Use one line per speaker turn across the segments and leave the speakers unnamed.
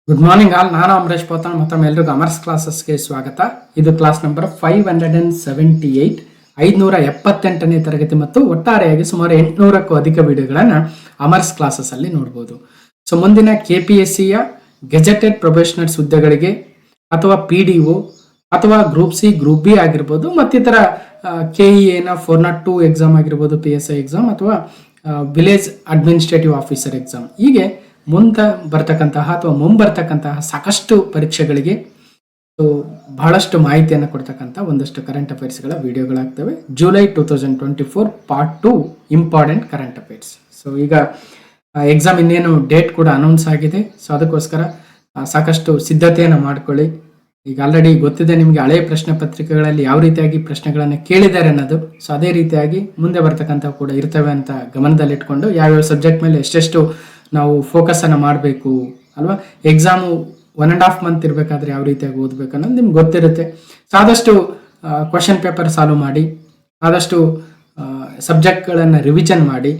Good morning all. ನಾನು ಅಮರೇಶ್ ಪೋತಾಣ್. ಮತ್ತೊಮ್ಮೆ ಎಲ್ರಿಗೂ ಅಮರ್ಸ್ ಕ್ಲಾಸಸ್ಗೆ ಸ್ವಾಗತ. ಇದು ಕ್ಲಾಸ್ ನಂಬರ್ 578, 578ನೇ ತರಗತಿ ಮತ್ತು ಒಟ್ಟಾರೆಯಾಗಿ ಸುಮಾರು 800ಕ್ಕೂ ಅಧಿಕ ವಿಡಿಯೋಗಳನ್ನು ಅಮರ್ಸ್ ಕ್ಲಾಸಸ್ ಅಲ್ಲಿ ನೋಡ್ಬೋದು. ಸೊ ಮುಂದಿನ KPSCಯ ಗೆಜೆಟೆಡ್ ಪ್ರೊಫೆಷನಲ್ಸ್ ಹುದ್ದೆಗಳಿಗೆ ಅಥವಾ PDO ಅಥವಾ ಗ್ರೂಪ್ ಸಿ, ಗ್ರೂಪ್ ಬಿ ಆಗಿರ್ಬೋದು, ಮತ್ತಿತರ KEA 402 ಎಕ್ಸಾಮ್ ಆಗಿರ್ಬೋದು, PSI ಎಕ್ಸಾಮ್ ಅಥವಾ ವಿಲೇಜ್ ಅಡ್ಮಿನಿಸ್ಟ್ರೇಟಿವ್ ಆಫೀಸರ್ ಎಕ್ಸಾಮ್, ಹೀಗೆ ಬರ್ತಕ್ಕಂತಹ ಅಥವಾ ಮುಂಬರ್ತಕ್ಕಂತಹ ಸಾಕಷ್ಟು ಪರೀಕ್ಷೆಗಳಿಗೆ ಬಹಳಷ್ಟು ಮಾಹಿತಿಯನ್ನು ಕೊಡ್ತಕ್ಕಂಥ ಒಂದಷ್ಟು ಕರೆಂಟ್ ಅಫೇರ್ಸ್ಗಳ ವಿಡಿಯೋಗಳಾಗ್ತವೆ. July 2024 part 2 important current affairs. So ಈಗ ಎಕ್ಸಾಮ್ ಇನ್ನೇನು ಡೇಟ್ ಕೂಡ ಅನೌನ್ಸ್ ಆಗಿದೆ. ಸೊ ಅದಕ್ಕೋಸ್ಕರ ಸಾಕಷ್ಟು ಸಿದ್ಧತೆಯನ್ನು ಮಾಡ್ಕೊಳ್ಳಿ. ಈಗ ಆಲ್ರೆಡಿ ಗೊತ್ತಿದೆ ನಿಮಗೆ ಹಳೆಯ ಪ್ರಶ್ನೆ ಪತ್ರಿಕೆಗಳಲ್ಲಿ ಯಾವ ರೀತಿಯಾಗಿ ಪ್ರಶ್ನೆಗಳನ್ನು ಕೇಳಿದ್ದಾರೆ ಅನ್ನೋದು. ಸೊ ಅದೇ ರೀತಿಯಾಗಿ ಮುಂದೆ ಬರ್ತಕ್ಕಂಥ ಕೂಡ ಇರ್ತವೆ ಅಂತ ಗಮನದಲ್ಲಿಟ್ಕೊಂಡು ಯಾವ್ಯಾವ ಸಬ್ಜೆಕ್ಟ್ ಮೇಲೆ ಎಷ್ಟೆಷ್ಟು ನಾವು ಫೋಕಸ್ ಅನ್ನು ಮಾಡಬೇಕು ಅಲ್ವಾ. ಎಕ್ಸಾಮು 1.5 ಮಂತ್ ಇರಬೇಕಾದ್ರೆ ಯಾವ ರೀತಿಯಾಗಿ ಓದಬೇಕು ಅನ್ನೋದು ನಿಮ್ಗೆ ಗೊತ್ತಿರುತ್ತೆ. ಸೊ ಆದಷ್ಟು ಕ್ವಶನ್ ಪೇಪರ್ ಸಾಲ್ವ್ ಮಾಡಿ, ಆದಷ್ಟು ಸಬ್ಜೆಕ್ಟ್ಗಳನ್ನು ರಿವಿಷನ್ ಮಾಡಿ,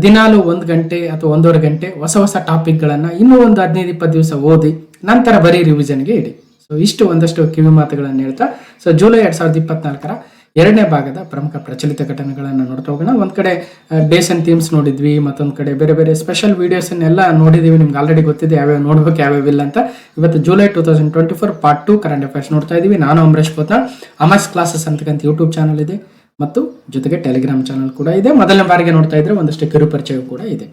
ದಿನಾಲು 1 ಗಂಟೆ ಅಥವಾ 1.5 ಗಂಟೆ ಹೊಸ ಟಾಪಿಕ್ಗಳನ್ನು ಇನ್ನೂ ಒಂದು 15-20 ದಿವಸ ಓದಿ ನಂತರ ಬರೀ ರಿವಿಷನ್ಗೆ ಇಡಿ. ಸೊ ಇಷ್ಟು ಒಂದಷ್ಟು ಕಿವಿ ಮಾತುಗಳನ್ನು ಹೇಳ್ತಾ, ಸೊ ಜುಲೈ 2024ರ 2ನೇ ಭಾಗದ ಪ್ರಮುಖ ಪ್ರಚಲಿತ ಘಟನೆಗಳನ್ನು ನೋಡ್ತಾ ಹೋಗೋಣ. ಒಂದ್ ಕಡೆ ಡೇಸ್ ಅಂಡ್ ಥೀಮ್ಸ್ ನೋಡಿದ್ವಿ, ಮತ್ತೊಂದ್ ಕಡೆ ಬೇರೆ ಬೇರೆ ಸ್ಪೆಷಲ್ ವಿಡಿಯೋಸ್ ಎಲ್ಲ ನೋಡಿದೀವಿ. ನಿಮ್ಗೆ ಆಲ್ರೆಡಿ ಗೊತ್ತಿದೆ ಯಾವ್ಯಾವ ನೋಡ್ಬೇಕು ಯಾವ್ಯಾವ ಇಲ್ಲ ಅಂತ. ಇವತ್ತು ಜುಲೈ 2024 ಪಾರ್ಟ್ 2 ಕರೆಂಟ್ ಅಫೇರ್ಸ್ ನೋಡ್ತಾ ಇದೀವಿ. ನಾನು ಅಮರೇಶ್ ಪೋತಾಣ್. ಅಮರ್ಸ್ ಕ್ಲಾಸಸ್ ಅಂತಕ್ಕಂಥ ಯೂಟ್ಯೂಬ್ ಚಾನಲ್ ಇದೆ ಮತ್ತು ಜೊತೆಗೆ ಟೆಲಿಗ್ರಾಮ್ ಚಾನಲ್ ಕೂಡ ಇದೆ. ಮೊದಲನೇ ಬಾರಿಗೆ ನೋಡ್ತಾ ಇದ್ರೆ ಒಂದಷ್ಟು ಕಿರು ಪರಿಚಯ ಕೂಡ ಇದೆ.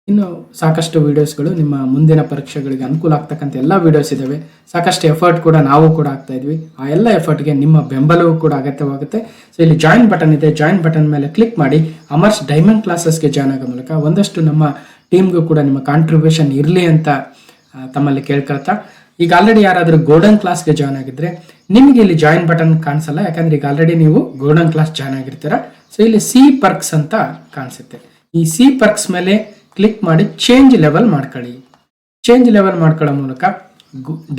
ಇನ್ನು ಸಾಕಷ್ಟು ವಿಡಿಯೋಸ್ಗಳು ನಿಮ್ಮ ಮುಂದಿನ ಪರೀಕ್ಷೆಗಳಿಗೆ ಅನುಕೂಲ ಆಗ್ತಕ್ಕಂಥ ಎಲ್ಲ ವಿಡಿಯೋಸ್ ಇದಾವೆ. ಸಾಕಷ್ಟು ಎಫರ್ಟ್ ಕೂಡ ನಾವು ಕೂಡ ಆಗ್ತಾ ಇದ್ವಿ. ಆ ಎಲ್ಲ ಎಫರ್ಟ್ಗೆ ನಿಮ್ಮ ಬೆಂಬಲವೂ ಕೂಡ ಅಗತ್ಯವಾಗುತ್ತೆ. ಸೊ ಇಲ್ಲಿ ಜಾಯಿನ್ ಬಟನ್ ಇದೆ, ಜಾಯಿನ್ ಬಟನ್ ಮೇಲೆ ಕ್ಲಿಕ್ ಮಾಡಿ ಅಮರ್ಸ್ ಡೈಮಂಡ್ ಕ್ಲಾಸಸ್ಗೆ ಜಾಯ್ನ್ ಆಗೋ ಮೂಲಕ ಒಂದಷ್ಟು ನಮ್ಮ ಟೀಮ್ಗೂ ಕೂಡ ನಿಮ್ಮ ಕಾಂಟ್ರಿಬ್ಯೂಷನ್ ಇರಲಿ ಅಂತ ತಮ್ಮಲ್ಲಿ ಕೇಳ್ಕೊಳ್ತಾ, ಈಗ ಆಲ್ರೆಡಿ ಯಾರಾದರೂ ಗೋಲ್ಡನ್ ಕ್ಲಾಸ್ಗೆ ಜಾಯ್ನ್ ಆಗಿದ್ರೆ ನಿಮಗೆ ಇಲ್ಲಿ ಜಾಯಿನ್ ಬಟನ್ ಕಾಣಿಸಲ್ಲ, ಯಾಕಂದ್ರೆ ಈಗ ಆಲ್ರೆಡಿ ನೀವು ಗೋಲ್ಡನ್ ಕ್ಲಾಸ್ ಜಾಯ್ನ್ ಆಗಿರ್ತೀರ. ಸೊ ಇಲ್ಲಿ ಸಿ ಪರ್ಕ್ಸ್ ಅಂತ ಕಾಣಿಸುತ್ತೆ. ಈ ಸಿ ಪರ್ಕ್ಸ್ ಮೇಲೆ ಕ್ಲಿಕ್ ಮಾಡಿ ಚೇಂಜ್ ಲೆವೆಲ್ ಮಾಡ್ಕೊಳ್ಳಿ. ಚೇಂಜ್ ಲೆವೆಲ್ ಮಾಡ್ಕೊಳ್ಳೋ ಮೂಲಕ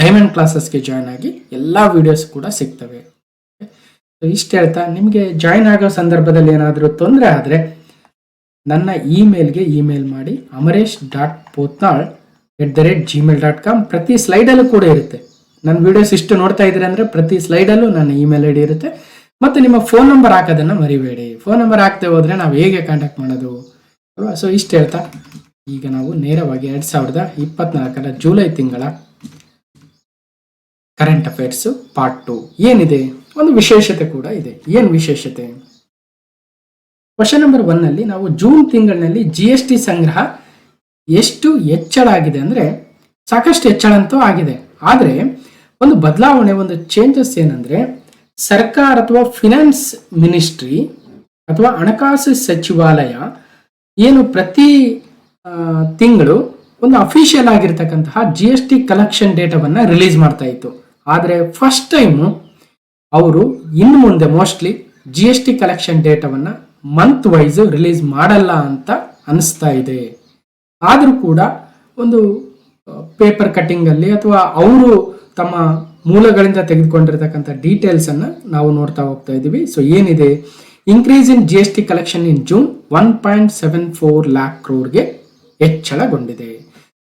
ಡೈಮಂಡ್ ಕ್ಲಾಸಸ್ಗೆ ಜಾಯ್ನ್ ಆಗಿ ಎಲ್ಲ ವಿಡಿಯೋಸ್ ಕೂಡ ಸಿಗ್ತವೆ. ಇಷ್ಟು ಹೇಳ್ತಾ, ನಿಮಗೆ ಜಾಯ್ನ್ ಆಗೋ ಸಂದರ್ಭದಲ್ಲಿ ಏನಾದರೂ ತೊಂದರೆ ಆದರೆ ನನ್ನ ಇಮೇಲ್ಗೆ ಇಮೇಲ್ ಮಾಡಿ amaresh.potnal@gmail.com. ಪ್ರತಿ ಸ್ಲೈಡಲ್ಲೂ ಕೂಡ ಇರುತ್ತೆ. ನನ್ನ ವಿಡಿಯೋಸ್ ಇಷ್ಟು ನೋಡ್ತಾ ಇದ್ದೀರಿ ಅಂದರೆ ಪ್ರತಿ ಸ್ಲೈಡಲ್ಲೂ ನನ್ನ ಇಮೇಲ್ ID ಇರುತ್ತೆ. ಮತ್ತು ನಿಮ್ಮ ಫೋನ್ ನಂಬರ್ ಹಾಕೋದನ್ನು ಮರಿಬೇಡಿ. ಫೋನ್ ನಂಬರ್ ಹಾಕ್ತೇ ಹೋದರೆ ನಾವು ಹೇಗೆ ಕಾಂಟ್ಯಾಕ್ಟ್ ಮಾಡೋದು ಅಲ್ವಾ. ಸೊ ಇಷ್ಟು ಹೇಳ್ತಾ ಈಗ ನಾವು ನೇರವಾಗಿ 2024ರ ಜುಲೈ ತಿಂಗಳ ಕರೆಂಟ್ ಅಫೇರ್ಸ್ ಪಾರ್ಟ್ 2 ಏನಿದೆ, ಒಂದು ವಿಶೇಷತೆ ಕೂಡ ಇದೆ. ಏನು ವಿಶೇಷತೆ? ಕ್ವಶನ್ ನಂಬರ್ 1 ನಲ್ಲಿ ನಾವು ಜೂನ್ ತಿಂಗಳಿನಲ್ಲಿ GST ಸಂಗ್ರಹ ಎಷ್ಟು ಹೆಚ್ಚಳ ಆಗಿದೆ ಅಂದ್ರೆ ಸಾಕಷ್ಟು ಹೆಚ್ಚಳ ಅಂತೂ ಆಗಿದೆ. ಆದರೆ ಒಂದು ಬದಲಾವಣೆ, ಒಂದು ಚೇಂಜಸ್ ಏನಂದ್ರೆ, ಸರ್ಕಾರ ಅಥವಾ ಫಿನಾನ್ಸ್ ಮಿನಿಸ್ಟ್ರಿ ಅಥವಾ ಹಣಕಾಸು ಸಚಿವಾಲಯ ಏನು ಪ್ರತಿ ತಿಂಗಳು ಒಂದು ಅಫಿಷಿಯಲ್ ಆಗಿರ್ತಕ್ಕಂತಹ GST ಕಲೆಕ್ಷನ್ ಡೇಟಾವನ್ನ ರಿಲೀಸ್ ಮಾಡ್ತಾ ಇತ್ತು. ಆದರೆ ಫಸ್ಟ್ ಟೈಮು ಅವರು ಇನ್ನು ಮುಂದೆ ಮೋಸ್ಟ್ಲಿ GST ಕಲೆಕ್ಷನ್ ಡೇಟಾವನ್ನ ಮಂತ್ ವೈಸ್ ರಿಲೀಸ್ ಮಾಡಲ್ಲ ಅಂತ ಅನಿಸ್ತಾ ಇದೆ. ಆದರೂ ಕೂಡ ಒಂದು ಪೇಪರ್ ಕಟ್ಟಿಂಗ್ ಅಲ್ಲಿ ಅಥವಾ ಅವರು ತಮ್ಮ ಮೂಲಗಳಿಂದ ತೆಗೆದುಕೊಂಡಿರ್ತಕ್ಕಂಥ ಡೀಟೇಲ್ಸ್ ಅನ್ನ ನಾವು ನೋಡ್ತಾ ಹೋಗ್ತಾ ಇದೀವಿ. ಸೊ ಏನಿದೆ, increase in GST collection in June 1.74 lakh crore ಹೆಚ್ಚಳಗೊಂಡಿದೆ.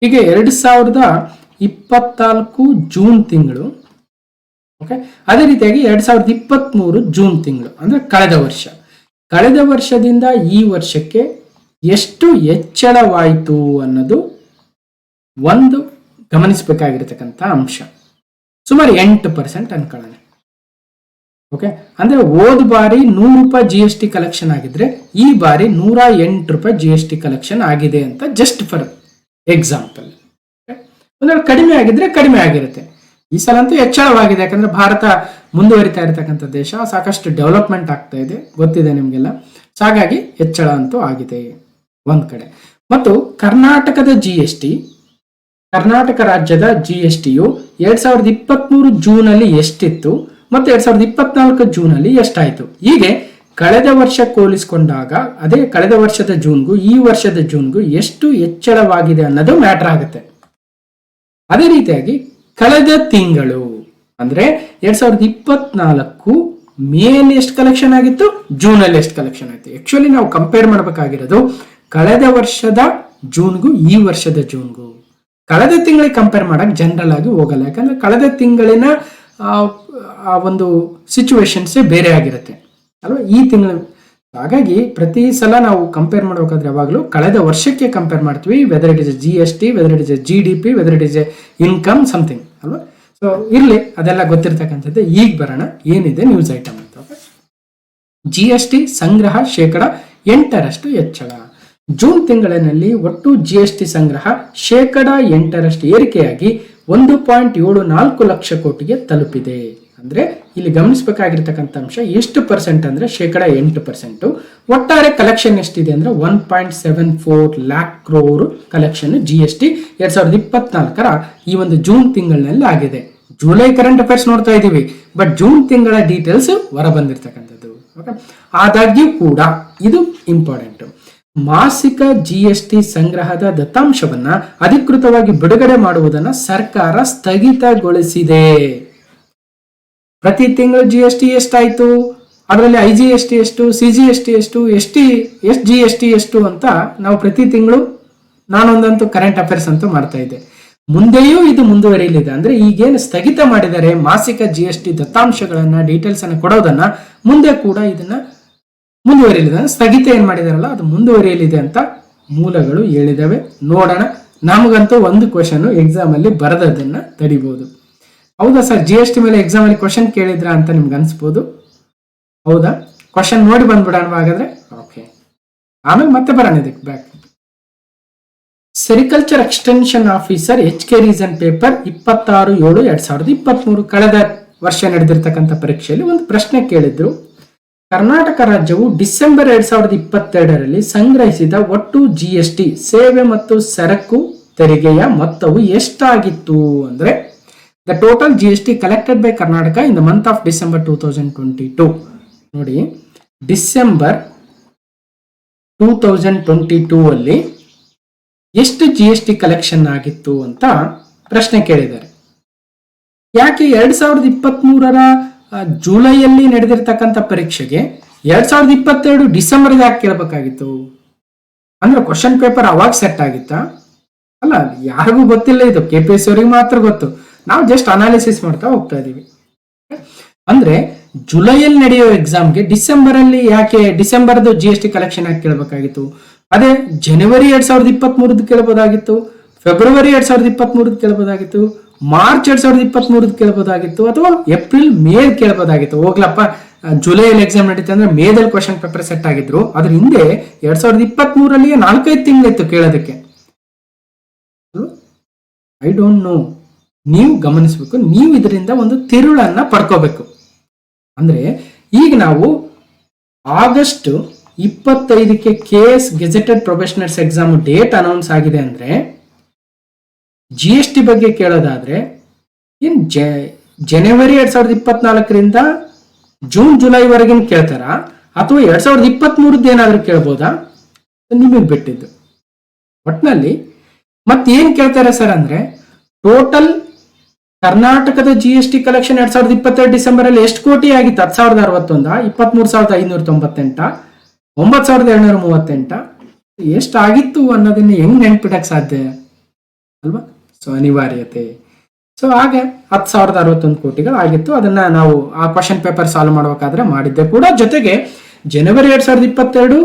ಹೀಗೆ 2024 ಜೂನ್ ತಿಂಗಳು, ಓಕೆ, ಅದೇ ರೀತಿಯಾಗಿ 2023 ಜೂನ್ ತಿಂಗಳು ಅಂದ್ರೆ ಕಳೆದ ವರ್ಷದಿಂದ ಈ ವರ್ಷಕ್ಕೆ ಎಷ್ಟು ಹೆಚ್ಚಳವಾಯಿತು ಅನ್ನೋದು ಒಂದು ಗಮನಿಸಬೇಕಾಗಿರ್ತಕ್ಕಂಥ ಅಂಶ. ಸುಮಾರು 8% ಅನ್ಕೊಳ್ಳೋಣ. ಓಕೆ, ಅಂದ್ರೆ ಹೋದ ಬಾರಿ 100 ರೂಪಾಯಿ GST ಕಲೆಕ್ಷನ್ ಆಗಿದ್ರೆ ಈ ಬಾರಿ 108 ರೂಪಾಯಿ GST ಕಲೆಕ್ಷನ್ ಆಗಿದೆ ಅಂತ ಜಸ್ಟ್ ಫಾರ್ ಎಕ್ಸಾಂಪಲ್. ಅಂದ್ರೆ ಕಡಿಮೆ ಆಗಿದ್ರೆ ಕಡಿಮೆ ಆಗಿರುತ್ತೆ. ಈ ಸಲ ಅಂತೂ ಹೆಚ್ಚಳವಾಗಿದೆ, ಯಾಕಂದ್ರೆ ಭಾರತ ಮುಂದುವರಿತಾ ಇರತಕ್ಕಂಥ ದೇಶ, ಸಾಕಷ್ಟು ಡೆವಲಪ್ಮೆಂಟ್ ಆಗ್ತಾ ಇದೆ, ಗೊತ್ತಿದೆ ನಿಮ್ಗೆಲ್ಲ. ಹಾಗಾಗಿ ಹೆಚ್ಚಳ ಅಂತೂ ಆಗಿದೆ ಒಂದ್ ಕಡೆ. ಮತ್ತು ಕರ್ನಾಟಕ ರಾಜ್ಯದ GSTಯು 2023 ಜೂನ್ ಅಲ್ಲಿ ಎಷ್ಟಿತ್ತು ಮತ್ತು 2024 ಜೂನ್ ಅಲ್ಲಿ ಎಷ್ಟಾಯ್ತು, ಹೀಗೆ ಕಳೆದ ವರ್ಷ ಹೋಲಿಸಿಕೊಂಡಾಗ ಅದೇ ಕಳೆದ ವರ್ಷದ ಜೂನ್ಗೂ ಈ ವರ್ಷದ ಜೂನ್ಗೂ ಎಷ್ಟು ಹೆಚ್ಚಳವಾಗಿದೆ ಅನ್ನೋದು ಮ್ಯಾಟರ್ ಆಗುತ್ತೆ. ಅದೇ ರೀತಿಯಾಗಿ ಕಳೆದ ತಿಂಗಳು ಅಂದ್ರೆ 2024 ಮೇಯಲ್ಲಿ ಎಷ್ಟು ಕಲೆಕ್ಷನ್ ಆಗಿತ್ತು, ಜೂನ್ ಅಲ್ಲಿ ಎಷ್ಟು ಕಲೆಕ್ಷನ್ ಆಯ್ತು. ಆಕ್ಚುಲಿ ನಾವು ಕಂಪೇರ್ ಮಾಡಬೇಕಾಗಿರೋದು ಕಳೆದ ವರ್ಷದ ಜೂನ್ಗೂ ಈ ವರ್ಷದ ಜೂನ್ಗೂ. ಕಳೆದ ತಿಂಗಳಿಗೆ ಕಂಪೇರ್ ಮಾಡಕ್ ಜನರಲ್ ಆಗಿ ಹೋಗಲ್ಲ, ಯಾಕಂದ್ರೆ ಕಳೆದ ತಿಂಗಳಿನ ಒಂದು ಸಿಚುವೇಶನ್ಸೇ ಬೇರೆ ಆಗಿರುತ್ತೆ ಅಲ್ವಾ ಈ ತಿಂಗಳ. ಹಾಗಾಗಿ ಪ್ರತಿ ಸಲ ನಾವು ಕಂಪೇರ್ ಮಾಡಬೇಕಾದ್ರೆ ಯಾವಾಗಲೂ ಕಳೆದ ವರ್ಷಕ್ಕೆ ಕಂಪೇರ್ ಮಾಡ್ತೀವಿ, whether it is GST, whether it is GDP, whether it is income something ಅಲ್ವಾ. ಸೊ ಇರ್ಲಿ, ಅದೆಲ್ಲ ಗೊತ್ತಿರ್ತಕ್ಕಂಥದ್ದು. ಈಗ ಬರೋಣ ಏನಿದೆ ನ್ಯೂಸ್ ಐಟಮ್ ಅಂತ. GST ಸಂಗ್ರಹ 8% ಹೆಚ್ಚಳ. ಜೂನ್ ತಿಂಗಳಿನಲ್ಲಿ ಒಟ್ಟು GST ಸಂಗ್ರಹ 8% ಏರಿಕೆಯಾಗಿ 1.74 ಲಕ್ಷ ಕೋಟಿಗೆ ತಲುಪಿದೆ. ಅಂದ್ರೆ ಇಲ್ಲಿ ಗಮನಿಸಬೇಕಾಗಿರ್ತಕ್ಕಂಥ ಅಂಶ ಎಷ್ಟು ಪರ್ಸೆಂಟ್ ಅಂದ್ರೆ 8%. ಒಟ್ಟಾರೆ ಕಲೆಕ್ಷನ್ ಎಷ್ಟಿದೆ ಅಂದ್ರೆ 1.74 ಲ್ಯಾಕ್ ಕ್ರೋರ್ ಕಲೆಕ್ಷನ್ GST 2024ರ ಈ ಒಂದು ಜೂನ್ ತಿಂಗಳಿನಲ್ಲಿ ಆಗಿದೆ. ಜುಲೈ ಕರೆಂಟ್ ಅಫೇರ್ಸ್ ನೋಡ್ತಾ ಇದೀವಿ, ಬಟ್ ಜೂನ್ ತಿಂಗಳ ಡೀಟೇಲ್ಸ್ ಹೊರ ಬಂದಿರತಕ್ಕಂಥದ್ದು. ಆದಾಗ್ಯೂ ಕೂಡ ಇದು ಇಂಪಾರ್ಟೆಂಟ್. ಮಾಸಿಕ GST ಸಂಗ್ರಹದ ದತ್ತಾಂಶವನ್ನ ಅಧಿಕೃತವಾಗಿ ಬಿಡುಗಡೆ ಮಾಡುವುದನ್ನ ಸರ್ಕಾರ ಸ್ಥಗಿತಗೊಳಿಸಿದೆ. ಪ್ರತಿ ತಿಂಗಳು GST ಎಷ್ಟಾಯ್ತು, ಅದರಲ್ಲಿ IGST ಎಷ್ಟು, CGST ಎಷ್ಟು, SGST ಎಷ್ಟು ಅಂತ ನಾವು ಪ್ರತಿ ತಿಂಗಳು ನಾನೊಂದಂತೂ ಕರೆಂಟ್ ಅಫೇರ್ಸ್ ಅಂತ ಮಾಡ್ತಾ ಇದ್ದೆ. ಮುಂದೆಯೂ ಇದು ಮುಂದುವರಿಯಲಿದೆ. ಅಂದ್ರೆ ಈಗೇನು ಸ್ಥಗಿತ ಮಾಡಿದರೆ ಮಾಸಿಕ GST ದತ್ತಾಂಶಗಳನ್ನ ಡೀಟೇಲ್ಸ್ ಅನ್ನ ಕೊಡೋದನ್ನ ಮುಂದೆ ಕೂಡ ಇದನ್ನ ಮುಂದುವರಿಯಲಿದೆ. ಸ್ಥಗಿತ ಏನ್ ಮಾಡಿದಾರಲ್ಲ ಅದು ಮುಂದುವರಿಯಲಿದೆ ಅಂತ ಮೂಲಗಳು ಹೇಳಿದವೆ. ನೋಡೋಣ. ನಮಗಂತೂ ಒಂದು ಕ್ವಶನ್ ಎಕ್ಸಾಮ್ ಅಲ್ಲಿ ಬರದನ್ನ ತಡಿಬಹುದು. ಹೌದಾ ಸರ್, GST ಮೇಲೆ ಎಕ್ಸಾಮ್ ಅಲ್ಲಿ ಕ್ವಶನ್ ಕೇಳಿದ್ರ ಅಂತ ನಿಮ್ಗೆ ಅನ್ಸ್ಬೋದು. ಹೌದಾ, ಕ್ವಶನ್ ನೋಡಿ ಬಂದ್ಬಿಡೋಣ ಹಾಗಾದ್ರೆ. ಓಕೆ, ಆಮೇಲೆ ಮತ್ತೆ ಬರೋಣ ಇದಕ್ಕೆ back. Sericulture extension officer HK reason paper 26/7/2023 ಕಳೆದ ವರ್ಷ ನಡೆದಿರ್ತಕ್ಕಂಥ ಪರೀಕ್ಷೆಯಲ್ಲಿ ಒಂದು ಪ್ರಶ್ನೆ ಕೇಳಿದ್ರು. ಕರ್ನಾಟಕ ರಾಜ್ಯವು ಡಿಸೆಂಬರ್ 2022ರಲ್ಲಿ ಸಂಗ್ರಹಿಸಿದ ಒಟ್ಟು GST ಸೇವೆ ಮತ್ತು ಸರಕು ತೆರಿಗೆಯ ಮೊತ್ತವು ಎಷ್ಟಾಗಿತ್ತು ಅಂದ್ರೆ the total GST collected by Karnataka in the month of December 2022. ನೋಡಿ, ಡಿಸೆಂಬರ್ 2022 ಅಲ್ಲಿ ಎಷ್ಟು GST ಕಲೆಕ್ಷನ್ ಆಗಿತ್ತು ಅಂತ ಪ್ರಶ್ನೆ ಕೇಳಿದ್ದಾರೆ. ಯಾಕೆ 2023ರ ಜುಲೈಯಲ್ಲಿ ನಡೆದಿರ್ತಕ್ಕಂಥ ಪರೀಕ್ಷೆಗೆ 2022 ಡಿಸೆಂಬರ್ ಯಾಕೆ ಕೇಳಬೇಕಾಗಿತ್ತು? ಅಂದ್ರೆ ಕ್ವಶನ್ ಪೇಪರ್ ಅವಾಗ ಸೆಟ್ ಆಗಿತ್ತಾ? ಅಲ್ಲ, ಯಾರಿಗೂ ಗೊತ್ತಿಲ್ಲ. ಇದು KPSC ಅವರಿಗೆ ಮಾತ್ರ ಗೊತ್ತು. ನಾವು ಜಸ್ಟ್ ಅನಾಲಿಸಿಸ್ ಮಾಡ್ತಾ ಹೋಗ್ತಾ ಇದೀವಿ. ಅಂದ್ರೆ ಜುಲೈಯಲ್ಲಿ ನಡೆಯೋ ಎಕ್ಸಾಮ್ಗೆ ಡಿಸೆಂಬರ್ ಅಲ್ಲಿ ಯಾಕೆ ಡಿಸೆಂಬರ್ದು GST ಕಲೆಕ್ಷನ್ ಯಾಕೆ ಕೇಳಬೇಕಾಗಿತ್ತು? ಅದೇ ಜನವರಿ 2023 ಕೇಳಬಹುದಾಗಿತ್ತು, ಫೆಬ್ರವರಿ 2023 ಕೇಳಬಹುದಾಗಿತ್ತು, ಮಾರ್ಚ್ 2023 ಕೇಳಬಹುದಾಗಿತ್ತು, ಅಥವಾ ಏಪ್ರಿಲ್ ಮೇ ಕೇಳಬಹುದಾಗಿತ್ತು. ಹೋಗ್ಲಪ್ಪ, ಜುಲೈಯಲ್ಲಿ ಎಕ್ಸಾಮ್ ನಡೀತಾ ಅಂದ್ರೆ ಮೇದಲ್ಲಿ ಕ್ವಶನ್ ಪೇಪರ್ ಸೆಟ್ ಆಗಿದ್ರು. ಅದ್ರ ಹಿಂದೆ 2023ರಲ್ಲಿ 4-5 ತಿಂಗಳಿತ್ತು ಕೇಳೋದಕ್ಕೆ. I don't know. ನೀವು ಗಮನಿಸಬೇಕು, ನೀವು ಇದರಿಂದ ಒಂದು ತಿರುಳನ್ನ ಪಡ್ಕೋಬೇಕು. ಅಂದ್ರೆ ಈಗ ನಾವು ಆಗಸ್ಟ್ 25ಕ್ಕೆ KS gazetted professionals exam date announce ಆಗಿದೆ ಅಂದ್ರೆ GST ಬಗ್ಗೆ ಕೇಳೋದಾದ್ರೆ ಏನ್ ಜನವರಿ 2024ರಿಂದ ಜೂನ್ ಜುಲೈವರೆಗಿನ ಕೇಳ್ತಾರ, ಅಥವಾ 2023 ಏನಾದ್ರೂ ಕೇಳ್ಬೋದಾ? ನಿಮಗೆ ಬಿಟ್ಟಿದ್ದು. ಒಟ್ನಲ್ಲಿ ಮತ್ತೇನ್ ಕೇಳ್ತಾರೆ ಸರ್ ಅಂದ್ರೆ ಟೋಟಲ್ ಕರ್ನಾಟಕದ GST ಕಲೆಕ್ಷನ್ 2022 ಡಿಸೆಂಬರ್ ಅಲ್ಲಿ ಎಷ್ಟು ಕೋಟಿ ಆಗಿತ್ತು? 10,061, 23,598, 9,238 ಎಷ್ಟಾಗಿತ್ತು ಅನ್ನೋದನ್ನ ಹೆಂಗ್ ನೆನ್ಪಿಡಕ್ ಸಾಧ್ಯ ಅಲ್ವಾ? ಸೊ ಅನಿವಾರ್ಯತೆ. ಸೊ ಹಾಗೆ 10,061 ಕೋಟಿಗಳು ಆಗಿತ್ತು. ಅದನ್ನ ನಾವು ಆ ಕ್ವಶನ್ ಪೇಪರ್ ಸಾಲ್ವ್ ಮಾಡಬೇಕಾದ್ರೆ ಮಾಡಿದ್ದೆ ಕೂಡ. ಜೊತೆಗೆ ಜನವರಿ 2022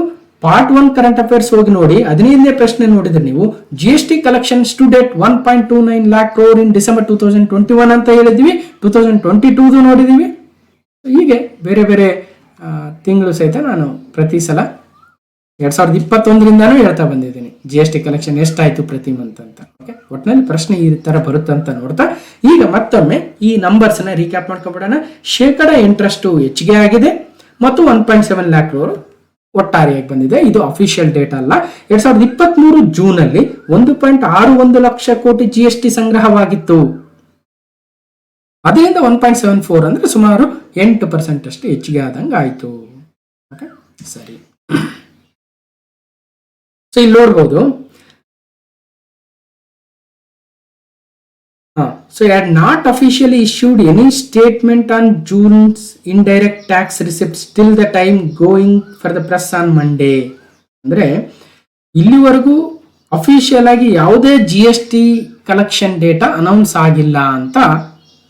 ಪಾರ್ಟ್ 1 ಕರೆಂಟ್ ಅಫೇರ್ಸ್ ಹೋಗಿ ನೋಡಿ, 15ನೇ ಪ್ರಶ್ನೆ ನೋಡಿದ್ರೆ ನೀವು GST collection to date 1.29 lakh crore in December 2021 ಅಂತ ಹೇಳಿದ್ವಿ. 2022 ನೋಡಿದೀವಿ. ಹೀಗೆ ಬೇರೆ ಬೇರೆ ತಿಂಗಳು ಸಹಿತ ನಾನು ಪ್ರತಿ ಸಲ 2021ರಿಂದಾನು ಹೇಳ್ತಾ ಬಂದಿದ್ದೀನಿ GST ಕಲೆಕ್ಷನ್ ಎಷ್ಟಾಯ್ತು ಪ್ರತಿ ಮಂತ್ ಅಂತ. ಓಕೆ, ಒಟ್ಟಿನಲ್ಲಿ ಪ್ರಶ್ನೆ ಈ ತರ ಬರುತ್ತಂತ ನೋಡ್ತಾ ಈಗ ಮತ್ತೊಮ್ಮೆ ಈ ನಂಬರ್ಸ್ ನ ರೀಕ್ಯಾಪ್ ಮಾಡ್ಕೊಂಡ್ಬಿಡೋಣ. 8% ಹೆಚ್ಚಿಗೆ ಆಗಿದೆ ಮತ್ತು 1.7 ಲ್ಯಾಕ್ ಕ್ರೋರ್ ಒಟ್ಟಾರೆಯಾಗಿ ಬಂದಿದೆ. ಇದು ಅಫಿಷಿಯಲ್ ಡೇಟ್ ಅಲ್ಲ. 2023 ಜೂನ್ ಅಲ್ಲಿ 1.61 ಲಕ್ಷ ಕೋಟಿ GST ಸಂಗ್ರಹವಾಗಿತ್ತು. ಅದರಿಂದ 1.74 ಅಂದ್ರೆ ಸುಮಾರು 8% ಅಷ್ಟು ಹೆಚ್ಚಿಗೆ ಆದಂಗೆ ಆಯ್ತು. ಓಕೆ, ಸರಿ. ಸೊ ಇಲ್ಲಿ ನೋಡ್ಬೋದು. So he had not officially issued any statement on June's indirect tax receipts till the time going for the press on Monday. ಅಂದ್ರೆ ಇಲ್ಲಿವರೆಗೂ ಅಫಿಷಿಯಲ್ ಆಗಿ ಯಾವುದೇ GST ಕಲೆಕ್ಷನ್ ಡೇಟಾ ಅನೌನ್ಸ್ ಆಗಿಲ್ಲ ಅಂತ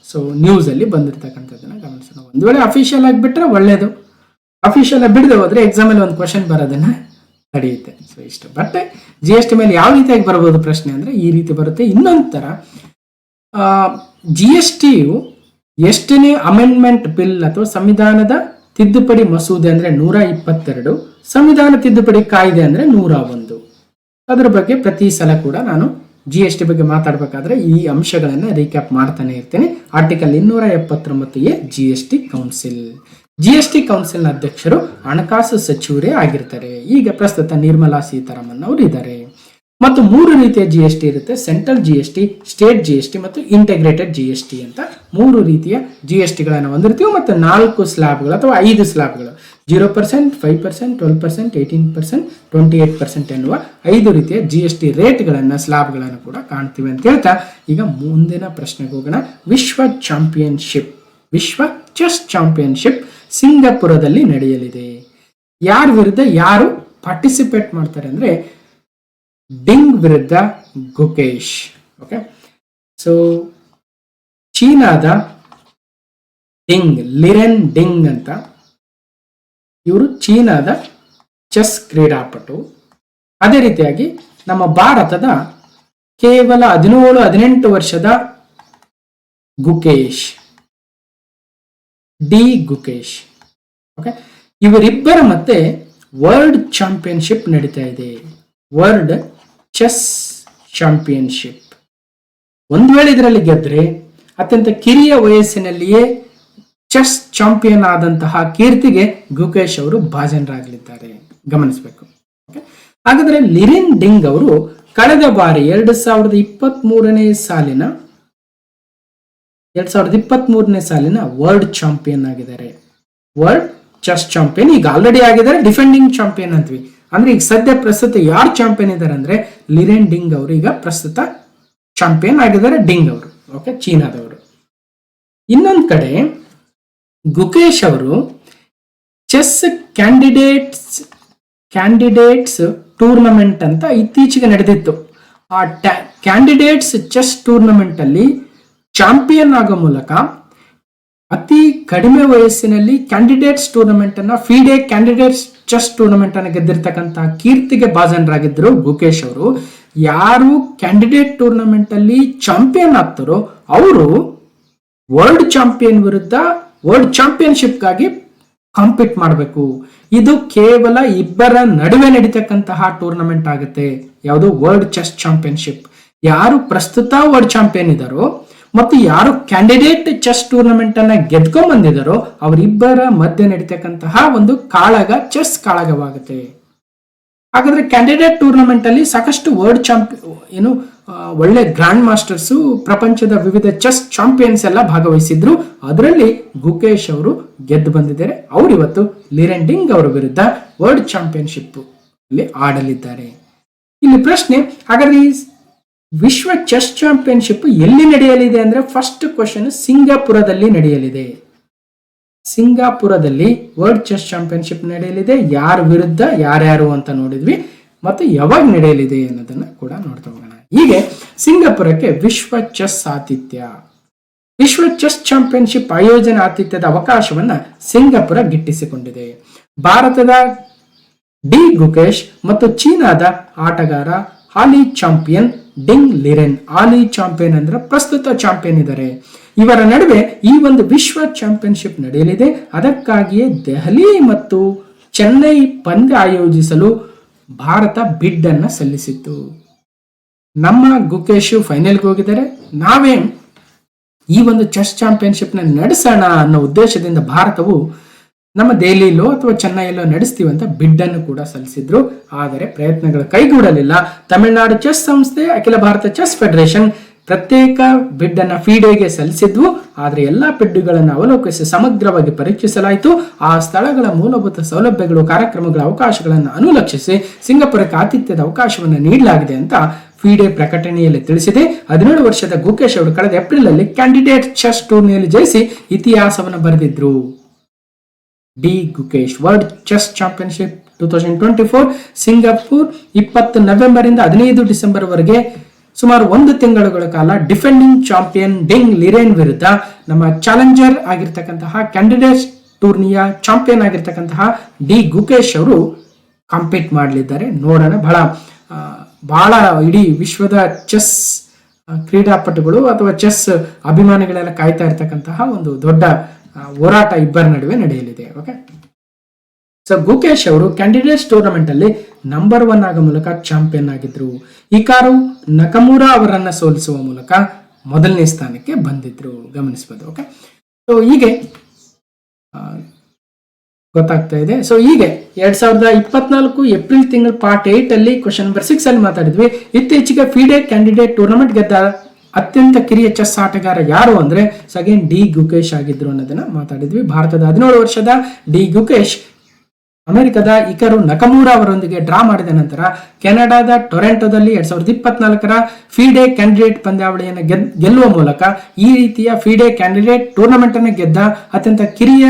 ಸೊ ನ್ಯೂಸಲ್ಲಿ ಬಂದಿರತಕ್ಕಂಥದ್ದನ್ನು ಗಮನಿಸೋಣ. ಒಂದು ವೇಳೆ ಅಫಿಷಿಯಲ್ ಆಗಿಬಿಟ್ರೆ ಒಳ್ಳೇದು, ಅಫಿಷಿಯಲ್ ಆಗಿ ಬಿಡದೆ ಹೋದ್ರೆ ಎಕ್ಸಾಮಲ್ಲಿ ಒಂದು ಕ್ವಶನ್ ಬರೋದನ್ನ ತಡೆಯುತ್ತೆ. ಸೊ ಇಷ್ಟು. ಬಟ್ GST ಮೇಲೆ ಯಾವ ರೀತಿಯಾಗಿ ಬರ್ಬೋದು ಪ್ರಶ್ನೆ ಅಂದರೆ ಈ ರೀತಿ ಬರುತ್ತೆ. ಇನ್ನೊಂದು ಥರ GSTಯು ಎಷ್ಟನೇ ಅಮೆಂಡ್ಮೆಂಟ್ ಬಿಲ್ ಅಥವಾ ಸಂವಿಧಾನದ ತಿದ್ದುಪಡಿ ಮಸೂದೆ ಅಂದರೆ 122, ಸಂವಿಧಾನ ತಿದ್ದುಪಡಿ ಕಾಯ್ದೆ ಅಂದರೆ 101. ಅದರ ಬಗ್ಗೆ ಪ್ರತಿ ಸಲ ಕೂಡ ನಾನು GST ಬಗ್ಗೆ ಮಾತಾಡಬೇಕಾದ್ರೆ ಈ ಅಂಶಗಳನ್ನು ರೀಕ್ಯಾಪ್ ಮಾಡ್ತಾನೆ ಇರ್ತೇನೆ. Article 279A GST council. GST ಕೌನ್ಸಿಲ್ನ ಅಧ್ಯಕ್ಷರು ಹಣಕಾಸು ಸಚಿವರೇ ಆಗಿರ್ತಾರೆ. ಈಗ ಪ್ರಸ್ತುತ ನಿರ್ಮಲಾ ಸೀತಾರಾಮನ್ ಅವರು ಇದ್ದಾರೆ. ಮತ್ತು 3 ರೀತಿಯ GST ಇರುತ್ತೆ. ಸೆಂಟ್ರಲ್ GST, ಸ್ಟೇಟ್ GST ಮತ್ತು ಇಂಟಿಗ್ರೇಟೆಡ್ GST ಅಂತ 3 ರೀತಿಯ GSTಗಳನ್ನು ಹೊಂದಿರ್ತೀವಿ. ಮತ್ತು 4 ಸ್ಲ್ಯಾಬ್ಗಳು ಅಥವಾ 5 ಸ್ಲ್ಯಾಬ್ಗಳು 0%, 5%, 12%, 18%, 28% ಎನ್ನುವ 5 ರೀತಿಯ GST ರೇಟ್ಗಳನ್ನು ಸ್ಲ್ಯಾಬ್ಗಳನ್ನು ಕೂಡ ಕಾಣ್ತೀವಿ ಅಂತ ಹೇಳ್ತಾ ಈಗ ಮುಂದಿನ ಪ್ರಶ್ನೆಗೆ ಹೋಗೋಣ. ವಿಶ್ವ ಚೆಸ್ ಚಾಂಪಿಯನ್ಶಿಪ್ ಸಿಂಗಾಪುರದಲ್ಲಿ ನಡೆಯಲಿದೆ. ಯಾರ ವಿರುದ್ಧ ಯಾರು ಪಾರ್ಟಿಸಿಪೇಟ್ ಮಾಡ್ತಾರೆ ಅಂದ್ರೆ ಡಿಂಗ್ ವಿರುದ್ಧ ಗುಕೇಶ್. ಓಕೆ, ಸೊ ಚೀನಾದ ಲಿರೆನ್ ಡಿಂಗ್ ಅಂತ ಇವರು ಚೀನಾದ ಚೆಸ್ ಕ್ರೀಡಾಪಟು. ಅದೇ ರೀತಿಯಾಗಿ ನಮ್ಮ ಭಾರತದ ಕೇವಲ 17-18 ವರ್ಷದ ಗುಕೇಶ್, ಗುಕೇಶ್. ಓಕೆ, ಇವರಿಬ್ಬರ ಮತ್ತೆ ವರ್ಲ್ಡ್ ಚಾಂಪಿಯನ್ಶಿಪ್ ನಡೀತಾ ಇದೆ. World chess championship. ಒಂದು ವೇಳೆ ಇದರಲ್ಲಿ ಗೆದ್ರೆ ಅತ್ಯಂತ ಕಿರಿಯ ವಯಸ್ಸಿನಲ್ಲಿಯೇ ಚೆಸ್ ಚಾಂಪಿಯನ್ ಆದಂತಹ ಕೀರ್ತಿಗೆ ಗುಕೇಶ್ ಅವರು ಭಾಜನರಾಗಲಿದ್ದಾರೆ. ಗಮನಿಸಬೇಕು. ಹಾಗಾದ್ರೆ ಲಿರೆನ್ ಡಿಂಗ್ ಅವರು ಕಳೆದ ಬಾರಿ 2023ನೇ ಸಾಲಿನ ವರ್ಲ್ಡ್ ಚಾಂಪಿಯನ್ ಆಗಿದ್ದಾರೆ. ವರ್ಲ್ಡ್ ಚೆಸ್ ಚಾಂಪಿಯನ್ ಈಗ ಆಲ್ರೆಡಿ ಆಗಿದ್ದಾರೆ. ಡಿಫೆಂಡಿಂಗ್ ಚಾಂಪಿಯನ್ ಅಂತೀವಿ. ಅಂದ್ರೆ ಈಗ ಪ್ರಸ್ತುತ ಯಾರು ಚಾಂಪಿಯನ್ ಇದ್ದಾರೆ ಅಂದ್ರೆ ಲಿರೆನ್ ಡಿಂಗ್ ಅವರು ಈಗ ಪ್ರಸ್ತುತ ಚಾಂಪಿಯನ್ ಆಗಿದ್ದಾರೆ. ಡಿಂಗ್ ಅವರು ಓಕೆ, ಚೀನಾದವರು. ಇನ್ನೊಂದು ಕಡೆ ಗುಕೇಶ್ ಅವರು ಚೆಸ್ ಕ್ಯಾಂಡಿಡೇಟ್ಸ್ ಟೂರ್ನಮೆಂಟ್ ಅಂತ ಇತ್ತೀಚೆಗೆ ನಡೆದಿತ್ತು. ಆ ಕ್ಯಾಂಡಿಡೇಟ್ಸ್ ಚೆಸ್ ಟೂರ್ನಮೆಂಟ್ ಅಲ್ಲಿ ಚಾಂಪಿಯನ್ ಆಗೋ ಮೂಲಕ ಅತಿ ಕಡಿಮೆ ವಯಸ್ಸಿನಲ್ಲಿ ಕ್ಯಾಂಡಿಡೇಟ್ಸ್ ಟೂರ್ನಮೆಂಟ್ ಅನ್ನ ಫಿಡೆ ಕ್ಯಾಂಡಿಡೇಟ್ಸ್ ಚೆಸ್ ಟೂರ್ನಮೆಂಟ್ ಅನ್ನು ಗೆದ್ದಿರ್ತಕ್ಕಂತಹ ಕೀರ್ತಿಗೆ ಭಾಜನರಾಗಿದ್ದರು ಗುಕೇಶ್ ಅವರು. ಯಾರು ಕ್ಯಾಂಡಿಡೇಟ್ ಟೂರ್ನಮೆಂಟ್ ಅಲ್ಲಿ ಚಾಂಪಿಯನ್ ಆಗ್ತಾರೋ ಅವರು ವರ್ಲ್ಡ್ ಚಾಂಪಿಯನ್ ವಿರುದ್ಧ ವರ್ಲ್ಡ್ ಚಾಂಪಿಯನ್ಶಿಪ್ಗಾಗಿ ಕಾಂಪೀಟ್ ಮಾಡಬೇಕು. ಇದು ಕೇವಲ ಇಬ್ಬರ ನಡುವೆ ನಡೀತಕ್ಕಂತಹ ಟೂರ್ನಮೆಂಟ್ ಆಗುತ್ತೆ. ಯಾವುದು? World chess championship. ಯಾರು ಪ್ರಸ್ತುತ ವರ್ಲ್ಡ್ ಚಾಂಪಿಯನ್ ಇದ್ದಾರೋ ಮತ್ತು ಯಾರು ಕ್ಯಾಂಡಿಡೇಟ್ ಚೆಸ್ ಟೂರ್ನಮೆಂಟ್ ಅನ್ನ ಗೆದ್ಕೊಂಡ್ ಬಂದಿದ್ದಾರೋ ಅವರಿಬ್ಬರ ಮಧ್ಯೆ ನಡೀತಕ್ಕಂತಹ ಒಂದು ಚೆಸ್ ಕಾಳಗವಾಗುತ್ತೆ. ಹಾಗಾದ್ರೆ ಕ್ಯಾಂಡಿಡೇಟ್ ಟೂರ್ನಮೆಂಟ್ ಅಲ್ಲಿ ಸಾಕಷ್ಟು ವರ್ಲ್ಡ್ ಒಳ್ಳೆ ಗ್ರ್ಯಾಂಡ್ ಮಾಸ್ಟರ್ಸ್, ಪ್ರಪಂಚದ ವಿವಿಧ ಚೆಸ್ ಚಾಂಪಿಯನ್ಸ್ ಎಲ್ಲ ಭಾಗವಹಿಸಿದ್ರು. ಅದರಲ್ಲಿ ಗುಕೇಶ್ ಅವರು ಗೆದ್ದು ಬಂದಿದ್ದಾರೆ. ಅವರು ಇವತ್ತು ಲಿರೆನ್ ಡಿಂಗ್ ಅವರ ವಿರುದ್ಧ ವರ್ಲ್ಡ್ ಚಾಂಪಿಯನ್ಶಿಪ್ ಅಲ್ಲಿ ಆಡಲಿದ್ದಾರೆ. ಇಲ್ಲಿ ಪ್ರಶ್ನೆ, ಹಾಗಾದ್ರೆ ಈ ವಿಶ್ವ ಚೆಸ್ ಚಾಂಪಿಯನ್ಶಿಪ್ ಎಲ್ಲಿ ನಡೆಯಲಿದೆ ಅಂದ್ರೆ ಫಸ್ಟ್ ಕ್ವಶನ್ ಸಿಂಗಾಪುರದಲ್ಲಿ ನಡೆಯಲಿದೆ. ಸಿಂಗಾಪುರದಲ್ಲಿ ವರ್ಲ್ಡ್ ಚೆಸ್ ಚಾಂಪಿಯನ್ಶಿಪ್ ನಡೆಯಲಿದೆ. ಯಾರ ವಿರುದ್ಧ ಯಾರ್ಯಾರು ಅಂತ ನೋಡಿದ್ವಿ ಮತ್ತು ಯಾವಾಗ ನಡೆಯಲಿದೆ ಅನ್ನೋದನ್ನ ಕೂಡ ನೋಡ್ತಾ ಹೋಗೋಣ. ಹೀಗೆ ಸಿಂಗಾಪುರಕ್ಕೆ ವಿಶ್ವ ಚೆಸ್ ಚಾಂಪಿಯನ್ಶಿಪ್ ಆಯೋಜನೆ ಆತಿಥ್ಯದ ಅವಕಾಶವನ್ನ ಸಿಂಗಾಪುರ ಗಿಟ್ಟಿಸಿಕೊಂಡಿದೆ. ಭಾರತದ ಗುಕೇಶ್ ಮತ್ತು ಚೀನಾದ ಆಟಗಾರ ಹಾಲಿ ಚಾಂಪಿಯನ್ ಡಿಂಗ್ ಲಿರೆನ್. ಹಾಲಿ ಚಾಂಪಿಯನ್ ಅಂದ್ರೆ ಪ್ರಸ್ತುತ ಚಾಂಪಿಯನ್ ಇದ್ದಾರೆ. ಇವರ ನಡುವೆ ಈ ಒಂದು ವಿಶ್ವ ಚಾಂಪಿಯನ್ಶಿಪ್ ನಡೆಯಲಿದೆ. ಅದಕ್ಕಾಗಿಯೇ ದೆಹಲಿ ಮತ್ತು ಚೆನ್ನೈ ಪಂದ್ಯ ಆಯೋಜಿಸಲು ಭಾರತ ಬಿಡ್ ಅನ್ನ ಸಲ್ಲಿಸಿತ್ತು. ನಮ್ಮ ಗುಕೇಶ್ ಫೈನಲ್ಗೆ ಹೋಗಿದ್ದಾರೆ. ನಾವೇ ಈ ಒಂದು ಚೆಸ್ ಚಾಂಪಿಯನ್ಶಿಪ್ ನ ನಡೆಸೋಣ ಅನ್ನೋ ಉದ್ದೇಶದಿಂದ ಭಾರತವು ನಮ್ಮ ದೆಹಲಿಯಲ್ಲೋ ಅಥವಾ ಚೆನ್ನೈಯಲ್ಲೋ ನಡೆಸ್ತೀವಿ ಅಂತ ಬಿಡ್ ಅನ್ನು ಕೂಡ ಸಲ್ಲಿಸಿದ್ರು. ಆದರೆ ಪ್ರಯತ್ನಗಳು ಕೈಗೂಡಲಿಲ್ಲ. ತಮಿಳುನಾಡು ಚೆಸ್ ಸಂಸ್ಥೆ, ಅಖಿಲ ಭಾರತ ಚೆಸ್ ಫೆಡರೇಷನ್ ಪ್ರತ್ಯೇಕ ಬಿಡ್ ಅನ್ನ ಫಿಡೆಗೆ ಸಲ್ಲಿಸಿದ್ವು. ಆದರೆ ಎಲ್ಲಾ ಬಿಡ್ಗಳನ್ನು ಅವಲೋಕಿಸಿ ಸಮಗ್ರವಾಗಿ ಪರೀಕ್ಷಿಸಲಾಯಿತು. ಆ ಸ್ಥಳಗಳ ಮೂಲಭೂತ ಸೌಲಭ್ಯಗಳು, ಕಾರ್ಯಕ್ರಮಗಳ ಅವಕಾಶಗಳನ್ನು ಅನುಲಕ್ಷಿಸಿ ಸಿಂಗಾಪುರಕ್ಕೆ ಆತಿಥ್ಯದ ಅವಕಾಶವನ್ನು ನೀಡಲಾಗಿದೆ ಅಂತ ಫಿಡೆ ಪ್ರಕಟಣೆಯಲ್ಲಿ ತಿಳಿಸಿದೆ. 17 ವರ್ಷದ ಗುಕೇಶ್ ಅವರು ಕಳೆದ ಏಪ್ರಿಲ್ ಅಲ್ಲಿ ಕ್ಯಾಂಡಿಡೇಟ್ ಚೆಸ್ ಟೂರ್ನಿಯಲ್ಲಿ ಜಯಿಸಿ ಇತಿಹಾಸವನ್ನು ಬರೆದಿದ್ರು. Gukesh world chess championship 2024 Singapore 20 November ಇಂದ 15 ಡಿಸೆಂಬರ್ ವರೆಗೆ ಸುಮಾರು 1 ತಿಂಗಳುಗಳ ಕಾಲ ಡಿಫೆಂಡಿಂಗ್ ಚಾಂಪಿಯನ್ ಡಿಂಗ್ ಲಿರೇನ್ ವಿರುದ್ಧ ನಮ್ಮ ಚಾಲೆಂಜರ್ ಆಗಿರ್ತಕ್ಕಂತಹ ಕ್ಯಾಂಡಿಡೇಟ್ಸ್ ಟೂರ್ನಿಯ ಚಾಂಪಿಯನ್ ಆಗಿರ್ತಕ್ಕಂತಹ ಡಿ ಗುಕೇಶ್ ಅವರು ಕಾಂಪೀಟ್ ಮಾಡಲಿದ್ದಾರೆ. ನೋಡೋಣ. ಬಹಳ ಇಡೀ ವಿಶ್ವದ ಚೆಸ್ ಕ್ರೀಡಾಪಟುಗಳು ಅಥವಾ ಚೆಸ್ ಅಭಿಮಾನಿಗಳೆಲ್ಲ ಕಾಯ್ತಾ ಇರ್ತಕ್ಕಂತಹ ಒಂದು ದೊಡ್ಡ ಹೋರಾಟ ಇಬ್ಬರ ನಡುವೆ ನಡೆಯಲಿದೆ. ಓಕೆ, ಸೊ ಗುಕೇಶ್ ಅವರು ಕ್ಯಾಂಡಿಡೇಟ್ಸ್ ಟೂರ್ನಮೆಂಟ್ ಅಲ್ಲಿ ನಂಬರ್ 1 ಆಗ ಮೂಲಕ ಚಾಂಪಿಯನ್ ಆಗಿದ್ರು. ಹಿಕಾರು ನಕಮುರಾ ಅವರನ್ನ ಸೋಲಿಸುವ ಮೂಲಕ ಮೊದಲನೇ ಸ್ಥಾನಕ್ಕೆ ಬಂದಿದ್ರು, ಗಮನಿಸಬಹುದು. ಓಕೆ, ಸೊ ಹೀಗೆ ಗೊತ್ತಾಗ್ತಾ ಇದೆ. ಸೊ ಹೀಗೆ 2024 ಏಪ್ರಿಲ್ ತಿಂಗಳ ಪಾರ್ಟ್ 8 ಅಲ್ಲಿ ಕ್ವಶನ್ ನಂಬರ್ 6 ಅಲ್ಲಿ ಮಾತಾಡಿದ್ವಿ. ಇತ್ತೀಚೆಗೆ ಫಿಡೆ ಕ್ಯಾಂಡಿಡೇಟ್ ಟೂರ್ನಮೆಂಟ್ ಗೆದ್ದ ಅತ್ಯಂತ ಕಿರಿಯ ಚೆಸ್ ಆಟಗಾರ ಯಾರು ಅಂದ್ರೆ ಅಗೇನ್ ಡಿ ಗುಕೇಶ್ ಆಗಿದ್ರು ಅನ್ನೋದನ್ನ ಮಾತಾಡಿದ್ವಿ. ಭಾರತದ 17 ವರ್ಷದ ಡಿ ಗುಕೇಶ್ ಅಮೆರಿಕದ ಹಿಕಾರು ನಕಮುರಾ ಅವರೊಂದಿಗೆ ಡ್ರಾ ಮಾಡಿದ ನಂತರ ಕೆನಡಾದ ಟೊರೆಂಟೊದಲ್ಲಿ 2024 ಫಿಡೆ ಕ್ಯಾಂಡಿಡೇಟ್ ಪಂದ್ಯಾವಳಿಯನ್ನು ಗೆಲ್ಲುವ ಮೂಲಕ ಈ ರೀತಿಯ ಫಿಡೆ ಕ್ಯಾಂಡಿಡೇಟ್ ಟೂರ್ನಮೆಂಟ್ ಅನ್ನು ಗೆದ್ದ ಅತ್ಯಂತ ಕಿರಿಯ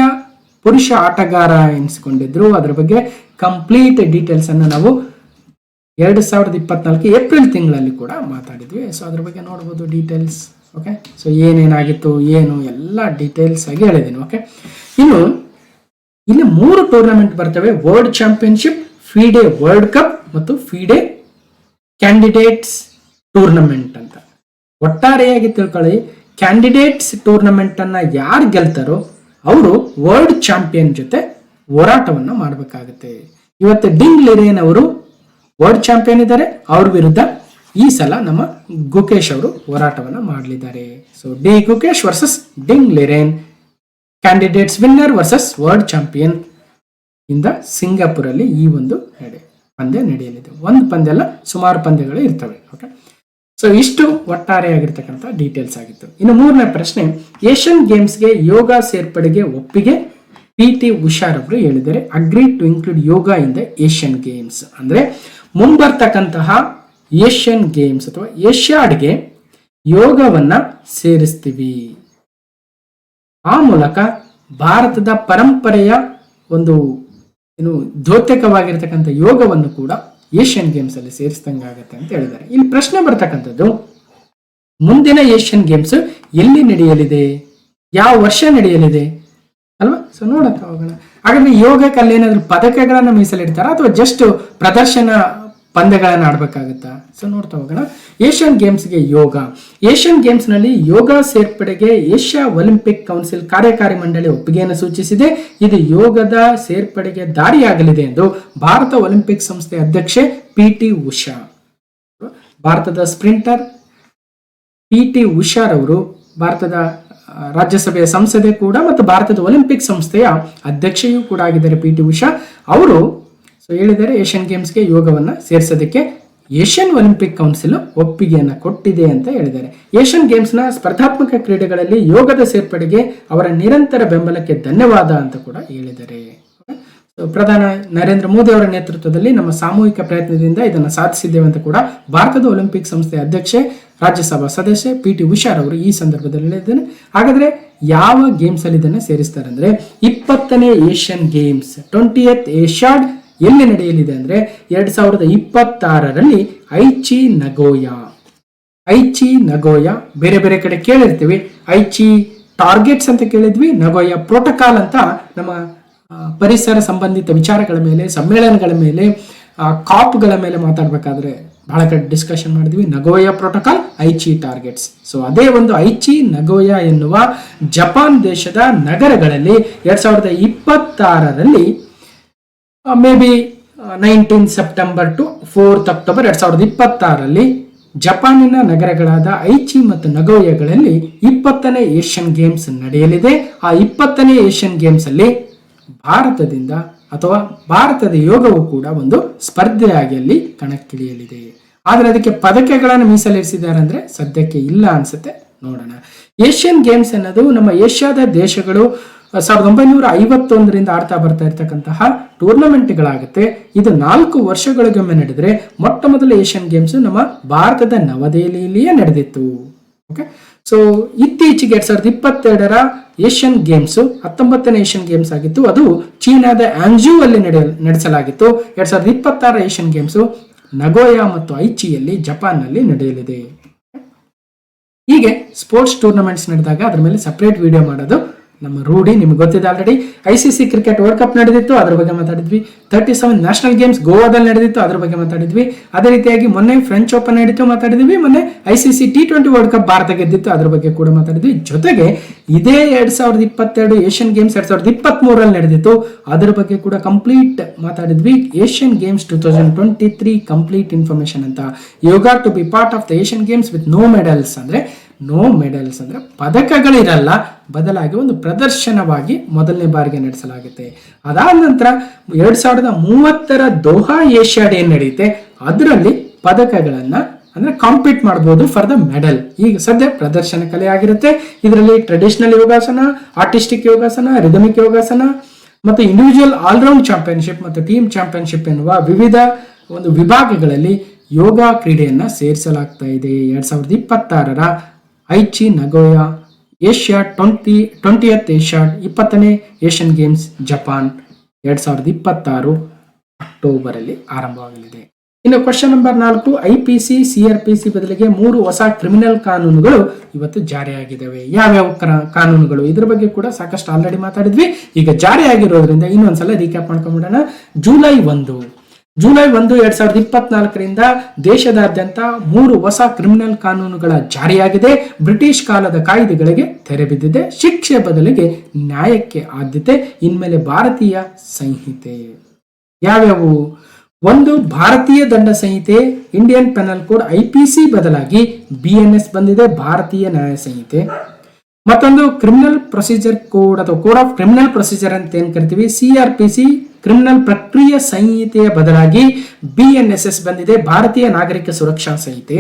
ಪುರುಷ ಆಟಗಾರ ಎನಿಸಿಕೊಂಡಿದ್ರು. ಅದರ ಬಗ್ಗೆ ಕಂಪ್ಲೀಟ್ ಡೀಟೇಲ್ಸ್ ಅನ್ನು ನಾವು 2024 ಏಪ್ರಿಲ್ ತಿಂಗಳಲ್ಲಿ ಕೂಡ ಮಾತಾಡಿದ್ವಿ. ಸೊ ಅದ್ರ ಬಗ್ಗೆ ನೋಡ್ಬೋದು ಡೀಟೇಲ್ಸ್. ಓಕೆ, ಸೊ ಏನೇನಾಗಿತ್ತು ಏನು ಎಲ್ಲ ಡೀಟೇಲ್ಸ್ ಆಗಿ ಹೇಳಿದ್ದೀನಿ. ಓಕೆ, ಇನ್ನು ಇಲ್ಲಿ 3 ಟೂರ್ನಮೆಂಟ್ ಬರ್ತವೆ: world championship, FIDE world cup ಮತ್ತು ಫಿಡೆ ಕ್ಯಾಂಡಿಡೇಟ್ಸ್ ಟೂರ್ನಮೆಂಟ್ ಅಂತ. ಒಟ್ಟಾರೆಯಾಗಿ ತಿಳ್ಕೊಳ್ಳಿ, ಕ್ಯಾಂಡಿಡೇಟ್ಸ್ ಟೂರ್ನಮೆಂಟ್ ಅನ್ನ ಯಾರು ಗೆಲ್ತಾರೋ ಅವರು ವರ್ಲ್ಡ್ ಚಾಂಪಿಯನ್ ಜೊತೆ ಹೋರಾಟವನ್ನ ಮಾಡಬೇಕಾಗುತ್ತೆ. ಇವತ್ತು ಡಿಂಗ್ ಲಿರೇನ್ ಅವರು ವರ್ಲ್ಡ್ ಚಾಂಪಿಯನ್ ಇದ್ದಾರೆ, ಅವ್ರ ವಿರುದ್ಧ ಈ ಸಲ ನಮ್ಮ ಗುಕೇಶ್ ಅವರು ಹೋರಾಟವನ್ನ ಮಾಡಲಿದ್ದಾರೆ. So D Gukesh versus Ding Liren, candidates winner versus world champion ಇಂದ ಸಿಂಗಾಪುರ್ ಅಲ್ಲಿ ಈ ಒಂದು ಪಂದ್ಯ ನಡೆಯಲಿದೆ. ಒಂದು ಪಂದ್ಯ ಅಲ್ಲ, ಸುಮಾರು ಪಂದ್ಯಗಳು ಇರ್ತವೆ. ಓಕೆ, ಸೊ ಇಷ್ಟು ಒಟ್ಟಾರೆಯಾಗಿರ್ತಕ್ಕಂಥ ಡೀಟೇಲ್ಸ್ ಆಗಿತ್ತು. ಇನ್ನು 3ನೇ ಪ್ರಶ್ನೆ, ಏಷ್ಯನ್ ಗೇಮ್ಸ್ಗೆ ಯೋಗ ಸೇರ್ಪಡೆಗೆ ಒಪ್ಪಿಗೆ ಪಿ.ಟಿ. ಉಷಾ ಅವರು ಹೇಳಿದ್ದಾರೆ. Agree to include yoga in the Asian games ಅಂದ್ರೆ ಮುಂಬರ್ತಕ್ಕಂತಹ ಏಷ್ಯನ್ ಗೇಮ್ಸ್ ಅಥವಾ ಏಷ್ಯಾಡ್ಗೆ ಯೋಗವನ್ನ ಸೇರಿಸ್ತೀವಿ. ಆ ಮೂಲಕ ಭಾರತದ ಪರಂಪರೆಯ ಒಂದು ದ್ಯೋತಕವಾಗಿರ್ತಕ್ಕಂಥ ಯೋಗವನ್ನು ಕೂಡ ಏಷ್ಯನ್ ಗೇಮ್ಸ್ ಅಲ್ಲಿ ಸೇರಿಸಿದಂಗಾಗತ್ತೆ ಅಂತ ಹೇಳಿದ್ದಾರೆ. ಇಲ್ಲಿ ಪ್ರಶ್ನೆ ಬರ್ತಕ್ಕಂಥದ್ದು, ಮುಂದಿನ ಏಷ್ಯನ್ ಗೇಮ್ಸ್ ಎಲ್ಲಿ ನಡೆಯಲಿದೆ, ಯಾವ ವರ್ಷ ನಡೆಯಲಿದೆ ಅಲ್ವಾ? ಸೊ ನೋಡಕ್ಕೆ ಹೋಗೋಣ. ಹಾಗಾದ್ರೆ ಯೋಗಕ್ಕೆ ಅಲ್ಲಿ ಏನಾದ್ರು ಪದಕಗಳನ್ನ ಮೀಸಲಿಡ್ತಾರ ಅಥವಾ ಜಸ್ಟ್ ಪ್ರದರ್ಶನ ಪಂದ್ಯಗಳನ್ನ ಆಡ್ಬೇಕಾಗತ್ತಾ? ಸೊ ನೋಡ್ತಾ ಹೋಗೋಣ. ಏಷ್ಯನ್ ಗೇಮ್ಸ್ಗೆ ಯೋಗ. ಏಷ್ಯನ್ ಗೇಮ್ಸ್ ನಲ್ಲಿ ಯೋಗ ಸೇರ್ಪಡೆಗೆ ಏಷ್ಯಾ ಒಲಿಂಪಿಕ್ ಕೌನ್ಸಿಲ್ ಕಾರ್ಯಕಾರಿ ಮಂಡಳಿ ಒಪ್ಪಿಗೆಯನ್ನು ಸೂಚಿಸಿದೆ. ಇದು ಯೋಗದ ಸೇರ್ಪಡೆಗೆ ದಾರಿಯಾಗಲಿದೆ ಎಂದು ಭಾರತ ಒಲಿಂಪಿಕ್ ಸಂಸ್ಥೆ ಅಧ್ಯಕ್ಷೆ ಪಿ.ಟಿ. ಉಷಾ, ಭಾರತದ ಸ್ಪ್ರಿಂಟರ್ ಪಿ.ಟಿ. ಉಷಾ ಅವರು ಭಾರತದ ರಾಜ್ಯಸಭೆಯ ಸಂಸದೆ ಕೂಡ ಮತ್ತು ಭಾರತದ ಒಲಿಂಪಿಕ್ ಸಂಸ್ಥೆಯ ಅಧ್ಯಕ್ಷೆಯೂ ಕೂಡ ಆಗಿದ್ದಾರೆ. ಪಿ.ಟಿ. ಉಷಾ ಅವರು ಹೇಳಿದರೆ ಏಷ್ಯನ್ ಗೇಮ್ಸ್ಗೆ ಯೋಗವನ್ನ ಸೇರಿಸೋದಕ್ಕೆ ಏಷ್ಯನ್ ಒಲಿಂಪಿಕ್ ಕೌನ್ಸಿಲ್ ಒಪ್ಪಿಗೆಯನ್ನ ಕೊಟ್ಟಿದೆ ಅಂತ ಹೇಳಿದ್ದಾರೆ. ಏಷ್ಯನ್ ಗೇಮ್ಸ್ನ ಸ್ಪರ್ಧಾತ್ಮಕ ಕ್ರೀಡೆಗಳಲ್ಲಿ ಯೋಗದ ಸೇರ್ಪಡೆಗೆ ಅವರ ನಿರಂತರ ಬೆಂಬಲಕ್ಕೆ ಧನ್ಯವಾದ ಅಂತ ಕೂಡ ಹೇಳಿದ್ದಾರೆ. ಪ್ರಧಾನಿ ನರೇಂದ್ರ ಮೋದಿ ಅವರ ನೇತೃತ್ವದಲ್ಲಿ ನಮ್ಮ ಸಾಮೂಹಿಕ ಪ್ರಯತ್ನದಿಂದ ಇದನ್ನು ಸಾಧಿಸಿದ್ದೇವೆ ಅಂತ ಕೂಡ ಭಾರತದ ಒಲಿಂಪಿಕ್ ಸಂಸ್ಥೆ ಅಧ್ಯಕ್ಷೆ ರಾಜ್ಯಸಭಾ ಸದಸ್ಯೆ ಪಿ.ಟಿ. ಉಷಾ ಅವರು ಈ ಸಂದರ್ಭದಲ್ಲಿ ಹೇಳಿದ್ದಾರೆ. ಹಾಗಾದ್ರೆ ಯಾವ ಗೇಮ್ಸ್ ಅಲ್ಲಿ ಇದನ್ನು ಸೇರಿಸ್ತಾರೆ ಅಂದ್ರೆ 20ನೇ ಏಷ್ಯನ್ ಗೇಮ್ಸ್ 20th ಏಷ್ಯಾಡ್ ಎಲ್ಲಿ ನಡೆಯಲಿದೆ ಅಂದ್ರೆ 2026ರಲ್ಲಿ ಐಚಿ ನಗೋಯಾ. ಬೇರೆ ಬೇರೆ ಕಡೆ ಕೇಳಿರ್ತೀವಿ. ಐಚಿ ಟಾರ್ಗೆಟ್ಸ್ ಅಂತ ಕೇಳಿದ್ವಿ, ನಗೋಯಾ ಪ್ರೋಟೋಕಾಲ್ ಅಂತ ನಮ್ಮ ಪರಿಸರ ಸಂಬಂಧಿತ ವಿಚಾರಗಳ ಮೇಲೆ, ಸಮ್ಮೇಳನಗಳ ಮೇಲೆ, ಕಾಪ್ಗಳ ಮೇಲೆ ಮಾತಾಡ್ಬೇಕಾದ್ರೆ ಬಹಳ ಕಡೆ ಡಿಸ್ಕಷನ್ ಮಾಡಿದ್ವಿ. Nagoya protocol, Aichi targets. So ಅದೇ ಒಂದು ಐಚಿ ನಗೋಯಾ ಎನ್ನುವ ಜಪಾನ್ ದೇಶದ ನಗರಗಳಲ್ಲಿ 2026ರಲ್ಲಿ maybe 19 September to 4 October 2026ರಲ್ಲಿ ಜಪಾನಿನ ನಗರಗಳಾದ ಐಚಿ ಮತ್ತು ನಗೋಯಾಗಳಲ್ಲಿ 20ನೇ ಏಷ್ಯನ್ ಗೇಮ್ಸ್ ನಡೆಯಲಿದೆ. ಆ 20ನೇ ಏಷ್ಯನ್ ಗೇಮ್ಸ್ ಅಲ್ಲಿ ಭಾರತದಿಂದ ಅಥವಾ ಭಾರತದ ಯೋಗವು ಕೂಡ ಒಂದು ಸ್ಪರ್ಧೆಯಾಗಿ ಅಲ್ಲಿ ಕಣಕ್ಕಿಳಿಯಲಿದೆ. ಆದ್ರೆ ಅದಕ್ಕೆ ಪದಕಗಳನ್ನು ಮೀಸಲಿರಿಸಿದ್ದಾರೆ ಅಂದ್ರೆ ಸದ್ಯಕ್ಕೆ ಇಲ್ಲ ಅನ್ಸುತ್ತೆ, ನೋಡೋಣ. ಏಷ್ಯನ್ ಗೇಮ್ಸ್ ಅನ್ನೋದು ನಮ್ಮ ಏಷ್ಯಾದ ದೇಶಗಳು 1951ರಿಂದ ಆಡ್ತಾ ಬರ್ತಾ ಇರ್ತಕ್ಕಂತಹ ಟೂರ್ನಮೆಂಟ್ಗಳಾಗುತ್ತೆ. ಇದು 4 ವರ್ಷಗಳಿಗೊಮ್ಮೆ ನಡೆದ್ರೆ ಮೊಟ್ಟ ಮೊದಲ ಏಷ್ಯನ್ ಗೇಮ್ಸ್ ನಮ್ಮ ಭಾರತದ ನವದೆಹಲಿಯಲ್ಲಿಯೇ ನಡೆದಿತ್ತು. ಓಕೆ, ಸೊ ಇತ್ತೀಚೆಗೆ 2022ರ ಏಷ್ಯನ್ ಗೇಮ್ಸ್ 19ನೇ ಏಷ್ಯನ್ ಗೇಮ್ಸ್ ಆಗಿತ್ತು. ಅದು ಚೀನಾದ ಆಂಜೂ ಅಲ್ಲಿ ನಡೆಸಲಾಗಿತ್ತು. 2026ರ ಏಷ್ಯನ್ ಗೇಮ್ಸ್ ನಗೋಯಾ ಮತ್ತು ಐಚಿಯಲ್ಲಿ ಜಪಾನ್ ನಲ್ಲಿ ನಡೆಯಲಿದೆ. ಹೀಗೆ ಸ್ಪೋರ್ಟ್ಸ್ ಟೂರ್ನಮೆಂಟ್ಸ್ ನಡೆದಾಗ ಅದ್ರ ಮೇಲೆ ಸಪರೇಟ್ ವಿಡಿಯೋ ಮಾಡೋದು ನಮ್ಮ ರೂಢಿ, ನಿಮ್ಗೆ ಗೊತ್ತಿದೆ already. ICC cricket world cup ನಡೆದಿತ್ತು, ಅದ್ರ ಬಗ್ಗೆ ಮಾತಾಡಿದ್ವಿ. 37 ನ್ಯಾಷನಲ್ ಗೇಮ್ಸ್ ಗೋವಾದಲ್ಲಿ ನಡೆದಿತ್ತು, ಅದ್ರ ಬಗ್ಗೆ ಮಾತಾಡಿದ್ವಿ. ಅದೇ ರೀತಿಯಾಗಿ ಮೊನ್ನೆ ಫ್ರೆಂಚ್ ಓಪನ್ ನಡೀತು, ಮಾತಾಡಿದ್ವಿ. ಮೊನ್ನೆ ICC T20 ವರ್ಲ್ಡ್ ಕಪ್ ಭಾರತ ಗೆದ್ದಿತ್ತು, ಅದ್ರ ಬಗ್ಗೆ ಕೂಡ ಮಾತಾಡಿದ್ವಿ. ಜೊತೆಗೆ ಇದೇ 2022 ಏಷ್ಯನ್ ಗೇಮ್ಸ್ 2023 ನಡೆದಿತ್ತು, ಅದ್ರ ಬಗ್ಗೆ ಕೂಡ ಕಂಪ್ಲೀಟ್ ಮಾತಾಡಿದ್ವಿ. ಏಷ್ಯನ್ ಗೇಮ್ಸ್ 2023 ಕಂಪ್ಲೀಟ್ ಇನ್ಫಾರ್ಮೇಶನ್ ಅಂತ. You got to be part of the Asian games with no medals ಅಂದ್ರೆ ಪದಕಗಳಿರಲ್ಲ, ಬದಲಾಗಿ ಒಂದು ಪ್ರದರ್ಶನವಾಗಿ ಮೊದಲನೇ ಬಾರಿಗೆ ನಡೆಸಲಾಗುತ್ತೆ. ಅದಾದ ನಂತರ 2030 ದೋಹಾ ಏಷ್ಯಾಡ್ ಏನ್ ನಡೆಯುತ್ತೆ, ಅದರಲ್ಲಿ ಪದಕಗಳನ್ನ ಅಂದ್ರೆ ಕಾಂಪೀಟ್ ಮಾಡಬಹುದು ಫಾರ್ ದ ಮೆಡಲ್. ಈಗ ಸದ್ಯ ಪ್ರದರ್ಶನ ಕಲೆ ಆಗಿರುತ್ತೆ. ಇದರಲ್ಲಿ traditional yogasana, artistic yogasana, rhythmic yogasana ಮತ್ತು ಇಂಡಿವಿಜುವಲ್ ಆಲ್ರೌಂಡ್ ಚಾಂಪಿಯನ್ಶಿಪ್ ಮತ್ತು ಟೀಮ್ ಚಾಂಪಿಯನ್ಶಿಪ್ ಎನ್ನುವ ವಿವಿಧ ಒಂದು ವಿಭಾಗಗಳಲ್ಲಿ ಯೋಗ ಕ್ರೀಡೆಯನ್ನ ಸೇರಿಸಲಾಗ್ತಾ ಇದೆ. 2026 Aichi Nagoya Asia 20th Asiad 20ನೇ ಏಷ್ಯನ್ ಗೇಮ್ಸ್ ಜಪಾನ್ 2026 ಅಕ್ಟೋಬರ್ ಅಲ್ಲಿ ಆರಂಭವಾಗಲಿದೆ. ಇನ್ನು ಕ್ವಶನ್ ನಂಬರ್ 4, IPC CRPC ಬದಲಿಗೆ 3 ಹೊಸ ಕ್ರಿಮಿನಲ್ ಕಾನೂನುಗಳು ಇವತ್ತು ಜಾರಿಯಾಗಿದ್ದಾವೆ. ಯಾವ್ಯಾವ ಕಾನೂನುಗಳು, ಇದ್ರ ಬಗ್ಗೆ ಕೂಡ ಸಾಕಷ್ಟು ಆಲ್ರೆಡಿ ಮಾತಾಡಿದ್ವಿ. ಈಗ ಜಾರಿಯಾಗಿರೋದ್ರಿಂದ ಇನ್ನೊಂದ್ಸಲ ರೀಕ್ಯಾಪ್ ಮಾಡ್ಕೊಂಡ್ಬಿಡೋಣ. ಜುಲೈ 1, 2024 ದೇಶದಾದ್ಯಂತ 3 ಹೊಸ ಕ್ರಿಮಿನಲ್ ಕಾನೂನುಗಳ ಜಾರಿಯಾಗಿದೆ. ಬ್ರಿಟಿಷ್ ಕಾಲದ ಕಾಯ್ದೆಗಳಿಗೆ ತೆರೆ ಬಿದ್ದಿದೆ. ಶಿಕ್ಷೆ ಬದಲಿಗೆ ನ್ಯಾಯಕ್ಕೆ ಆದ್ಯತೆ. ಇನ್ಮೇಲೆ ಭಾರತೀಯ ಸಂಹಿತೆ ಯಾವ್ಯಾವು? 1, ಭಾರತೀಯ ದಂಡ ಸಂಹಿತೆ ಇಂಡಿಯನ್ ಪೆನಲ್ ಕೋಡ್ IPC ಬದಲಾಗಿ BNS ಬಂದಿದೆ, ಭಾರತೀಯ ನ್ಯಾಯ ಸಂಹಿತೆ. ಮತ್ತೊಂದು ಕ್ರಿಮಿನಲ್ ಪ್ರೊಸೀಜರ್ ಕೋಡ್ ಅಥವಾ ಕೋಡ್ ಆಫ್ ಕ್ರಿಮಿನಲ್ ಪ್ರೊಸೀಜರ್ ಅಂತ ಏನ್ ಕರಿತೀವಿ, CRPC ಕ್ರಿಮಿನಲ್ ಪ್ರಕ್ರಿಯೆ ಸಂಹಿತೆಯ ಬದಲಾಗಿ BNSS ಬಂದಿದೆ, ಭಾರತೀಯ ನಾಗರಿಕ ಸುರಕ್ಷಾ ಸಂಹಿತೆ.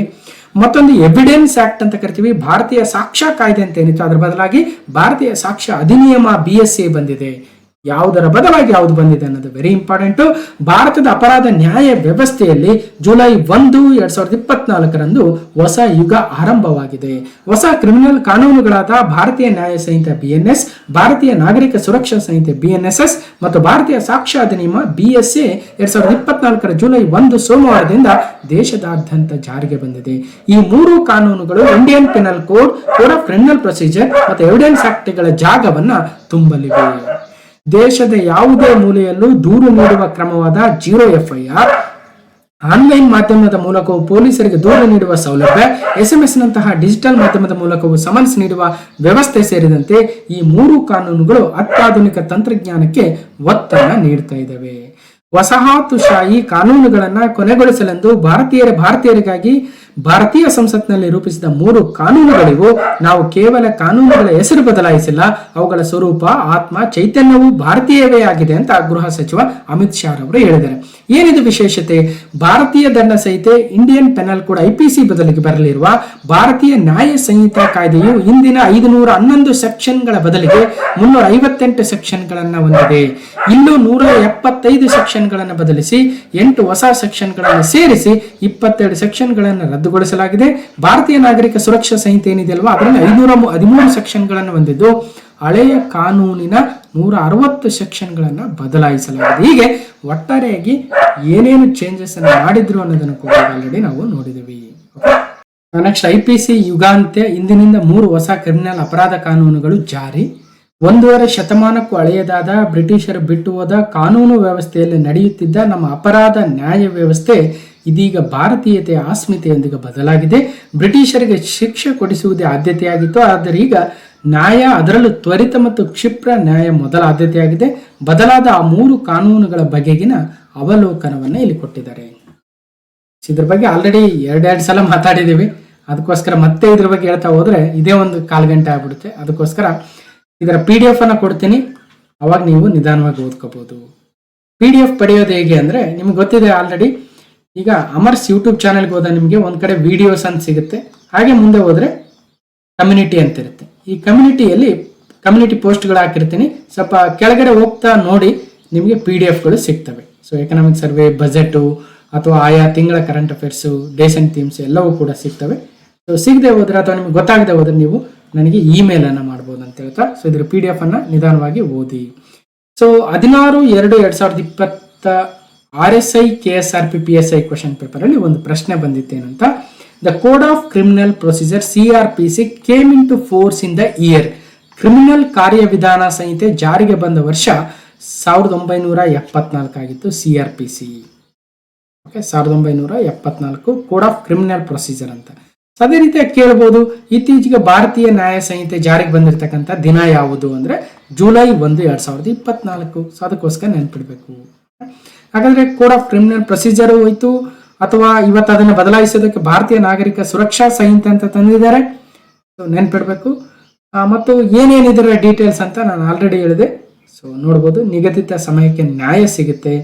ಮತ್ತೊಂದು ಎವಿಡೆನ್ಸ್ ಆಕ್ಟ್ ಅಂತ ಕರಿತೀವಿ, ಭಾರತೀಯ ಸಾಕ್ಷ್ಯ ಕಾಯ್ದೆ ಅಂತ ಏನಿತ್ತು ಅದರ ಬದಲಾಗಿ ಭಾರತೀಯ ಸಾಕ್ಷ್ಯ ಅಧಿನಿಯಮ BSA ಬಂದಿದೆ. ಯಾವುದರ ಬದಲಾಗಿ ಯಾವುದು ಬಂದಿದೆ ಅನ್ನೋದು ವೆರಿ ಇಂಪಾರ್ಟೆಂಟ್. ಭಾರತದ ಅಪರಾಧ ನ್ಯಾಯ ವ್ಯವಸ್ಥೆಯಲ್ಲಿ ಜುಲೈ 1, 2024 ಹೊಸ ಯುಗ ಆರಂಭವಾಗಿದೆ. ಹೊಸ ಕ್ರಿಮಿನಲ್ ಕಾನೂನುಗಳಾದ ಭಾರತೀಯ ನ್ಯಾಯ ಸಂಹಿತೆ BNS, ಭಾರತೀಯ ನಾಗರಿಕ ಸುರಕ್ಷಾ ಸಂಹಿತೆ BNSS ಮತ್ತು ಭಾರತೀಯ ಸಾಕ್ಷ್ಯ ಅಧಿನಿಯಮ BSA 2024 ಜುಲೈ 1 ಸೋಮವಾರದಿಂದ ದೇಶದಾದ್ಯಂತ ಜಾರಿಗೆ ಬಂದಿದೆ. ಈ 3 ಕಾನೂನುಗಳು Indian penal code, code of criminal procedure ಮತ್ತು ಎವಿಡೆನ್ಸ್ ಆಕ್ಟ್ಗಳ ಜಾಗವನ್ನ ತುಂಬಲಿವೆ. ದೇಶದ ಯಾವುದೇ ಮೂಲೆಯಲ್ಲೂ ದೂರು ನೀಡುವ ಕ್ರಮವಾದ 0 FIR, ಆನ್ಲೈನ್ ಮಾಧ್ಯಮದ ಮೂಲಕವೂ ಪೊಲೀಸರಿಗೆ ದೂರು ನೀಡುವ ಸೌಲಭ್ಯ, SMS ನಂತಹ ಡಿಜಿಟಲ್ ಮಾಧ್ಯಮದ ಮೂಲಕವೂ ಸಮನ್ಸ್ ನೀಡುವ ವ್ಯವಸ್ಥೆ ಸೇರಿದಂತೆ ಈ 3 ಕಾನೂನುಗಳು ಅತ್ಯಾಧುನಿಕ ತಂತ್ರಜ್ಞಾನಕ್ಕೆ ಒತ್ತನ್ನು ನೀಡ್ತಾ ಇದ್ದಾವೆ. ವಸಾಹತುಶಾಹಿ ಕಾನೂನುಗಳನ್ನ ಕೊನೆಗೊಳಿಸಲೆಂದು ಭಾರತೀಯರಿಗಾಗಿ ಭಾರತೀಯ ಸಂಸತ್ನಲ್ಲಿ ರೂಪಿಸಿದ 3 ಕಾನೂನುಗಳಿವು. ನಾವು ಕೇವಲ ಕಾನೂನುಗಳ ಹೆಸರು ಬದಲಾಯಿಸಿಲ್ಲ, ಅವುಗಳ ಸ್ವರೂಪ, ಆತ್ಮ, ಚೈತನ್ಯವು ಭಾರತೀಯವೇ ಆಗಿದೆ ಅಂತ ಗೃಹ ಸಚಿವ ಅಮಿತ್ ಶಾ ಅವರು ಹೇಳಿದ್ದಾರೆ. ಏನಿದು ವಿಶೇಷತೆ? ಭಾರತೀಯ ದಂಡ ಸಂಹಿತೆ ಇಂಡಿಯನ್ ಪೆನಲ್ ಕೋಡ್ IPC ಬದಲಿಗೆ ಬರಲಿರುವ ಭಾರತೀಯ ನ್ಯಾಯ ಸಂಹಿತಾ ಕಾಯ್ದೆಯು ಇಂದಿನ 511 ಸೆಕ್ಷನ್ಗಳ ಬದಲಿಗೆ 358 ಸೆಕ್ಷನ್ಗಳನ್ನ ಹೊಂದಿದೆ. ಇಲ್ಲೂ 175 ಸೆಕ್ಷನ್ಗಳನ್ನು ಬದಲಿಸಿ 8 ಹೊಸ ಸೆಕ್ಷನ್ಗಳನ್ನು ಸೇರಿಸಿ 22 ಸೆಕ್ಷನ್ಗಳನ್ನು ರದ್ದುಗೊಳಿಸಲಾಗಿದೆ. ಭಾರತೀಯ ನಾಗರಿಕ ಸುರಕ್ಷಾ ಸಂಹಿತೆ ಏನಿದೆ ಅಲ್ವಾ, ಅದರಲ್ಲಿ 513 ಸೆಕ್ಷನ್ಗಳನ್ನು ಹೊಂದಿದ್ದು ಹಳೆಯ ಕಾನೂನಿನ 160 ಸೆಕ್ಷನ್ಗಳನ್ನು ಬದಲಾಯಿಸಲಾಗಿದೆ. ಹೀಗೆ ಒಟ್ಟಾರೆಯಾಗಿ ಏನೇನು ಚೇಂಜಸ್ ಅನ್ನು ಮಾಡಿದ್ರು ಅನ್ನೋದನ್ನು ಕೂಡ ಆಲ್ರೆಡಿ ನಾವು ನೋಡಿದ್ದೀವಿ. ನೆಕ್ಸ್ಟ್ IPC ಯುಗಾಂತ್ಯ, ಇಂದಿನಿಂದ 3 ಹೊಸ ಕ್ರಿಮಿನಲ್ ಅಪರಾಧ ಕಾನೂನುಗಳು ಜಾರಿ. 1.5 ಶತಮಾನಕ್ಕೂ ಹಳೆಯದಾದ ಬ್ರಿಟಿಷರು ಬಿಟ್ಟು ಹೋದ ಕಾನೂನು ವ್ಯವಸ್ಥೆಯಲ್ಲಿ ನಡೆಯುತ್ತಿದ್ದ ನಮ್ಮ ಅಪರಾಧ ನ್ಯಾಯ ವ್ಯವಸ್ಥೆ ಇದೀಗ ಭಾರತೀಯತೆಯ ಅಸ್ಮಿತೆಯೊಂದಿಗೆ ಬದಲಾಗಿದೆ. ಬ್ರಿಟಿಷರಿಗೆ ಶಿಕ್ಷೆ ಕೊಡಿಸುವುದೇ ಆದ್ಯತೆಯಾಗಿತ್ತು, ಆದರೆ ಈಗ ನ್ಯಾಯ, ಅದರಲ್ಲೂ ತ್ವರಿತ ಮತ್ತು ಕ್ಷಿಪ್ರ ನ್ಯಾಯ ಮೊದಲ ಆದ್ಯತೆಯಾಗಿದೆ. ಬದಲಾದ ಆ 3 ಕಾನೂನುಗಳ ಬಗೆಗಿನ ಅವಲೋಕನವನ್ನು ಇಲ್ಲಿ ಕೊಟ್ಟಿದ್ದಾರೆ. ಇದ್ರ ಬಗ್ಗೆ ಆಲ್ರೆಡಿ 2 ಸಲ ಮಾತಾಡಿದ್ದೀವಿ. ಅದಕ್ಕೋಸ್ಕರ ಮತ್ತೆ ಇದ್ರ ಬಗ್ಗೆ ಹೇಳ್ತಾ ಹೋದ್ರೆ ಇದೇ ಒಂದು 1/4 ಗಂಟೆ ಆಗ್ಬಿಡುತ್ತೆ. ಅದಕ್ಕೋಸ್ಕರ ಇದರ PDF ಅನ್ನ ಕೊಡ್ತೀನಿ, ಅವಾಗ ನೀವು ನಿಧಾನವಾಗಿ ಓದ್ಕೋಬಹುದು. PDF ಪಡೆಯೋದು ಹೇಗೆ ಅಂದ್ರೆ ನಿಮ್ಗೆ ಗೊತ್ತಿದೆ ಆಲ್ರೆಡಿ. ಈಗ ಅಮರ್ಸ್ ಯೂಟ್ಯೂಬ್ ಚಾನೆಲ್ಗೆ ಹೋದ ನಿಮಗೆ ಒಂದ್ ಕಡೆ ವಿಡಿಯೋಸ್ ಅಂತ ಸಿಗುತ್ತೆ, ಹಾಗೆ ಮುಂದೆ ಹೋದ್ರೆ ಕಮ್ಯುನಿಟಿ ಅಂತ ಇರುತ್ತೆ. ಈ ಕಮ್ಯುನಿಟಿಯಲ್ಲಿ ಕಮ್ಯುನಿಟಿ ಪೋಸ್ಟ್ಗಳು ಹಾಕಿರ್ತೀನಿ, ಸ್ವಲ್ಪ ಕೆಳಗಡೆ ಹೋಗ್ತಾ ನೋಡಿ ನಿಮಗೆ PDFಗಳು ಸಿಗ್ತವೆ. ಸೊ ಎಕನಾಮಿಕ್ ಸರ್ವೆ, ಬಜೆಟು ಅಥವಾ ಆಯಾ ತಿಂಗಳ current affairs, days and themes ಎಲ್ಲವೂ ಕೂಡ ಸಿಗ್ತವೆ. ಸೊ ಸಿಗದೆ ಹೋದ್ರೆ ಅಥವಾ ನಿಮ್ಗೆ ಗೊತ್ತಾಗದೆ ಹೋದ್ರೆ ನೀವು ನನಗೆ ಇಮೇಲ್ ಅನ್ನ ಮಾಡ್ಬೋದು ಅಂತ ಹೇಳ್ತಾ, ಸೊ ಇದ್ರ PDF ಅನ್ನ ನಿಧಾನವಾಗಿ ಓದಿ. So 16/2/2020 RSI KSRP PSI question paper ಅಲ್ಲಿ ಒಂದು ಪ್ರಶ್ನೆ ಬಂದಿತ್ತೇನಂತ, the code of criminal procedure CRPC came into force in the year. Criminal ಕಾರ್ಯವಿಧಾನ ಸಂಹಿತೆ ಜಾರಿಗೆ ಬಂದ ವರ್ಷ 1974 ಆಗಿತ್ತು. CRPC okay, 1974 code of criminal procedure ಅಂತ. ಅದೇ ರೀತಿಯಾಗಿ ಕೇಳಬಹುದು, ಇತ್ತೀಚೆಗೆ ಭಾರತೀಯ ನ್ಯಾಯ ಸಂಹಿತೆ ಜಾರಿಗೆ ಬಂದಿರತಕ್ಕಂಥ ದಿನ ಯಾವುದು ಅಂದ್ರೆ ಜುಲೈ 1, 2024. ಅದಕ್ಕೋಸ್ಕರ ನೆನ್ಪಿಡ್ಬೇಕು. ಹಾಗಾದ್ರೆ ಕೋಡ್ ಆಫ್ ಕ್ರಿಮಿನಲ್ ಪ್ರೊಸೀಜರ್ ಹೋಯ್ತು, ಅಥವಾ ಇವತ್ತು ಅದನ್ನು ಬದಲಾಯಿಸೋದಕ್ಕೆ ಭಾರತೀಯ ನಾಗರಿಕ ಸುರಕ್ಷಾ ಸಂಹಿತೆ ಅಂತ ತಂದಿದ್ದಾರೆ, ನೆನ್ಪಿಡ್ಬೇಕು. ಮತ್ತು ಏನೇನಿದರ ಡೀಟೇಲ್ಸ್ ಅಂತ ನಾನು ಆಲ್ರೆಡಿ ಹೇಳಿದೆ. ಸೊ ನೋಡ್ಬೋದು, ನಿಗದಿತ ಸಮಯಕ್ಕೆ ನ್ಯಾಯ ಸಿಗುತ್ತೆ.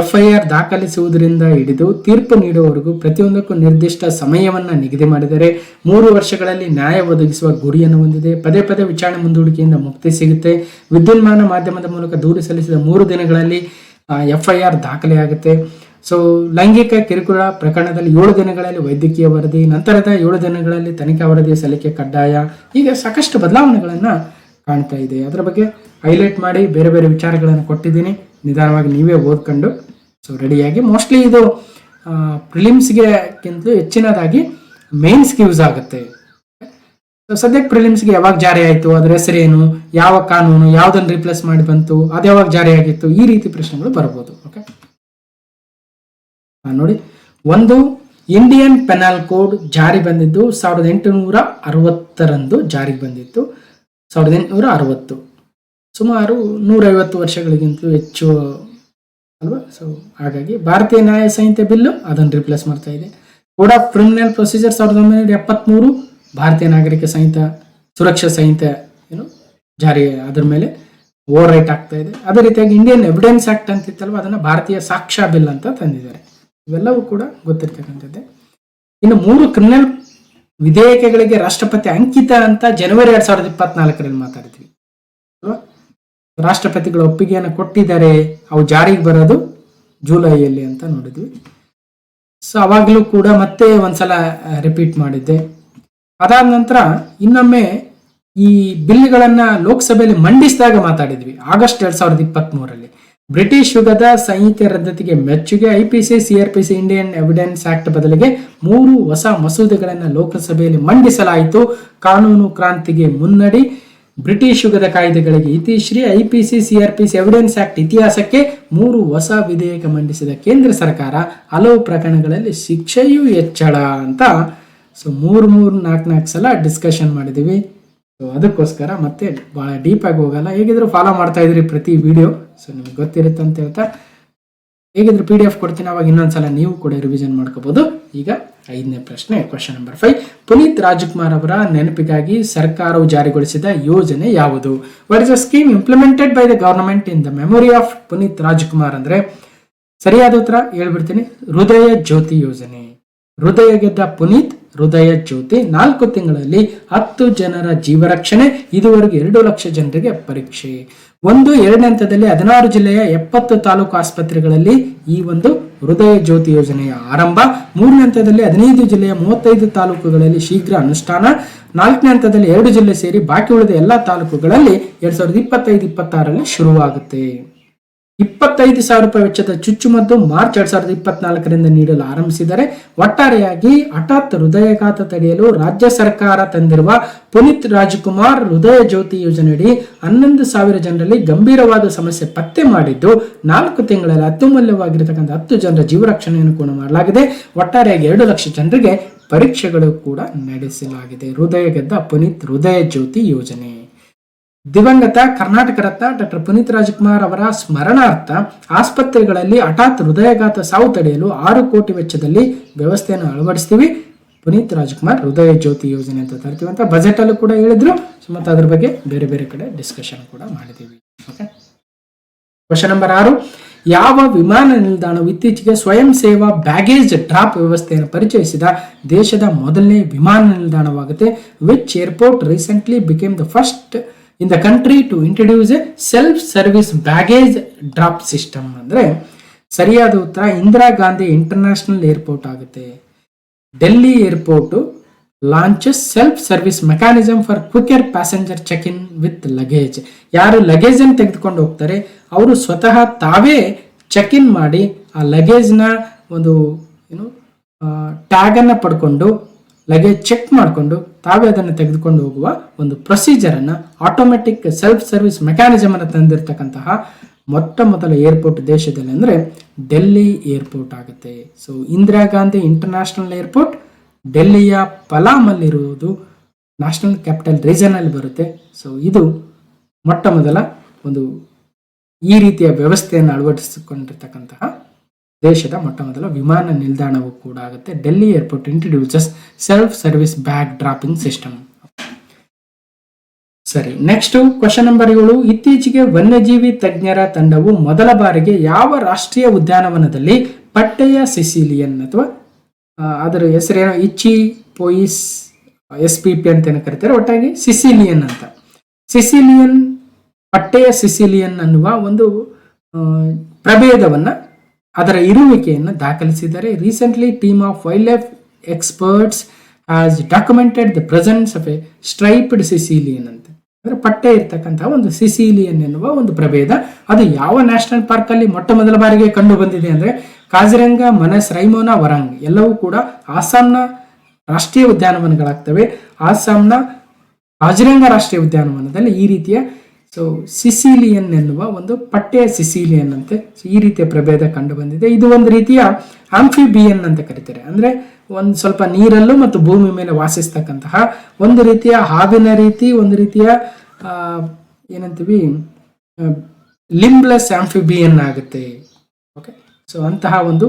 FIR ದಾಖಲಿಸುವುದರಿಂದ ಹಿಡಿದು ತೀರ್ಪು ನೀಡುವವರೆಗೂ ಪ್ರತಿಯೊಂದಕ್ಕೂ ನಿರ್ದಿಷ್ಟ ಸಮಯವನ್ನ ನಿಗದಿ ಮಾಡಿದರೆ 3 ವರ್ಷಗಳಲ್ಲಿ ನ್ಯಾಯ ಒದಗಿಸುವ ಗುರಿಯನ್ನು ಹೊಂದಿದೆ. ಪದೇ ಪದೇ ವಿಚಾರಣೆ ಮುಂದೂಡಿಕೆಯಿಂದ ಮುಕ್ತಿ ಸಿಗುತ್ತೆ. ವಿದ್ಯುನ್ಮಾನ ಮಾಧ್ಯಮದ ಮೂಲಕ ದೂರು ಸಲ್ಲಿಸಿದ 3 ದಿನಗಳಲ್ಲಿ FIR ದಾಖಲೆಯಾಗುತ್ತೆ. ಸೊ ಲೈಂಗಿಕ ಕಿರುಕುಳ ಪ್ರಕರಣದಲ್ಲಿ 7 ದಿನಗಳಲ್ಲಿ ವೈದ್ಯಕೀಯ ವರದಿ, ನಂತರದ 7 ದಿನಗಳಲ್ಲಿ ತನಿಖಾ ವರದಿ ಸಲ್ಲಿಕೆ ಕಡ್ಡಾಯ. ಈಗ ಸಾಕಷ್ಟು ಬದಲಾವಣೆಗಳನ್ನ ಕಾಣ್ತಾ ಇದೆ. ಅದರ ಬಗ್ಗೆ ಹೈಲೈಟ್ ಮಾಡಿ ಬೇರೆ ಬೇರೆ ವಿಚಾರಗಳನ್ನು ಕೊಟ್ಟಿದ್ದೀನಿ. ನಿಧಾನವಾಗಿ ನೀವೇ ಓದ್ಕೊಂಡು ಸೊ ರೆಡಿಯಾಗಿ. ಮೋಸ್ಟ್ಲಿ ಇದು ಪ್ರಿಲಿಮ್ಸ್ಗೆಗಿಂತ ಹೆಚ್ಚಿನದಾಗಿ ಮೇನ್ಸ್ಗೆ ಯೂಸ್ ಆಗುತ್ತೆ. ಸದ್ಯಕ್ಕೆ ಪ್ರಿಲಿಮ್ಸ್ಗೆ ಯಾವಾಗ ಜಾರಿ ಆಯಿತು, ಅದರ ಹೆಸರೇನು, ಯಾವ ಕಾನೂನು, ಯಾವುದನ್ನು ರಿಪ್ಲೇಸ್ ಮಾಡಿ ಬಂತು, ಅದು ಯಾವಾಗ ಜಾರಿ ಆಗಿತ್ತು, ಈ ರೀತಿ ಪ್ರಶ್ನೆಗಳು ಬರ್ಬೋದು. ಓಕೆ, ನೋಡಿ, ಒಂದು ಇಂಡಿಯನ್ ಪೆನಲ್ ಕೋಡ್ ಜಾರಿ ಬಂದಿದ್ದು 1860 ಜಾರಿಗೆ ಬಂದಿತ್ತು. 1860 ಸುಮಾರು 150 ವರ್ಷಗಳಿಗಿಂತಲೂ ಹೆಚ್ಚು ಅಲ್ವಾ. ಸೊ ಹಾಗಾಗಿ ಭಾರತೀಯ ನ್ಯಾಯ ಸಂಹಿತೆ ಬಿಲ್ಲು ಅದನ್ನು ರಿಪ್ಲೇಸ್ ಮಾಡ್ತಾ ಇದೆ. ಕೋಡ್ ಆಫ್ ಕ್ರಿಮಿನಲ್ ಪ್ರೊಸೀಜರ್ 1973 ಭಾರತೀಯ ನಾಗರಿಕ ಸಂಹಿತೆ ಸುರಕ್ಷಾ ಸಂಹಿತೆ ಜಾರಿ, ಅದ್ರ ಮೇಲೆ ಓವರ್ ರೈಟ್ ಆಗ್ತಾ ಇದೆ. ಅದೇ ರೀತಿಯಾಗಿ ಇಂಡಿಯನ್ ಎವಿಡೆನ್ಸ್ ಆಕ್ಟ್ ಅಂತಿತ್ತಲ್ವ, ಅದನ್ನು ಭಾರತೀಯ ಸಾಕ್ಷ್ಯ ಬಿಲ್ ಅಂತ ತಂದಿದ್ದಾರೆ. ಇವೆಲ್ಲವೂ ಕೂಡ ಗೊತ್ತಿರ್ತಕ್ಕಂಥದ್ದೇ. ಇನ್ನು 3 ಕ್ರಿಮಿನಲ್ ವಿಧೇಯಕಗಳಿಗೆ ರಾಷ್ಟ್ರಪತಿ ಅಂಕಿತ ಅಂತ ಜನವರಿ 2024 ಮಾತಾಡಿದ್ವಿ ಅಲ್ವಾ. ರಾಷ್ಟ್ರಪತಿಗಳ ಒಪ್ಪಿಗೆಯನ್ನು ಕೊಟ್ಟಿದ್ದಾರೆ, ಅವು ಜಾರಿಗೆ ಬರೋದು ಜುಲೈಯಲ್ಲಿ ಅಂತ ನೋಡಿದ್ವಿ. ಸೊ ಅವಾಗಲೂ ಕೂಡ ಮತ್ತೆ ಒಂದ್ಸಲ ರಿಪೀಟ್ ಮಾಡಿದ್ದೆ. ಅದಾದ ನಂತರ ಇನ್ನೊಮ್ಮೆ ಈ ಬಿಲ್ಗಳನ್ನ ಲೋಕಸಭೆಯಲ್ಲಿ ಮಂಡಿಸಿದಾಗ ಮಾತಾಡಿದ್ವಿ. ಆಗಸ್ಟ್ 2023 ಬ್ರಿಟಿಷ್ ಯುಗದ ಸಂಹಿತೆ ರದ್ದತಿಗೆ ಮೆಚ್ಚುಗೆ IPC CRPC Indian evidence act ಬದಲಿಗೆ 3 ಹೊಸ ಮಸೂದೆಗಳನ್ನು ಲೋಕಸಭೆಯಲ್ಲಿ ಮಂಡಿಸಲಾಯಿತು. ಕಾನೂನು ಕ್ರಾಂತಿಗೆ ಮುನ್ನಡಿ, ಬ್ರಿಟಿಷ್ ಯುಗದ ಕಾಯ್ದೆಗಳಿಗೆ ಇತಿಶ್ರೀ, IPC CRPC ಎವಿಡೆನ್ಸ್ ಆಕ್ಟ್ ಇತಿಹಾಸಕ್ಕೆ 3 ಹೊಸ ವಿಧೇಯಕ ಮಂಡಿಸಿದ ಕೇಂದ್ರ ಸರ್ಕಾರ ಹಲವು ಪ್ರಕರಣಗಳಲ್ಲಿ ಶಿಕ್ಷೆಯೂ ಹೆಚ್ಚಳ ಅಂತ. ಸೊ 3-4 ಸಲ ಡಿಸ್ಕಷನ್ ಮಾಡಿದೀವಿ. ಸೊ ಅದಕ್ಕೋಸ್ಕರ ಮತ್ತೆ ಬಹಳ ಡೀಪ್ ಆಗಿ ಹೋಗಲ್ಲ. ಹೇಗಿದ್ರು ಫಾಲೋ ಮಾಡ್ತಾ ಇದ್ರಿ ಪ್ರತಿ ವಿಡಿಯೋ, ಸೊ ನಿಮ್ಗೆ ಗೊತ್ತಿರುತ್ತೆ ಅಂತ ಹೇಳ್ತಾ ಹೇಗಿದ್ರು PDF ಕೊಡ್ತೀನಿ, ಅವಾಗ ಇನ್ನೊಂದ್ಸಲ ನೀವು ಕೂಡ ರಿವಿಷನ್ ಮಾಡ್ಕೋಬಹುದು. ಈಗ 5ನೇ ಪ್ರಶ್ನೆ, ಕ್ವಶನ್ ನಂಬರ್ 5. ಪುನೀತ್ ರಾಜ್ಕುಮಾರ್ ಅವರ ನೆನಪಿಗಾಗಿ ಸರ್ಕಾರವು ಜಾರಿಗೊಳಿಸಿದ ಯೋಜನೆ ಯಾವುದು? What is the scheme implemented by the government in the memory of Puneeth Rajkumar? ಅಂದ್ರೆ ಸರಿಯಾದ ಉತ್ತರ ಹೇಳ್ಬಿಡ್ತೀನಿ, ಹೃದಯ ಜ್ಯೋತಿ ಯೋಜನೆ. ಹೃದಯ ಗೆದ್ದ ಪುನೀತ್, ಹೃದಯ ಜ್ಯೋತಿ. 4 ತಿಂಗಳಲ್ಲಿ 10 ಜನರ ಜೀವರಕ್ಷಣೆ, ಇದುವರೆಗೆ 2 ಲಕ್ಷ ಜನರಿಗೆ ಪರೀಕ್ಷೆ. 2ನೇ ಹಂತದಲ್ಲಿ 16 ಜಿಲ್ಲೆಯ 70 ತಾಲೂಕು ಆಸ್ಪತ್ರೆಗಳಲ್ಲಿ ಈ ಒಂದು ಹೃದಯ ಜ್ಯೋತಿ ಯೋಜನೆಯ ಆರಂಭ. 3ನೇ ಹಂತದಲ್ಲಿ 15 ಜಿಲ್ಲೆಯ 35 ತಾಲೂಕುಗಳಲ್ಲಿ ಶೀಘ್ರ ಅನುಷ್ಠಾನ. 4ನೇ ಹಂತದಲ್ಲಿ 2 ಜಿಲ್ಲೆ ಸೇರಿ ಬಾಕಿ ಉಳಿದ ಎಲ್ಲಾ ತಾಲೂಕುಗಳಲ್ಲಿ 2025-26 ಶುರುವಾಗುತ್ತೆ. 25,000 ರೂಪಾಯಿ ವೆಚ್ಚದ ಚುಚ್ಚುಮದ್ದು ಮಾರ್ಚ್ 2024 ನೀಡಲು ಆರಂಭಿಸಿದರೆ ಒಟ್ಟಾರೆಯಾಗಿ ಹಠಾತ್ ಹೃದಯಾಘಾತ ತಡೆಯಲು ರಾಜ್ಯ ಸರ್ಕಾರ ತಂದಿರುವ ಪುನೀತ್ ರಾಜ್ಕುಮಾರ್ ಹೃದಯ ಜ್ಯೋತಿ ಯೋಜನೆಯಡಿ 11,000 ಜನರಲ್ಲಿ ಗಂಭೀರವಾದ ಸಮಸ್ಯೆ ಪತ್ತೆ ಮಾಡಿದ್ದು 4 ತಿಂಗಳಲ್ಲಿ ಅತ್ಯಮೂಲ್ಯವಾಗಿರತಕ್ಕಂಥ 10 ಜನರ ಜೀವರಕ್ಷಣೆಯನ್ನು ಕೂಡ ಮಾಡಲಾಗಿದೆ. ಒಟ್ಟಾರೆಯಾಗಿ 2 ಲಕ್ಷ ಜನರಿಗೆ ಪರೀಕ್ಷೆಗಳು ಕೂಡ ನಡೆಸಲಾಗಿದೆ. ಹೃದಯ ಗೆದ್ದ ಪುನೀತ್ ಹೃದಯ ಜ್ಯೋತಿ ಯೋಜನೆ. ದಿವಂಗತ ಕರ್ನಾಟಕ ರತ್ನ ಡಾಕ್ಟರ್ ಪುನೀತ್ ರಾಜ್ಕುಮಾರ್ ಅವರ ಸ್ಮರಣಾರ್ಥ ಆಸ್ಪತ್ರೆಗಳಲ್ಲಿ ಹಠಾತ್ ಹೃದಯಾಘಾತ ಸಾವು ತಡೆಯಲು 6 ಕೋಟಿ ವೆಚ್ಚದಲ್ಲಿ ವ್ಯವಸ್ಥೆಯನ್ನು ಅಳವಡಿಸ್ತೀವಿ. ಪುನೀತ್ ರಾಜ್ಕುಮಾರ್ ಹೃದಯ ಜ್ಯೋತಿ ಯೋಜನೆ ಅಂತ ತರ್ತೀವಿ ಅಂತ ಬಜೆಟ್ ಅಲ್ಲೂ ಕೂಡ ಹೇಳಿದ್ರು. ಮತ್ತು ಅದ್ರ ಬಗ್ಗೆ ಬೇರೆ ಬೇರೆ ಕಡೆ ಡಿಸ್ಕಷನ್ ಕೂಡ ಮಾಡಿದ್ದೀವಿ. Okay, question number 6. ಯಾವ ವಿಮಾನ ನಿಲ್ದಾಣವು ಇತ್ತೀಚೆಗೆ ಸ್ವಯಂ ಸೇವಾ ಬ್ಯಾಗೇಜ್ ಡ್ರಾಪ್ ವ್ಯವಸ್ಥೆಯನ್ನು ಪರಿಚಯಿಸಿದ ದೇಶದ ಮೊದಲನೇ ವಿಮಾನ ನಿಲ್ದಾಣವಾಗುತ್ತೆ? Which airport recently became the first in the country to introduce a self-service baggage drop system? ಅಂದ್ರೆ ಸರಿಯಾದ ಉತ್ತರ ಇಂದಿರಾ ಗಾಂಧಿ ಇಂಟರ್ನ್ಯಾಷನಲ್ ಏರ್ಪೋರ್ಟ್ ಆಗುತ್ತೆ. Delhi airport launches self service mechanism for quicker passenger check in with luggage. ಯಾರು ಲಗೇಜ್ ಅನ್ನು ತೆಗೆದುಕೊಂಡು ಹೋಗ್ತಾರೆ ಅವರು ಸ್ವತಃ ತಾವೇ ಚೆಕ್ ಇನ್ ಮಾಡಿ ಆ ಲಗೇಜ್ನ ಒಂದು ಟ್ಯಾಗ್ ಅನ್ನ ಪಡ್ಕೊಂಡು ಲಗೇಜ್ ಚೆಕ್ ಮಾಡಿಕೊಂಡು ತಾವೇ ಅದನ್ನು ತೆಗೆದುಕೊಂಡು ಹೋಗುವ ಒಂದು ಪ್ರೊಸೀಜರ್ ಅನ್ನ ಆಟೋಮೆಟಿಕ್ ಸೆಲ್ಫ್ ಸರ್ವಿಸ್ ಮೆಕ್ಯಾನಿಸಮ್ ಅನ್ನು ತಂದಿರತಕ್ಕಂತಹ ಮೊಟ್ಟ ಮೊದಲ ಏರ್ಪೋರ್ಟ್ ದೇಶದಲ್ಲಿ ಅಂದ್ರೆ ಡೆಲ್ಲಿ ಏರ್ಪೋರ್ಟ್ ಆಗುತ್ತೆ. So Indira Gandhi international airport ಡೆಲ್ಲಿಯ ಪಲಾಮಲ್ಲಿರುವುದು ನ್ಯಾಷನಲ್ ಕ್ಯಾಪಿಟಲ್ ರೀಜನ್ ಅಲ್ಲಿ ಬರುತ್ತೆ. ಸೊ ಇದು ಮೊಟ್ಟ ಮೊದಲ ಒಂದು ಈ ರೀತಿಯ ವ್ಯವಸ್ಥೆಯನ್ನು ಅಳವಡಿಸಿಕೊಂಡಿರ್ತಕ್ಕಂತಹ ದೇಶದ ಮೊಟ್ಟ ಮೊದಲ ವಿಮಾನ ನಿಲ್ದಾಣವೂ ಕೂಡ ಆಗುತ್ತೆ. Delhi airport introduces self service bag dropping system. ಸರಿ, ನೆಕ್ಸ್ಟ್ ಕ್ವಶನ್ ನಂಬರ್ 7. ಇತ್ತೀಚೆಗೆ ವನ್ಯಜೀವಿ ತಜ್ಞರ ತಂಡವು ಮೊದಲ ಬಾರಿಗೆ ಯಾವ ರಾಷ್ಟ್ರೀಯ ಉದ್ಯಾನವನದಲ್ಲಿ ಪಟ್ಟೆಯ ಸಿಸಿಲಿಯನ್ ಅಥವಾ ಅದರ ಹೆಸರೇನೋ ಇಚ್ಚಿ ಪೋಯಿಸ್ SPP ಅಂತ ಕರೀತಾರೆ, ಒಟ್ಟಾಗಿ ಸಿಸಿಲಿಯನ್ ಅಂತ. ಸಿಸಿಲಿಯನ್ ಪಟ್ಟೆಯ ಸಿಸಿಲಿಯನ್ ಅನ್ನುವ ಒಂದು ಪ್ರಭೇದವನ್ನ ಅದರ ಇರುವಿಕೆಯನ್ನು ದಾಖಲಿಸಿದ್ದಾರೆ. Recently team of wild life experts has documented the presence of a striped caecilian ಅಂತ. ಅಂದ್ರೆ ಪಟ್ಟೆ ಇರ್ತಕ್ಕಂತಹ ಒಂದು ಸಿಸಿಲಿಯನ್ ಎನ್ನುವ ಒಂದು ಪ್ರಭೇದ ಅದು ಯಾವ ನ್ಯಾಷನಲ್ ಪಾರ್ಕ್ ಅಲ್ಲಿ ಮೊಟ್ಟ ಮೊದಲ ಬಾರಿಗೆ ಕಂಡು ಬಂದಿದೆ ಅಂದ್ರೆ ಕಾಜಿರಂಗ, ಮನಸ್, ರೈಮೋನಾ, ವರಾಂಗ್ ಎಲ್ಲವೂ ಕೂಡ ಆಸಾಂನ ರಾಷ್ಟ್ರೀಯ ಉದ್ಯಾನವನಗಳಾಗ್ತವೆ. ಆಸಾಂನ ಕಾಜಿರಂಗ ರಾಷ್ಟ್ರೀಯ ಉದ್ಯಾನವನದಲ್ಲಿ ಈ ರೀತಿಯ ಸಿಸಿಲಿಯನ್ ಎನ್ನುವ ಒಂದು ಪಟ್ಟೆಯ ಸಿಸಿಲಿಯನ್ ಅಂತೆ ಈ ರೀತಿಯ ಪ್ರಭೇದ ಕಂಡು ಬಂದಿದೆ. ಇದು ಒಂದು ರೀತಿಯ ಆಂಫಿಬಿಯನ್ ಅಂತ ಕರೀತಾರೆ. ಅಂದ್ರೆ ಒಂದು ಸ್ವಲ್ಪ ನೀರಲ್ಲೂ ಮತ್ತು ಭೂಮಿ ಮೇಲೆ ವಾಸಿಸ್ತಕ್ಕಂತಹ ಒಂದು ರೀತಿಯ ಹಾವಿನ ರೀತಿ, ಒಂದು ರೀತಿಯ ಏನಂತೀವಿ ಲಿಂಬ್ಲೆಸ್ ಆಂಫಿಬಿಯನ್ ಆಗುತ್ತೆ. ಓಕೆ, ಸೊ ಅಂತಹ ಒಂದು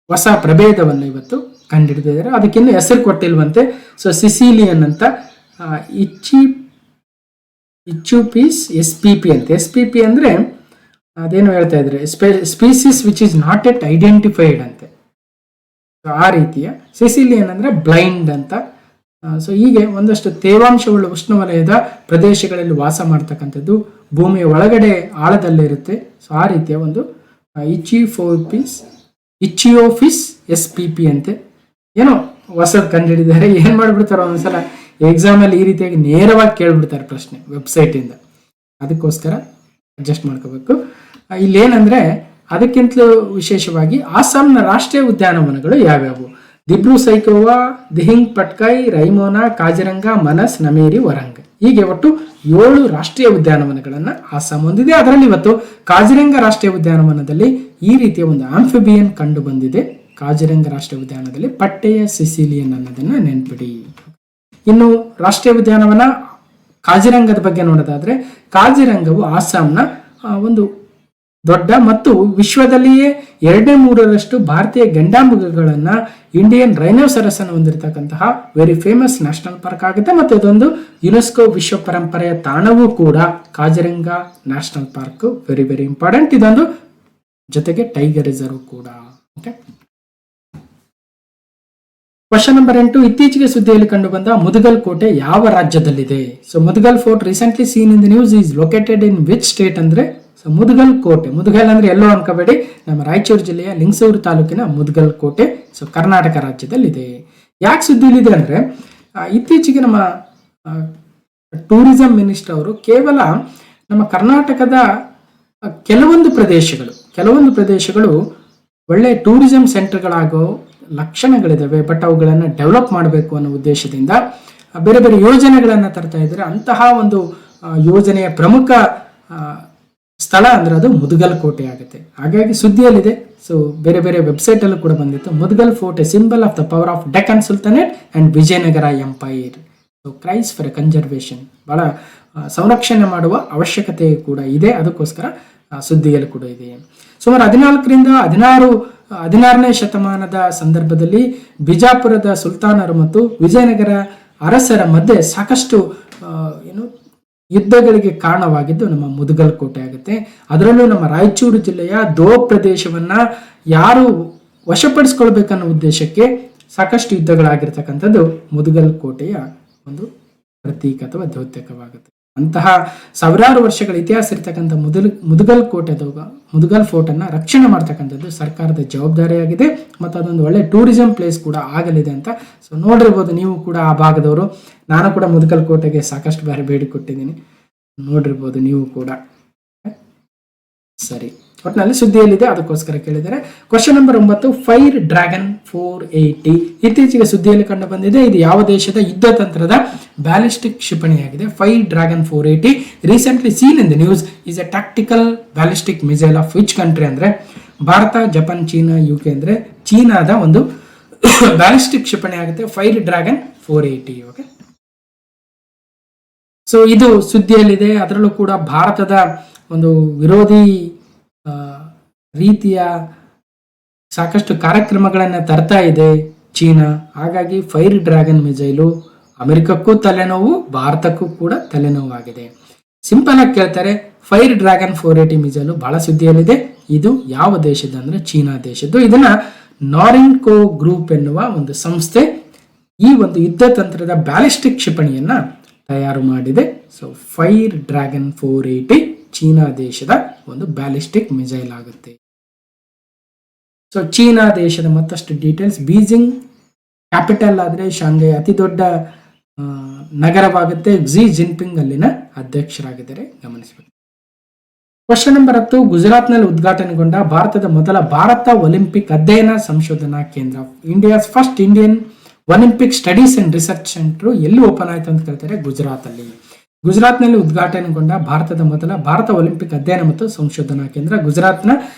ಹೊಸ ಪ್ರಭೇದವನ್ನು ಇವತ್ತು ಕಂಡುಹಿಡಿದಿದ್ದಾರೆ. ಅದಕ್ಕಿನ್ನೂ ಹೆಸರು ಕೊಟ್ಟಿಲ್ವಂತೆ. ಸೊ ಸಿಸಿಲಿಯನ್ ಅಂತ ಇಚ್ಯುಪೀಸ್ SPP ಅಂತ. SPP ಅಂದ್ರೆ ಅದೇನು ಹೇಳ್ತಾ ಇದ್ರೆ species which is not at identified ಅಂತೆ. ಆ ರೀತಿಯ ಸಿಸಿಲಿಯನ್ ಅಂದ್ರೆ ಬ್ಲೈಂಡ್ ಅಂತ. ಸೊ ಹೀಗೆ ಒಂದಷ್ಟು ತೇವಾಂಶವುಳ್ಳ ಉಷ್ಣವಲಯದ ಪ್ರದೇಶಗಳಲ್ಲಿ ವಾಸ ಮಾಡ್ತಕ್ಕಂಥದ್ದು, ಭೂಮಿಯ ಒಳಗಡೆ ಆಳದಲ್ಲಿರುತ್ತೆ. ಸೊ ಆ ರೀತಿಯ ಒಂದು ಇಚಿಯೋಫಿಸ್ SPP ಅಂತೆ. ಏನೋ ಹೊಸದು ಕಂಡುಹಿಡಿದಾರೆ. ಏನ್ ಮಾಡ್ಬಿಡ್ತಾರೋ ಒಂದ್ಸಲ ಎಕ್ಸಾಮ್ ಅಲ್ಲಿ ಈ ರೀತಿಯಾಗಿ ನೇರವಾಗಿ ಕೇಳ್ಬಿಡ್ತಾರೆ ಪ್ರಶ್ನೆ ವೆಬ್ಸೈಟ್ ಇಂದ, ಅದಕ್ಕೋಸ್ಕರ ಅಡ್ಜಸ್ಟ್ ಮಾಡ್ಕೋಬೇಕು. ಇಲ್ಲೇನಂದ್ರೆ ಅದಕ್ಕಿಂತಲೂ ವಿಶೇಷವಾಗಿ ಆಸಾಂನ ರಾಷ್ಟ್ರೀಯ ಉದ್ಯಾನವನಗಳು ಯಾವ್ಯಾವು? ದಿಬ್ರು ಸೈಕೋವಾ, ದಿಹಿಂಗ್ ಪಟ್ಕಾಯ್, ರೈಮೋನಾ, ಕಾಜಿರಂಗ, ಮನಸ್, ನಮೇರಿ, ವರಂಗ್ ಹೀಗೆ ಒಟ್ಟು 7 ರಾಷ್ಟ್ರೀಯ ಉದ್ಯಾನವನಗಳನ್ನ ಆಸಾಂ ಹೊಂದಿದೆ. ಅದರಲ್ಲಿ ಇವತ್ತು ಕಾಜಿರಂಗ ರಾಷ್ಟ್ರೀಯ ಉದ್ಯಾನವನದಲ್ಲಿ ಈ ರೀತಿಯ ಒಂದು ಆಂಫಿಬಿಯನ್ ಕಂಡು ಬಂದಿದೆ. ಕಾಜಿರಂಗ ರಾಷ್ಟ್ರೀಯ ಉದ್ಯಾನದಲ್ಲಿ ಪಟ್ಟೆಯ ಸಿಸಿಲಿಯನ್ ಅನ್ನೋದನ್ನ ನೆನ್ಪಿಡಿ. ಇನ್ನು ರಾಷ್ಟ್ರೀಯ ಉದ್ಯಾನವನ ಕಾಜಿರಂಗದ ಬಗ್ಗೆ ನೋಡೋದಾದ್ರೆ ಕಾಜಿರಂಗವು ಆಸಾಂನ ಒಂದು ದೊಡ್ಡ ಮತ್ತು ವಿಶ್ವದಲ್ಲಿಯೇ 2/3 ಭಾರತೀಯ ಗಂಡಾಮೃಗಗಳನ್ನ ಇಂಡಿಯನ್ ರೈನೋಸರಸ್ ಅನ್ನು ಹೊಂದಿರತಕ್ಕಂತಹ ವೆರಿ ಫೇಮಸ್ ನ್ಯಾಷನಲ್ ಪಾರ್ಕ್ ಆಗುತ್ತೆ. ಮತ್ತು ಇದೊಂದು ಯುನೆಸ್ಕೋ ವಿಶ್ವ ಪರಂಪರೆಯ ತಾಣವೂ ಕೂಡ. Kaziranga national park very very important. ಇದೊಂದು ಜೊತೆಗೆ ಟೈಗರ್ ರಿಸರ್ವ್ ಕೂಡ. Okay, question number 8. ಇತ್ತೀಚೆಗೆ ಸುದ್ದಿಯಲ್ಲಿ ಕಂಡು ಬಂದ ಮುದಗಲ್ ಕೋಟೆ ಯಾವ ರಾಜ್ಯದಲ್ಲಿದೆ? So Mudgal fort recently seen in the news is located in which state ಅಂದ್ರೆ ಸೊ ಮುದಗಲ್ ಕೋಟೆ, ಮುದಗಲ್ ಅಂದ್ರೆ ಎಲ್ಲೋ ಅನ್ಕೋಬೇಡಿ, ನಮ್ಮ ರಾಯಚೂರು ಜಿಲ್ಲೆಯ ಲಿಂಗಸೂರು ತಾಲೂಕಿನ ಮುದಗಲ್ ಕೋಟೆ ಸೊ ಕರ್ನಾಟಕ ರಾಜ್ಯದಲ್ಲಿದೆ. ಯಾಕೆ ಸುದ್ದಿಲಿದೆ ಅಂದ್ರೆ ಇತ್ತೀಚೆಗೆ ನಮ್ಮ ಟೂರಿಸಂ ಮಿನಿಸ್ಟರ್ ಅವರು ಕೇವಲ ನಮ್ಮ ಕರ್ನಾಟಕದ ಕೆಲವೊಂದು ಪ್ರದೇಶಗಳು ಒಳ್ಳೆ ಟೂರಿಸಂ ಸೆಂಟರ್ಗಳಾಗೋ ಲಕ್ಷಣಗಳಿದಾವೆ, ಬಟ್ ಅವುಗಳನ್ನು ಡೆವಲಪ್ ಮಾಡಬೇಕು ಅನ್ನೋ ಉದ್ದೇಶದಿಂದ ಬೇರೆ ಬೇರೆ ಯೋಜನೆಗಳನ್ನು ತರ್ತಾ ಇದ್ದಾರೆ. ಅಂತಹ ಒಂದು ಯೋಜನೆಯ ಪ್ರಮುಖ ಸ್ಥಳ ಅಂದ್ರೆ ಅದು ಮುದಗಲ್ ಕೋಟೆ ಆಗುತ್ತೆ. ಹಾಗಾಗಿ ಸುದ್ದಿಯಲ್ಲಿದೆ. ಸೊ ಬೇರೆ ಬೇರೆ ವೆಬ್ಸೈಟ್ ಅಲ್ಲೂ ಕೂಡ ಬಂದಿತ್ತು. Mudgal fort a symbol of the power of Deccan sultanate and Vijayanagara empire. So cries for conservation, ಬಹಳ ಸಂರಕ್ಷಣೆ ಮಾಡುವ ಅವಶ್ಯಕತೆ ಕೂಡ ಇದೆ, ಅದಕ್ಕೋಸ್ಕರ ಸುದ್ದಿಯಲ್ಲಿ ಕೂಡ ಇದೆ. ಸುಮಾರು 14ರಿಂದ 16ನೇ ಶತಮಾನದ ಸಂದರ್ಭದಲ್ಲಿ ಬಿಜಾಪುರದ ಸುಲ್ತಾನರು ಮತ್ತು ವಿಜಯನಗರ ಅರಸರ ಮಧ್ಯೆ ಸಾಕಷ್ಟು ಯುದ್ಧಗಳಿಗೆ ಕಾರಣವಾಗಿದ್ದು ನಮ್ಮ ಮುದಗಲ್ ಕೋಟೆ ಆಗುತ್ತೆ. ಅದರಲ್ಲೂ ನಮ್ಮ ರಾಯಚೂರು ಜಿಲ್ಲೆಯ ಪ್ರದೇಶವನ್ನ ಯಾರು ವಶಪಡಿಸ್ಕೊಳ್ಬೇಕನ್ನೋ ಉದ್ದೇಶಕ್ಕೆ ಸಾಕಷ್ಟು ಯುದ್ಧಗಳಾಗಿರ್ತಕ್ಕಂಥದ್ದು ಮುದಗಲ್ ಕೋಟೆಯ ಒಂದು ಪ್ರತೀಕ ಅಥವಾ ದ್ಯೋತಕವಾಗುತ್ತೆ. ಅಂತಹ ಸಾವಿರಾರು ವರ್ಷಗಳ ಇತಿಹಾಸ ಇರ್ತಕ್ಕಂಥ ಮುದಗಲ್ ಕೋಟೆ ಮುದಗಲ್ ಫೋರ್ಟ್ ಅನ್ನ ರಕ್ಷಣೆ ಮಾಡ್ತಕ್ಕಂಥದ್ದು ಸರ್ಕಾರದ ಜವಾಬ್ದಾರಿಯಾಗಿದೆ ಮತ್ತು ಅದೊಂದು ಒಳ್ಳೆ ಟೂರಿಸಂ ಪ್ಲೇಸ್ ಕೂಡ ಆಗಲಿದೆ ಅಂತ. ಸೊ ನೋಡಿರ್ಬೋದು ನೀವು ಕೂಡ ಆ ಭಾಗದವರು. ನಾನು ಕೂಡ ಮುದಗಲ್ ಕೋಟೆಗೆ ಸಾಕಷ್ಟು ಬಾರಿ ಭೇಟಿ ಕೊಟ್ಟಿದ್ದೀನಿ, ನೋಡಿರ್ಬೋದು ನೀವು ಕೂಡ. ಸರಿ, ಒಟ್ಟಿನಲ್ಲಿ ಸುದ್ದಿಯಲ್ಲಿದೆ, ಅದಕ್ಕೋಸ್ಕರ ಕೇಳಿದರೆ. ಕ್ವಶನ್ ನಂಬರ್ 9, ಫೈರ್ ಡ್ರ್ಯಾಗನ್ 480 ಇತ್ತೀಚೆಗೆ ಸುದ್ದಿಯಲ್ಲಿ ಕಂಡು ಬಂದಿದೆ. ಇದು ಯಾವ ದೇಶದ ಯುದ್ಧ ತಂತ್ರದ ಬ್ಯಾಲಿಸ್ಟಿಕ್ ಕ್ಷಿಪಣಿಯಾಗಿದೆ? Fire dragon 480 recently seen in the news is a tactical ballistic missile of which country ಅಂದ್ರೆ ಭಾರತ, ಜಪಾನ್, ಚೀನಾ, UK ಅಂದ್ರೆ ಚೀನಾದ ಒಂದು ಬ್ಯಾಲಿಸ್ಟಿಕ್ ಕ್ಷಿಪಣಿ ಆಗುತ್ತೆ ಫೈರ್ ಡ್ರ್ಯಾಗನ್ 480. ಓಕೆ, ಸೊ ಇದು ಸುದ್ದಿಯಲ್ಲಿದೆ. ಅದರಲ್ಲೂ ಕೂಡ ಭಾರತದ ಒಂದು ವಿರೋಧಿ ರೀತಿಯ ಸಾಕಷ್ಟು ಕಾರ್ಯಕ್ರಮಗಳನ್ನು ತರ್ತಾ ಇದೆ ಚೀನಾ. ಹಾಗಾಗಿ ಫೈರ್ ಡ್ರ್ಯಾಗನ್ ಮಿಸೈಲು ಅಮೆರಿಕಕ್ಕೂ ತಲೆನೋವು, ಭಾರತಕ್ಕೂ ಕೂಡ ತಲೆನೋವಾಗಿದೆ. ಸಿಂಪಲ್ ಆಗಿ ಕೇಳ್ತಾರೆ, ಫೈರ್ ಡ್ರ್ಯಾಗನ್ 480 ಮಿಸೈಲು ಬಹಳ ಸುದ್ದಿಯಲ್ಲಿದೆ. ಇದು ಯಾವ ದೇಶದ ಅಂದ್ರೆ ಚೀನಾ ದೇಶದ್ದು. ಇದನ್ನ ನಾರಿಂಕೋ ಗ್ರೂಪ್ ಎನ್ನುವ ಒಂದು ಸಂಸ್ಥೆ ಈ ಒಂದು ಯುದ್ಧ ತಂತ್ರದ ಬ್ಯಾಲಿಸ್ಟಿಕ್ ಕ್ಷಿಪಣಿಯನ್ನ ತಯಾರು ಮಾಡಿದೆ. ಸೊ ಫೈರ್ ಡ್ರ್ಯಾಗನ್ 480 ಚೀನಾ ದೇಶದ ಒಂದು ಬ್ಯಾಲಿಸ್ಟಿಕ್ ಮಿಸೈಲ್ ಆಗುತ್ತೆ. ಸೊ ಚೀನಾ ದೇಶದ ಮತ್ತಷ್ಟು ಡೀಟೇಲ್ಸ್. ಬೀಜಿಂಗ್ ಕ್ಯಾಪಿಟಲ್ ಆದ್ರೆ ಶಾಂಘೈ ಅತಿ ದೊಡ್ಡ ನಗರವಾಗುತ್ತೆ. ಕ್ಸಿ ಜಿನ್ಪಿಂಗ್ ಅಲ್ಲಿನ ಅಧ್ಯಕ್ಷರಾಗಿದ್ದಾರೆ, ಗಮನಿಸಬೇಕು. ಕ್ವಶನ್ ನಂಬರ್ 10, ಗುಜರಾತ್ನಲ್ಲಿ ಉದ್ಘಾಟನೆಗೊಂಡ ಭಾರತದ ಮೊದಲ ಭಾರತ ಒಲಿಂಪಿಕ್ ಅಧ್ಯಯನ ಸಂಶೋಧನಾ ಕೇಂದ್ರ, India's first Indian Olympic studies and research centre ಎಲ್ಲಿ ಓಪನ್ ಆಯ್ತು ಅಂತ ಕೇಳ್ತಾರೆ? ಗುಜರಾತ್ ಅಲ್ಲಿ. ಗುಜರಾತ್ನಲ್ಲಿ ಉದ್ಘಾಟನೆಗೊಂಡ ಭಾರತದ ಮೊದಲ ಭಾರತ ಒಲಿಂಪಿಕ್ ಅಧ್ಯಯನ ಮತ್ತು ಸಂಶೋಧನಾ ಕೇಂದ್ರ ಗುಜರಾತ್ನ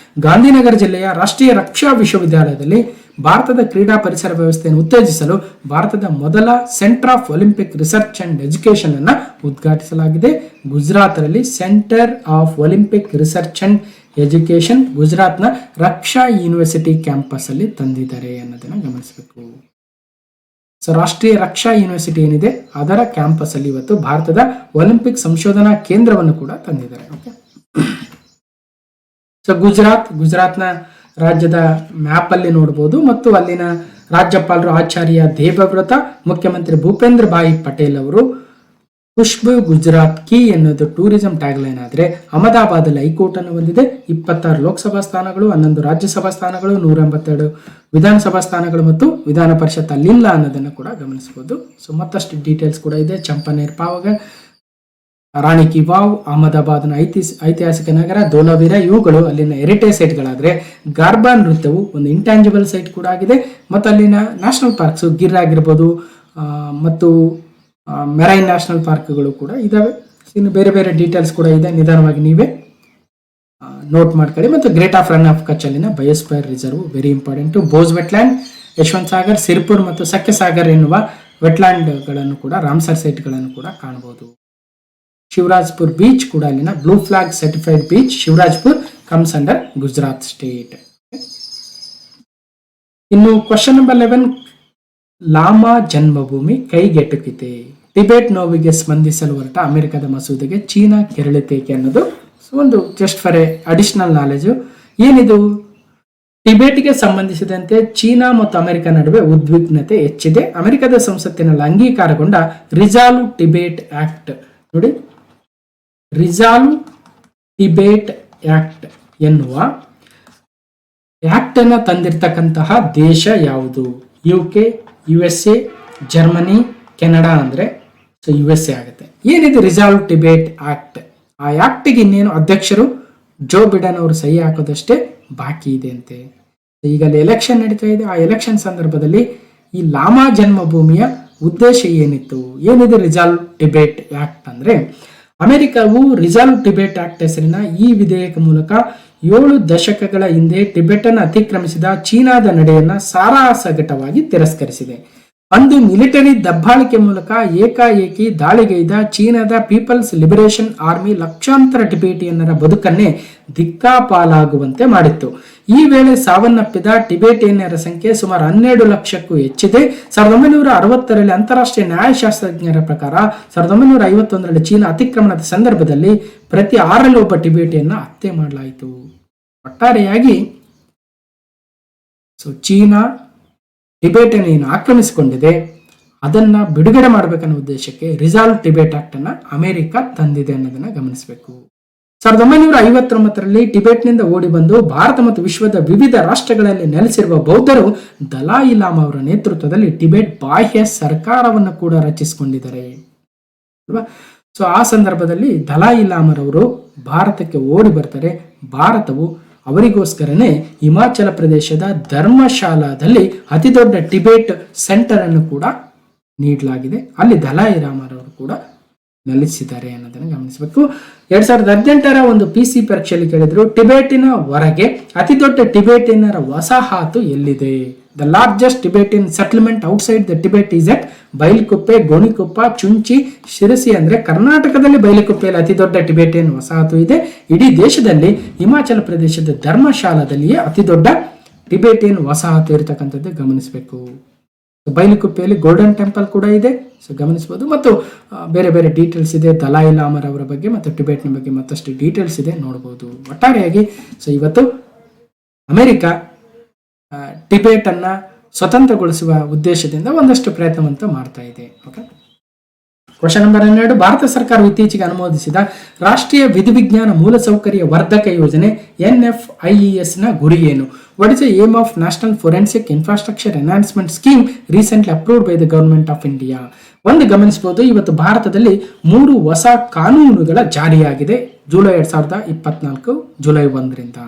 ಗಾಂಧಿನಗರ ಜಿಲ್ಲೆಯ ರಾಷ್ಟ್ರೀಯ ರಕ್ಷಾ ವಿಶ್ವವಿದ್ಯಾಲಯದಲ್ಲಿ ಭಾರತದ ಕ್ರೀಡಾ ಪರಿಸರ ವ್ಯವಸ್ಥೆಯನ್ನು ಉತ್ತೇಜಿಸಲು ಭಾರತದ ಮೊದಲ centre of Olympic research and education ಅನ್ನ ಉದ್ಘಾಟಿಸಲಾಗಿದೆ. ಗುಜರಾತ್ನಲ್ಲಿ centre of Olympic research and education ಗುಜರಾತ್ನ ರಕ್ಷಾ ಯೂನಿವರ್ಸಿಟಿ ಕ್ಯಾಂಪಸ್ ಅಲ್ಲಿ ತಂದಿದ್ದಾರೆ ಅನ್ನೋದನ್ನ ಗಮನಿಸಬೇಕು. ಸೊ ರಾಷ್ಟ್ರೀಯ ರಕ್ಷಾ ಯೂನಿವರ್ಸಿಟಿ ಏನಿದೆ ಅದರ ಕ್ಯಾಂಪಸ್ ಅಲ್ಲಿ ಇವತ್ತು ಭಾರತದ ಒಲಿಂಪಿಕ್ ಸಂಶೋಧನಾ ಕೇಂದ್ರವನ್ನು ಕೂಡ ತಂದಿದ್ದಾರೆ. ಓಕೆ, ಸೊ ಗುಜರಾತ್ನ ರಾಜ್ಯದ ಮ್ಯಾಪ್ ಅಲ್ಲಿ ನೋಡಬಹುದು ಮತ್ತು ಅಲ್ಲಿನ ರಾಜ್ಯಪಾಲರು ಆಚಾರ್ಯ ದೇವವ್ರತ, ಮುಖ್ಯಮಂತ್ರಿ ಭೂಪೇಂದ್ರ ಭಾಯಿ ಪಟೇಲ್ ಅವರು ಖುಷ್ಬು ಗುಜರಾತ್ ಕಿ ಎನ್ನುವುದು ಟೂರಿಸಂ ಟ್ಯಾಗ್ ಲೈನ್ ಆದ್ರೆ ಅಹಮದಾಬಾದ್ ಅಲ್ಲಿ ಹೈಕೋರ್ಟ್ ಅನ್ನು ಹೊಂದಿದೆ. 26 ಲೋಕಸಭಾ ಸ್ಥಾನಗಳು, 11 ರಾಜ್ಯಸಭಾ ಸ್ಥಾನಗಳು, 182 ವಿಧಾನಸಭಾ ಸ್ಥಾನಗಳು ಮತ್ತು ವಿಧಾನ ಪರಿಷತ್ ಅಲ್ಲಿಲ್ಲ ಅನ್ನೋದನ್ನು ಕೂಡ ಗಮನಿಸಬಹುದು. ಸೊ ಮತ್ತಷ್ಟು ಡೀಟೇಲ್ಸ್ ಕೂಡ ಇದೆ. ಚಂಪಾನೇರ್, ಪಾವಗಢ್, ರಾಣಿ ಕಿ ವಾವ್, ಅಹಮದಾಬಾದ್ನ ಐತಿಹಾಸಿಕ ನಗರ, ಧೋಲಾವೀರ ಇವುಗಳು ಅಲ್ಲಿನ ಹೆರಿಟೇಜ್ ಸೈಟ್ಗಳಾದ್ರೆ ಗಾರ್ಬಾ ನೃತ್ಯವು ಒಂದು ಇಂಟ್ಯಾಂಜಿಬಲ್ ಸೈಟ್ ಕೂಡ ಆಗಿದೆ. ಮತ್ತು ಅಲ್ಲಿನ ನ್ಯಾಷನಲ್ ಪಾರ್ಕ್ಸ್ ಗಿರ್ ಆಗಿರ್ಬೋದು ಮತ್ತು ಮೆರೈನ್ ನ್ಯಾಷನಲ್ ಪಾರ್ಕ್ಗಳು ಕೂಡ ಇದಾವೆ. ಇನ್ನು ಬೇರೆ ಬೇರೆ ಡೀಟೇಲ್ಸ್ ಕೂಡ ಇದೆ, ನಿಧಾನವಾಗಿ ನೀವೇ ನೋಟ್ ಮಾಡ್ಕೊಳ್ಳಿ. ಮತ್ತು ಗ್ರೇಟ್ ಆಫ್ ರನ್ ಆಫ್ ಕಚ್ ಅಲ್ಲಿನ biosphere reserve very important. Bose wetland, Yashwant Sagar, Sirpur ಮತ್ತು ಸಖ್ಯ ಸಾಗರ್ ಎನ್ನುವ ವೆಟ್ಲ್ಯಾಂಡ್ ಗಳನ್ನು ಕೂಡ ರಾಮ್ಸರ್ ಸೈಟ್ ಗಳನ್ನು ಕೂಡ ಕಾಣಬಹುದು. ಶಿವರಾಜ್ಪುರ್ ಬೀಚ್ ಕೂಡ ಅಲ್ಲಿನ blue flag certified beach Shivrajpur comes under Gujarat state. ಇನ್ನು ಕ್ವಶನ್ ನಂಬರ್ 11, ಲಾಮಾ ಜನ್ಮಭೂಮಿ ಕೈಗೆಟುಕಿತೆ. ಟಿಬೆಟ್ ನೋವಿಗೆ ಸ್ಪಂದಿಸಲು ಹೊರಟ ಅಮೆರಿಕದ ಮಸೂದೆಗೆ ಚೀನಾ ಕೆರಳಿತೇಕೆ ಅನ್ನೋದು ಒಂದು just for a additional knowledge. ಏನಿದು? ಟಿಬೆಟ್ಗೆ ಸಂಬಂಧಿಸಿದಂತೆ ಚೀನಾ ಮತ್ತು ಅಮೆರಿಕ ನಡುವೆ ಉದ್ವಿಗ್ನತೆ ಹೆಚ್ಚಿದೆ. ಅಮೆರಿಕದ ಸಂಸತ್ತಿನಲ್ಲಿ ಅಂಗೀಕಾರಗೊಂಡ ರಿಸಾಲ್ವ್ ಟಿಬೆಟ್ ಆಕ್ಟ್ ನೋಡಿ, ರಿಸಾಲ್ವ್ ಟಿಬೆಟ್ ಆಕ್ಟ್ ಎನ್ನುವ ಆಕ್ಟ್ ಅನ್ನ ತಂದಿರತಕ್ಕಂತಹ ದೇಶ ಯಾವುದು? UK, USA, ಜರ್ಮನಿ, ಕೆನಡಾ ಅಂದ್ರೆ ಸೊ USA ಆಗುತ್ತೆ. ಏನಿದೆ ರಿಸಾಲ್ವ್ ಟಿಬೆಟ್ ಆಕ್ಟ್? ಆ ಆಕ್ಟ್ಗೆ ಇನ್ನೇನು ಅಧ್ಯಕ್ಷರು ಜೋ ಬಿಡನ್ ಅವರು ಸಹಿ ಹಾಕೋದಷ್ಟೇ ಬಾಕಿ ಇದೆ ಅಂತೆ. ಈಗ ಅಲ್ಲಿ ಎಲೆಕ್ಷನ್ ನಡೀತಾ ಇದೆ. ಆ ಎಲೆಕ್ಷನ್ ಸಂದರ್ಭದಲ್ಲಿ ಈ ಲಾಮಾ ಜನ್ಮಭೂಮಿಯ ಉದ್ದೇಶ ಏನಿತ್ತು? ಏನಿದೆ ರಿಸಾಲ್ವ್ ಟಿಬೆಟ್ ಆಕ್ಟ್ ಅಂದ್ರೆ, ಅಮೆರಿಕವು ರಿಸಾಲ್ವ್ ಟಿಬೆಟ್ ಆಕ್ಟ್ ಹೆಸರಿನ ಈ ವಿಧೇಯಕ ಮೂಲಕ 7 ದಶಕಗಳ ಹಿಂದೆ ಟಿಬೆಟ್ ಅನ್ನು ಅತಿಕ್ರಮಿಸಿದ ಚೀನಾದ ನಡೆಯನ್ನ ಸಾರಾಸಗಟವಾಗಿ ತಿರಸ್ಕರಿಸಿದೆ. ಅಂದು ಮಿಲಿಟರಿ ದಬ್ಬಾಳಿಕೆ ಮೂಲಕ ಏಕಾಏಕಿ ದಾಳಿಗೈದ ಚೀನಾದ ಪೀಪಲ್ಸ್ ಲಿಬರೇಷನ್ ಆರ್ಮಿ ಲಕ್ಷಾಂತರ ಟಿಬೇಟಿಯನ್ನರ ಬದುಕನ್ನೇ ದಿಕ್ಕಾಪಾಲಾಗುವಂತೆ ಮಾಡಿತ್ತು. ಈ ವೇಳೆ ಸಾವನ್ನಪ್ಪಿದ ಟಿಬೇಟಿಯನ್ನರ ಸಂಖ್ಯೆ ಸುಮಾರು 12 ಲಕ್ಷಕ್ಕೂ ಹೆಚ್ಚಿದೆ. 1960ರಲ್ಲಿ ಅಂತಾರಾಷ್ಟ್ರೀಯ ನ್ಯಾಯಶಾಸ್ತ್ರಜ್ಞರ ಪ್ರಕಾರ 1951ರಲ್ಲಿ ಚೀನಾ ಅತಿಕ್ರಮಣದ ಸಂದರ್ಭದಲ್ಲಿ ಪ್ರತಿ 6ರಲ್ಲಿ ಒಬ್ಬ ಟಿಬೇಟಿಯನ್ನ ಹತ್ಯೆ ಮಾಡಲಾಯಿತು. ಒಟ್ಟಾರೆಯಾಗಿ ಚೀನಾ ಟಿಬೆಟ್ ಅನ್ನು ಏನು ಆಕ್ರಮಿಸಿಕೊಂಡಿದೆ ಅದನ್ನ ಬಿಡುಗಡೆ ಮಾಡಬೇಕನ್ನೋ ಉದ್ದೇಶಕ್ಕೆ ರಿಸಾಲ್ವ್ ಟಿಬೆಟ್ ಆಕ್ಟ್ ಅನ್ನ ಅಮೆರಿಕ ತಂದಿದೆ ಅನ್ನೋದನ್ನ ಗಮನಿಸಬೇಕು. 1959ರಲ್ಲಿ ಟಿಬೆಟ್ನಿಂದ ಓಡಿ ಬಂದು ಭಾರತ ಮತ್ತು ವಿಶ್ವದ ವಿವಿಧ ರಾಷ್ಟ್ರಗಳಲ್ಲಿ ನೆಲೆಸಿರುವ ಬೌದ್ಧರು ದಲಾಯಿ ಲಾಮಾ ಅವರ ನೇತೃತ್ವದಲ್ಲಿ ಟಿಬೆಟ್ ಬಾಹ್ಯ ಸರ್ಕಾರವನ್ನು ಕೂಡ ರಚಿಸಿಕೊಂಡಿದ್ದಾರೆ ಅಲ್ವಾ. ಆ ಸಂದರ್ಭದಲ್ಲಿ ದಲಾಯಿ ಲಾಮರವರು ಭಾರತಕ್ಕೆ ಓಡಿ ಬರ್ತಾರೆ. ಭಾರತವು ಅವರಿಗೋಸ್ಕರನೇ ಹಿಮಾಚಲ ಪ್ರದೇಶದ ಧರ್ಮಶಾಲಾದಲ್ಲಿ ಅತಿ ದೊಡ್ಡ ಟಿಬೇಟ್ ಸೆಂಟರ್ ಅನ್ನು ಕೂಡ ನೀಡಲಾಗಿದೆ. ಅಲ್ಲಿ ದಲಾಯಿ ಲಾಮಾರವರು ಕೂಡ ನೆಲೆಸಿದ್ದಾರೆ ಅನ್ನೋದನ್ನು ಗಮನಿಸಬೇಕು. 2018 ಒಂದು PC ಪರೀಕ್ಷೆಯಲ್ಲಿ ಕೇಳಿದ್ರು, ಟಿಬೇಟಿನ ಹೊರಗೆ ಅತಿ ದೊಡ್ಡ ಟಿಬೇಟಿನರ ವಸಾಹತು ಎಲ್ಲಿದೆ? The largest Tibetan settlement outside the Tibet is at Bylakuppe, Gonikoppa, Chunchi, Sirsi. ಅಂದ್ರೆ ಕರ್ನಾಟಕದಲ್ಲಿ ಬೈಲಕುಪ್ಪೆಯಲ್ಲಿ ಅತಿ ದೊಡ್ಡ ಟಿಬೇಟಿಯನ್ ವಸಾಹತು ಇದೆ. ಇಡೀ ದೇಶದಲ್ಲಿ ಹಿಮಾಚಲ ಪ್ರದೇಶದ ಧರ್ಮಶಾಲಾದಲ್ಲಿಯೇ ಅತಿ ದೊಡ್ಡ ಟಿಬೇಟಿಯನ್ ವಸಾಹತು ಇರತಕ್ಕಂಥದ್ದು ಗಮನಿಸಬೇಕು. ಬೈಲಕುಪ್ಪೆಯಲ್ಲಿ ಗೋಲ್ಡನ್ ಟೆಂಪಲ್ ಕೂಡ ಇದೆ, ಸೊ ಗಮನಿಸಬಹುದು. ಮತ್ತು ಬೇರೆ ಬೇರೆ ಡೀಟೇಲ್ಸ್ ಇದೆ ದಲಾಯಿ ಲಾಮರ್ ಅವರ ಬಗ್ಗೆ ಮತ್ತು ಟಿಬೇಟ್ನ ಬಗ್ಗೆ ಮತ್ತಷ್ಟು ಡೀಟೇಲ್ಸ್ ಇದೆ, ನೋಡಬಹುದು. ಒಟ್ಟಾರೆಯಾಗಿ ಸೊ ಇವತ್ತು ಅಮೆರಿಕ ಟಿಬೇಟ್ ಅನ್ನ ಸ್ವತಂತ್ರಗೊಳಿಸುವ ಉದ್ದೇಶದಿಂದ ಒಂದಷ್ಟು ಪ್ರಯತ್ನವಂತ ಮಾಡ್ತಾ ಇದೆ. Okay, question number 12. ಭಾರತ ಸರ್ಕಾರವು ಇತ್ತೀಚೆಗೆ ಅನುಮೋದಿಸಿದ ರಾಷ್ಟ್ರೀಯ ವಿಧಿವಿಜ್ಞಾನ ಮೂಲಸೌಕರ್ಯ ವರ್ಧಕ ಯೋಜನೆ NFIES ನ ಗುರಿ ಏನು? What is the aim of National Forensic Infrastructure Enhancement Scheme recently approved by the Government of India? ಒಂದು ಗಮನಿಸಬಹುದು, ಇವತ್ತು ಭಾರತದಲ್ಲಿ 3 ಹೊಸ ಕಾನೂನುಗಳ ಜಾರಿಯಾಗಿದೆ ಜುಲೈ 2024 ಜುಲೈ 1ರಿಂದ.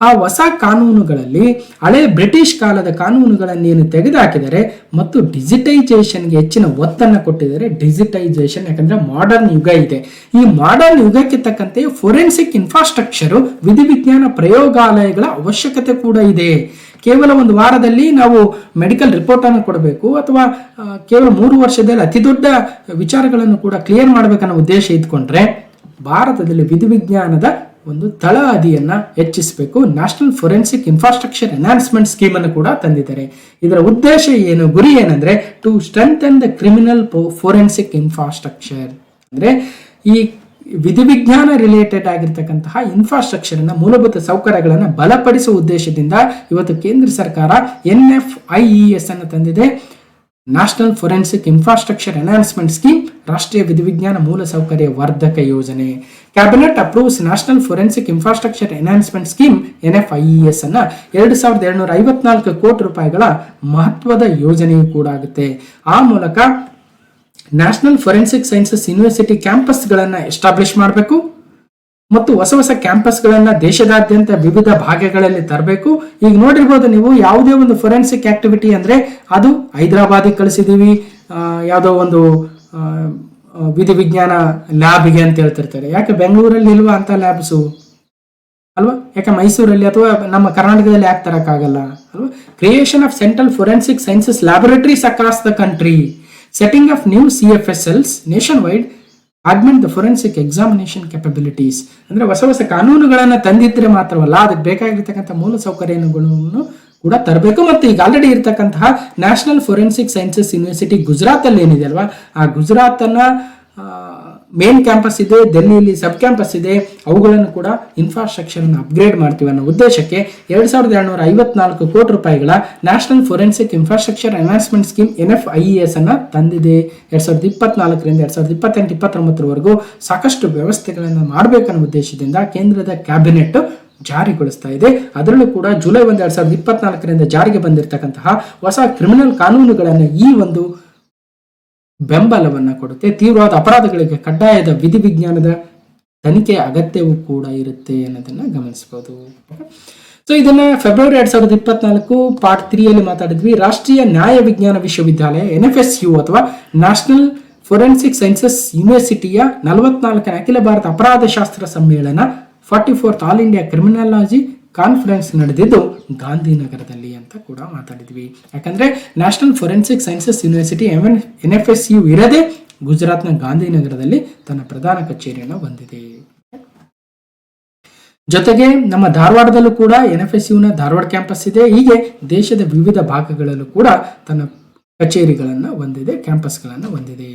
ಆ ಹೊಸ ಕಾನೂನುಗಳಲ್ಲಿ ಹಳೆ ಬ್ರಿಟಿಷ್ ಕಾಲದ ಕಾನೂನುಗಳನ್ನೇನು ತೆಗೆದುಹಾಕಿದರೆ ಮತ್ತು ಡಿಜಿಟೈಸೇಷನ್ಗೆ ಹೆಚ್ಚಿನ ಒತ್ತನ್ನು ಕೊಟ್ಟಿದ್ದಾರೆ. ಡಿಜಿಟೈಸೇಷನ್ ಯಾಕಂದ್ರೆ ಮಾಡರ್ನ್ ಯುಗ ಇದೆ. ಈ ಮಾಡರ್ನ್ ಯುಗಕ್ಕೆ ತಕ್ಕಂತೆ ಫೋರೆನ್ಸಿಕ್ ಇನ್ಫ್ರಾಸ್ಟ್ರಕ್ಚರು ವಿಧಿವಿಜ್ಞಾನ ಪ್ರಯೋಗಾಲಯಗಳ ಅವಶ್ಯಕತೆ ಕೂಡ ಇದೆ. ಕೇವಲ ಒಂದು ವಾರದಲ್ಲಿ ನಾವು ಮೆಡಿಕಲ್ ರಿಪೋರ್ಟ್ ಅನ್ನು ಕೊಡಬೇಕು ಅಥವಾ ಕೇವಲ 3 ವರ್ಷದಲ್ಲಿ ಅತಿ ದೊಡ್ಡ ವಿಚಾರಗಳನ್ನು ಕೂಡ ಕ್ಲಿಯರ್ ಮಾಡಬೇಕನ್ನೋ ಉದ್ದೇಶ ಇಟ್ಕೊಂಡ್ರೆ ಭಾರತದಲ್ಲಿ ವಿಧಿವಿಜ್ಞಾನದ ಒಂದು ತಳಹದಿಯನ್ನ ಹೆಚ್ಚಿಸಬೇಕು. National forensic infrastructure enhancement scheme ಅನ್ನು ಕೂಡ ತಂದಿದ್ದಾರೆ. ಇದರ ಉದ್ದೇಶ ಏನು, ಗುರಿ ಏನಂದ್ರೆ to strengthen the criminal forensic infrastructure. ಅಂದ್ರೆ ಈ ವಿಧಿವಿಜ್ಞಾನ ರಿಲೇಟೆಡ್ ಆಗಿರ್ತಕ್ಕಂತಹ ಇನ್ಫ್ರಾಸ್ಟ್ರಕ್ಚರ್ ಅನ್ನ ಮೂಲಭೂತ ಸೌಕರ್ಯಗಳನ್ನು ಬಲಪಡಿಸುವ ಉದ್ದೇಶದಿಂದ ಇವತ್ತು ಕೇಂದ್ರ ಸರ್ಕಾರ NFIES ಅನ್ನು ತಂದಿದೆ. National forensic infrastructure enhancement scheme, ರಾಷ್ಟ್ರೀಯ ವಿಧಿವಿಜ್ಞಾನ ಮೂಲಸೌಕರ್ಯ ವರ್ಧಕ ಯೋಜನೆ. Cabinet approves national forensic infrastructure enhancement scheme NFIES ಅನ್ನ 2754 ಕೋಟಿ ರೂಪಾಯಿಗಳ ಮಹತ್ವದ ಯೋಜನೆಯೂ ಕೂಡ ಆಗುತ್ತೆ. ಆ ಮೂಲಕ ನ್ಯಾಷನಲ್ ಫೋರೆನ್ಸಿಕ್ ಸೈನ್ಸಸ್ ಯೂನಿವರ್ಸಿಟಿ ಕ್ಯಾಂಪಸ್ಗಳನ್ನು ಎಸ್ಟಾಬ್ಲಿಷ್ ಮಾಡಬೇಕು ಮತ್ತು ಹೊಸ ಹೊಸ ಕ್ಯಾಂಪಸ್ಗಳನ್ನ ದೇಶದಾದ್ಯಂತ ವಿವಿಧ ಭಾಗಗಳಲ್ಲಿ ತರಬೇಕು. ಈಗ ನೋಡಿರ್ಬೋದು ನೀವು, ಯಾವುದೇ ಒಂದು ಫೋರೆನ್ಸಿಕ್ ಆಕ್ಟಿವಿಟಿ ಅಂದ್ರೆ ಅದು ಹೈದರಾಬಾದಿಗೆ ಕಳಿಸಿದೀವಿ, ಯಾವುದೋ ಒಂದು ವಿಧಿವಿಜ್ಞಾನ ಲ್ಯಾಬ್ಗೆ ಅಂತ ಹೇಳ್ತಿರ್ತಾರೆ. ಯಾಕೆ ಬೆಂಗಳೂರಲ್ಲಿ ಇಲ್ವಾ ಅಂತ ಲ್ಯಾಬ್ಸು ಅಲ್ವಾ? ಯಾಕೆ ಮೈಸೂರಲ್ಲಿ ಅಥವಾ ನಮ್ಮ ಕರ್ನಾಟಕದಲ್ಲಿ ಯಾಕೆ ತರಕ್ಕಾಗಲ್ಲ ಅಲ್ವಾ? Creation of central forensic sciences laboratories across the country, setting of new CFSLs nation wide, augment the forensic examination capabilities. ಅಂದ್ರೆ ಹೊಸ ಹೊಸ ಕಾನೂನುಗಳನ್ನ ತಂದಿದ್ರೆ ಮಾತ್ರವಲ್ಲ, ಅದಕ್ಕೆ ಬೇಕಾಗಿರ್ತಕ್ಕಂಥ ಮೂಲ ಸೌಕರ್ಯಗಳನ್ನು ಕೂಡ ತರಬೇಕು. ಮತ್ತು ಈಗ ಆಲ್ರೆಡಿ ಇರ್ತಕ್ಕಂತಹ national forensic sciences university Gujarat ಅಲ್ಲಿ ಏನಿದೆ ಅಲ್ವಾ, ಆ ಗುಜರಾತ್ ಅನ್ನ ಮೇನ್ ಕ್ಯಾಂಪಸ್ ಇದೆ, ಡೆಲ್ಲಿಯಲ್ಲಿ ಸಬ್ ಕ್ಯಾಂಪಸ್ ಇದೆ, ಅವುಗಳನ್ನು ಕೂಡ ಇನ್ಫ್ರಾಸ್ಟ್ರಕ್ಚರ್ ಅನ್ನು ಅಪ್ಗ್ರೇಡ್ ಮಾಡ್ತೀವಿ ಅನ್ನೋ ಉದ್ದೇಶಕ್ಕೆ 2754 ಕೋಟಿ ರೂಪಾಯಿಗಳ national forensic infrastructure enhancement scheme NFIES ಅನ್ನ ತಂದಿದೆ. 2024ರಿಂದ 2028-29 ಸಾಕಷ್ಟು ವ್ಯವಸ್ಥೆಗಳನ್ನು ಮಾಡಬೇಕನ್ನೋ ಉದ್ದೇಶದಿಂದ ಕೇಂದ್ರದ ಕ್ಯಾಬಿನೆಟ್ ಜಾರಿಗೊಳಿಸ್ತಾ ಇದೆ. ಅದರಲ್ಲೂ ಕೂಡ ಜುಲೈ 1, 2024ರಿಂದ ಜಾರಿಗೆ ಬಂದಿರತಕ್ಕಂತಹ ಹೊಸ ಕ್ರಿಮಿನಲ್ ಕಾನೂನುಗಳನ್ನು ಈ ಒಂದು ಬೆಂಬಲವನ್ನ ಕೊಡುತ್ತೆ. ತೀವ್ರವಾದ ಅಪರಾಧಗಳಿಗೆ ಕಡ್ಡಾಯದ ವಿಧಿವಿಜ್ಞಾನದ ತನಿಖೆಯ ಅಗತ್ಯವೂ ಕೂಡ ಇರುತ್ತೆ ಅನ್ನೋದನ್ನ ಗಮನಿಸಬಹುದು. ಸೊ ಇದನ್ನ ಫೆಬ್ರವರಿ 2024 ಪಾರ್ಟ್ 3 ಅಲ್ಲಿ ಮಾತಾಡಿದ್ವಿ. ರಾಷ್ಟ್ರೀಯ ನ್ಯಾಯ ವಿಜ್ಞಾನ ವಿಶ್ವವಿದ್ಯಾಲಯ NFSU ಅಥವಾ ನ್ಯಾಷನಲ್ ಫೋರೆನ್ಸಿಕ್ ಸೈನ್ಸಸ್ ಯೂನಿವರ್ಸಿಟಿಯ 44ನೇ ಅಖಿಲ ಭಾರತ ಅಪರಾಧ ಶಾಸ್ತ್ರ ಸಮ್ಮೇಳನ 44th all India criminology conference ನಡೆದಿದ್ದು ಗಾಂಧಿನಗರದಲ್ಲಿ ಅಂತ ಕೂಡ ಮಾತಾಡಿದ್ವಿ. ಯಾಕಂದ್ರೆ national forensic sciences university NFSU ಇರದೆ ಗುಜರಾತ್ನ ಗಾಂಧಿನಗರದಲ್ಲಿ ತನ್ನ ಪ್ರಧಾನ ಕಚೇರಿಯನ್ನು ಹೊಂದಿದೆ. ಜೊತೆಗೆ ನಮ್ಮ ಧಾರವಾಡದಲ್ಲೂ ಕೂಡ NFSUನ ಧಾರವಾಡ ಕ್ಯಾಂಪಸ್ ಇದೆ. ಹೀಗೆ ದೇಶದ ವಿವಿಧ ಭಾಗಗಳಲ್ಲೂ ಕೂಡ ತನ್ನ ಕಚೇರಿಗಳನ್ನು ಹೊಂದಿದೆ, ಕ್ಯಾಂಪಸ್ಗಳನ್ನು ಹೊಂದಿದೆ.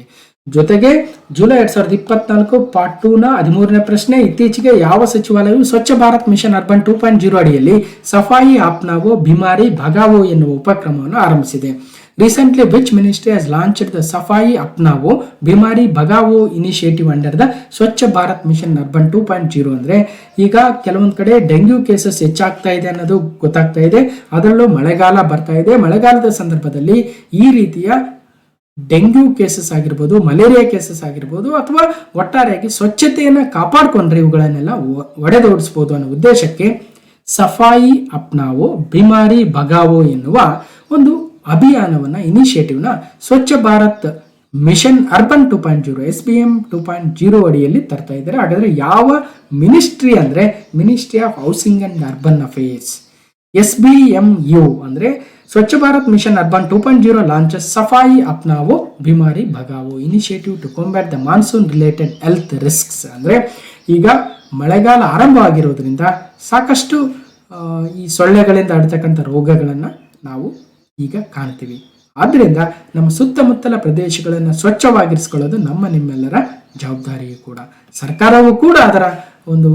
ಜೊತೆಗೆ ಜುಲೈ 2024 ಪಾರ್ಟ್ 2ನ 13ನೇ ಪ್ರಶ್ನೆ, ಇತ್ತೀಚೆಗೆ ಯಾವ ಸಚಿವಾಲಯವು ಸ್ವಚ್ಛ ಭಾರತ್ ಮಿಷನ್ ಅರ್ಬನ್ 2.0 ಅಡಿಯಲ್ಲಿ ಸಫಾಯಿ ಅಪ್ನಾವೋ ಬಿಮಾರಿ ಭಗಾವೋ ಎನ್ನುವ ಉಪಕ್ರಮವನ್ನು ಆರಂಭಿಸಿದೆ? Recently, which ministry has launched the Safai Apnavo Bimari Bhagavo initiative under the Swachh Bharat Mission Urban 2.0? ಅಂದ್ರೆ ಈಗ ಕೆಲವೊಂದು ಕಡೆ ಡೆಂಗ್ಯೂ ಕೇಸಸ್ ಹೆಚ್ಚಾಗ್ತಾ ಇದೆ ಅನ್ನೋದು ಗೊತ್ತಾಗ್ತಾ ಇದೆ. ಅದರಲ್ಲೂ ಮಳೆಗಾಲ ಬರ್ತಾ ಇದೆ. ಮಳೆಗಾಲದ ಸಂದರ್ಭದಲ್ಲಿ ಈ ರೀತಿಯ ಡೆಂಗ್ಯೂ ಕೇಸಸ್ ಆಗಿರ್ಬೋದು, ಮಲೇರಿಯಾ ಕೇಸಸ್ ಆಗಿರ್ಬೋದು, ಅಥವಾ ಒಟ್ಟಾರೆಯಾಗಿ ಸ್ವಚ್ಛತೆಯನ್ನು ಕಾಪಾಡಿಕೊಂಡ್ರೆ ಇವುಗಳನ್ನೆಲ್ಲ ಒಡೆದೋಡಿಸ್ಬೋದು ಅನ್ನೋ ಉದ್ದೇಶಕ್ಕೆ ಸಫಾಯಿ ಅಪ್ನಾವೋ ಬಿಮಾರಿ ಭಗಾವೋ ಎನ್ನುವ ಒಂದು ಅಭಿಯಾನವನ್ನ ಇನಿಷಿಯೇಟಿವ್ನ ಸ್ವಚ್ಛ ಭಾರತ್ ಮಿಷನ್ ಅರ್ಬನ್ 2.0 SBM 2.0 ಅಡಿಯಲ್ಲಿ ತರ್ತಾ ಇದ್ದಾರೆ. ಹಾಗಾದ್ರೆ ಯಾವ ಮಿನಿಸ್ಟ್ರಿ ಅಂದ್ರೆ ministry of housing and urban affairs. SBMU ಅಂದ್ರೆ Swachh Bharat mission urban 2.0 launches Safai Apnao Bimari Bhagao initiative to combat the monsoon related health risks. ಅಂದ್ರೆ ಈಗ ಮಳೆಗಾಲ ಆರಂಭ ಆಗಿರೋದ್ರಿಂದ ಸಾಕಷ್ಟು ಈ ಸೊಳ್ಳೆಗಳಿಂದ ಹರಡ್ತಕ್ಕಂಥ ರೋಗಗಳನ್ನ ನಾವು ಈಗ ಕಾಣ್ತೀವಿ. ಆದ್ರಿಂದ ನಮ್ಮ ಸುತ್ತಮುತ್ತಲ ಪ್ರದೇಶಗಳನ್ನು ಸ್ವಚ್ಛವಾಗಿರಿಸಿಕೊಳ್ಳೋದು ನಿಮ್ಮೆಲ್ಲರ ಜವಾಬ್ದಾರಿಯೂ ಕೂಡ. ಸರ್ಕಾರವೂ ಕೂಡ ಅದರ ಒಂದು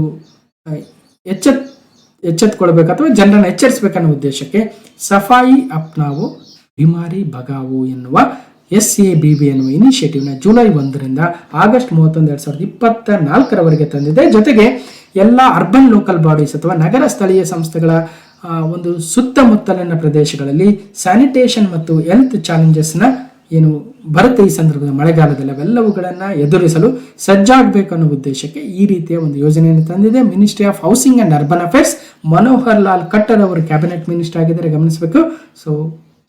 ಎಚ್ಚೆತ್ತುಕೊಳ್ಬೇಕು ಅಥವಾ ಜನರನ್ನು ಎಚ್ಚರಿಸಬೇಕನ್ನೋ ಉದ್ದೇಶಕ್ಕೆ ಸಫಾಯಿ ಅಪ್ನಾವೋ ಬಿಮಾರಿ ಭಗಾವೋ ಎನ್ನುವ SABB ಎನ್ನುವ ಇನಿಷಿಯೇಟಿವ್ನ ಜುಲೈ 1ರಿಂದ ಆಗಸ್ಟ್ 31, 2024 ತಂದಿದೆ. ಜೊತೆಗೆ ಎಲ್ಲ ಅರ್ಬನ್ ಲೋಕಲ್ ಬಾಡೀಸ್ ಅಥವಾ ನಗರ ಸ್ಥಳೀಯ ಸಂಸ್ಥೆಗಳ ಒಂದು ಸುತ್ತಮುತ್ತಲಿನ ಪ್ರದೇಶಗಳಲ್ಲಿ ಸ್ಯಾನಿಟೇಷನ್ ಮತ್ತು ಹೆಲ್ತ್ ಚಾಲೆಂಜಸ್ನ ಏನು ಬರುತ್ತೆ ಈ ಸಂದರ್ಭದ ಮಳೆಗಾಲದಲ್ಲಿ ಅವೆಲ್ಲವುಗಳನ್ನ ಎದುರಿಸಲು ಸಜ್ಜಾಗಬೇಕು ಅನ್ನೋ ಉದ್ದೇಶಕ್ಕೆ ಈ ರೀತಿಯ ಒಂದು ಯೋಜನೆಯನ್ನು ತಂದಿದೆ. Ministry of housing and urban affairs Manohar Lal Khattar ಅವರು ಕ್ಯಾಬಿನೆಟ್ ಮಿನಿಸ್ಟರ್ ಆಗಿದ್ದಾರೆ, ಗಮನಿಸಬೇಕು. ಸೊ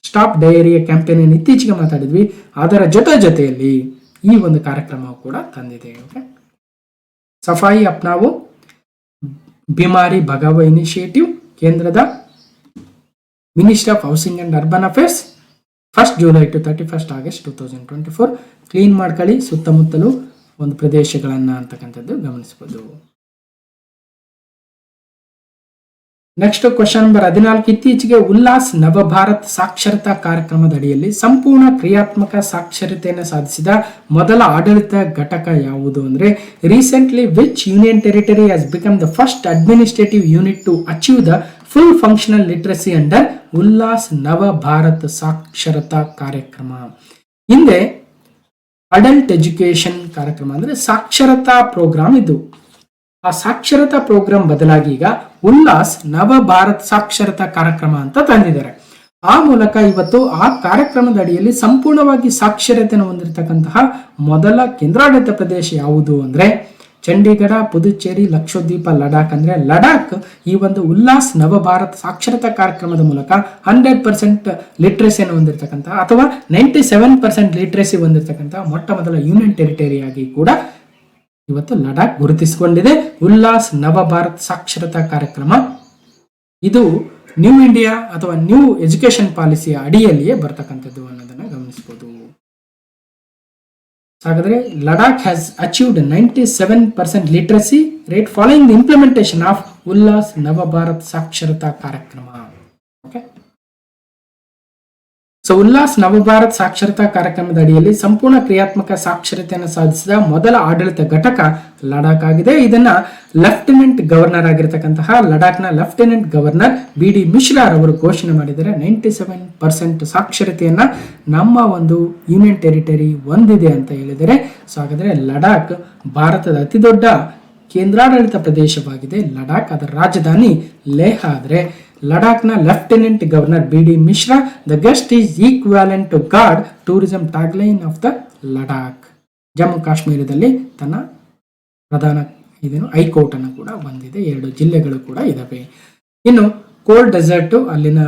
ಸ್ಟಾಪ್ ಡಯರಿಯಾ ಕ್ಯಾಂಪೇನ್ ಅನ್ನು ಇತ್ತೀಚೆಗೆ ಮಾತಾಡಿದ್ವಿ, ಅದರ ಜೊತೆಯಲ್ಲಿ ಈ ಒಂದು ಕಾರ್ಯಕ್ರಮವು ಕೂಡ ತಂದಿದೆ. ಓಕೆ, ಸಫಾಯಿ ಅಪ್ನಾವೋ ಬಿಮಾರಿ ಭಗಾವೋ ಇನಿಷಿಯೇಟಿವ್ ಕೇಂದ್ರದ ministry of housing and urban affairs 1 July to 31 August 2024. Clean ಮಾಡ್ಕೊಳ್ಳಿ ಸುತ್ತಮುತ್ತಲು ಒಂದು ಪ್ರದೇಶಗಳನ್ನ ಅಂತಕ್ಕಂಥದ್ದು ಗಮನಿಸಬಹುದು. Next question number 14. ಇತ್ತೀಚೆಗೆ ಉಲ್ಲಾಸ್ ನವಭಾರತ್ ಸಾಕ್ಷರತಾ ಕಾರ್ಯಕ್ರಮದ ಅಡಿಯಲ್ಲಿ ಸಂಪೂರ್ಣ ಕ್ರಿಯಾತ್ಮಕ ಸಾಕ್ಷರತೆಯನ್ನು ಸಾಧಿಸಿದ ಮೊದಲ ಆಡಳಿತ ಘಟಕ ಯಾವುದು ಅಂದ್ರೆ recently which union territory has become the first administrative unit to achieve the full functional literacy under Ullas Nav Bharat ಸಾಕ್ಷರತಾ ಕಾರ್ಯಕ್ರಮ. ಹಿಂದೆ ಅಡಲ್ಟ್ ಎಜುಕೇಶನ್ ಕಾರ್ಯಕ್ರಮ ಅಂದ್ರೆ ಸಾಕ್ಷರತಾ ಪ್ರೋಗ್ರಾಮ್ ಇದು. ಆ ಸಾಕ್ಷರತಾ ಪ್ರೋಗ್ರಾಮ್ ಬದಲಾಗಿ ಈಗ ಉಲ್ಲಾಸ್ ನವ ಭಾರತ್ ಸಾಕ್ಷರತಾ ಕಾರ್ಯಕ್ರಮ ಅಂತ ತಂದಿದ್ದಾರೆ. ಆ ಮೂಲಕ ಇವತ್ತು ಆ ಕಾರ್ಯಕ್ರಮದ ಅಡಿಯಲ್ಲಿ ಸಂಪೂರ್ಣವಾಗಿ ಸಾಕ್ಷರತೆಯನ್ನು ಹೊಂದಿರತಕ್ಕಂತಹ ಮೊದಲ ಕೇಂದ್ರಾಡಳಿತ ಪ್ರದೇಶ ಯಾವುದು ಅಂದ್ರೆ ಚಂಡೀಗಢ, ಪುದುಚೇರಿ, ಲಕ್ಷದ್ವೀಪ, ಲಡಾಖ್. ಅಂದ್ರೆ ಲಡಾಖ್ ಈ ಒಂದು ಉಲ್ಲಾಸ್ ನವ ಭಾರತ್ ಸಾಕ್ಷರತಾ ಕಾರ್ಯಕ್ರಮದ ಮೂಲಕ 100% ಲಿಟ್ರಸಿಯನ್ನು ಹೊಂದಿರತಕ್ಕಂತಹ ಅಥವಾ 97% ಲಿಟ್ರಸಿ ಹೊಂದಿರತಕ್ಕಂತಹ ಮೊಟ್ಟ ಮೊದಲ ಯೂನಿಯನ್ ಟೆರಿಟರಿಯಾಗಿ ಕೂಡ ಇವತ್ತು ಲಡಾಖ್ ಗುರುತಿಸಿಕೊಂಡಿದೆ. ಉಲ್ಲಾಸ್ ನವ ಭಾರತ್ ಸಾಕ್ಷರತಾ ಕಾರ್ಯಕ್ರಮ ಇದು ನ್ಯೂ ಇಂಡಿಯಾ ಅಥವಾ ನ್ಯೂ ಎಜುಕೇಶನ್ ಪಾಲಿಸಿಯ ಅಡಿಯಲ್ಲಿಯೇ ಬರ್ತಕ್ಕಂಥದ್ದು ಅನ್ನೋದನ್ನ ಗಮನಿಸಬಹುದು. ಹಾಗಾದ್ರೆ Ladakh has achieved 97% literacy rate following the implementation of Ullas Nav Bharat ಸಾಕ್ಷರತಾ ಕಾರ್ಯಕ್ರಮ. ಓಕೆ, ಸೊ ಉಲ್ಲಾಸ್ ನವಭಾರತ್ ಸಾಕ್ಷರತಾ ಕಾರ್ಯಕ್ರಮದ ಅಡಿಯಲ್ಲಿ ಸಂಪೂರ್ಣ ಕ್ರಿಯಾತ್ಮಕ ಸಾಕ್ಷರತೆಯನ್ನು ಸಾಧಿಸಿದ ಮೊದಲ ಆಡಳಿತ ಘಟಕ ಲಡಾಖ್ ಆಗಿದೆ. ಇದನ್ನ ಲೆಫ್ಟಿನೆಂಟ್ ಗವರ್ನರ್ ಆಗಿರತಕ್ಕಂತಹ ಲಡಾಖ್ನ ಲೆಫ್ಟಿನೆಂಟ್ ಗವರ್ನರ್ BD ಮಿಶ್ರಾ ಅವರು ಘೋಷಣೆ ಮಾಡಿದ್ದಾರೆ. 97% ಸಾಕ್ಷರತೆಯನ್ನ ನಮ್ಮ ಒಂದು ಯೂನಿಯನ್ ಟೆರಿಟರಿ ಹೊಂದಿದೆ ಅಂತ ಹೇಳಿದರೆ. ಸೊ ಹಾಗಾದ್ರೆ ಲಡಾಖ್ ಭಾರತದ ಅತಿ ದೊಡ್ಡ ಕೇಂದ್ರಾಡಳಿತ ಪ್ರದೇಶವಾಗಿದೆ. ಲಡಾಖ್ ಅದರ ರಾಜಧಾನಿ ಲೇಹ್ ಆದ್ರೆ ಲಡಾಖ್ನ lieutenant governor BD Mishra the guest is equivalent to god tourism tagline of the Ladakh. Jammu ಕಾಶ್ಮೀರದಲ್ಲಿ ತನ್ನ ಪ್ರಧಾನ ಹೈಕೋರ್ಟ್ ಅನ್ನು ಕೂಡ ಹೊಂದಿದೆ. 2 ಜಿಲ್ಲೆಗಳು ಕೂಡ ಇದಾವೆ. ಇನ್ನು ಕೋಲ್ಡ್ ಡೆಸರ್ಟ್ ಅಲ್ಲಿನ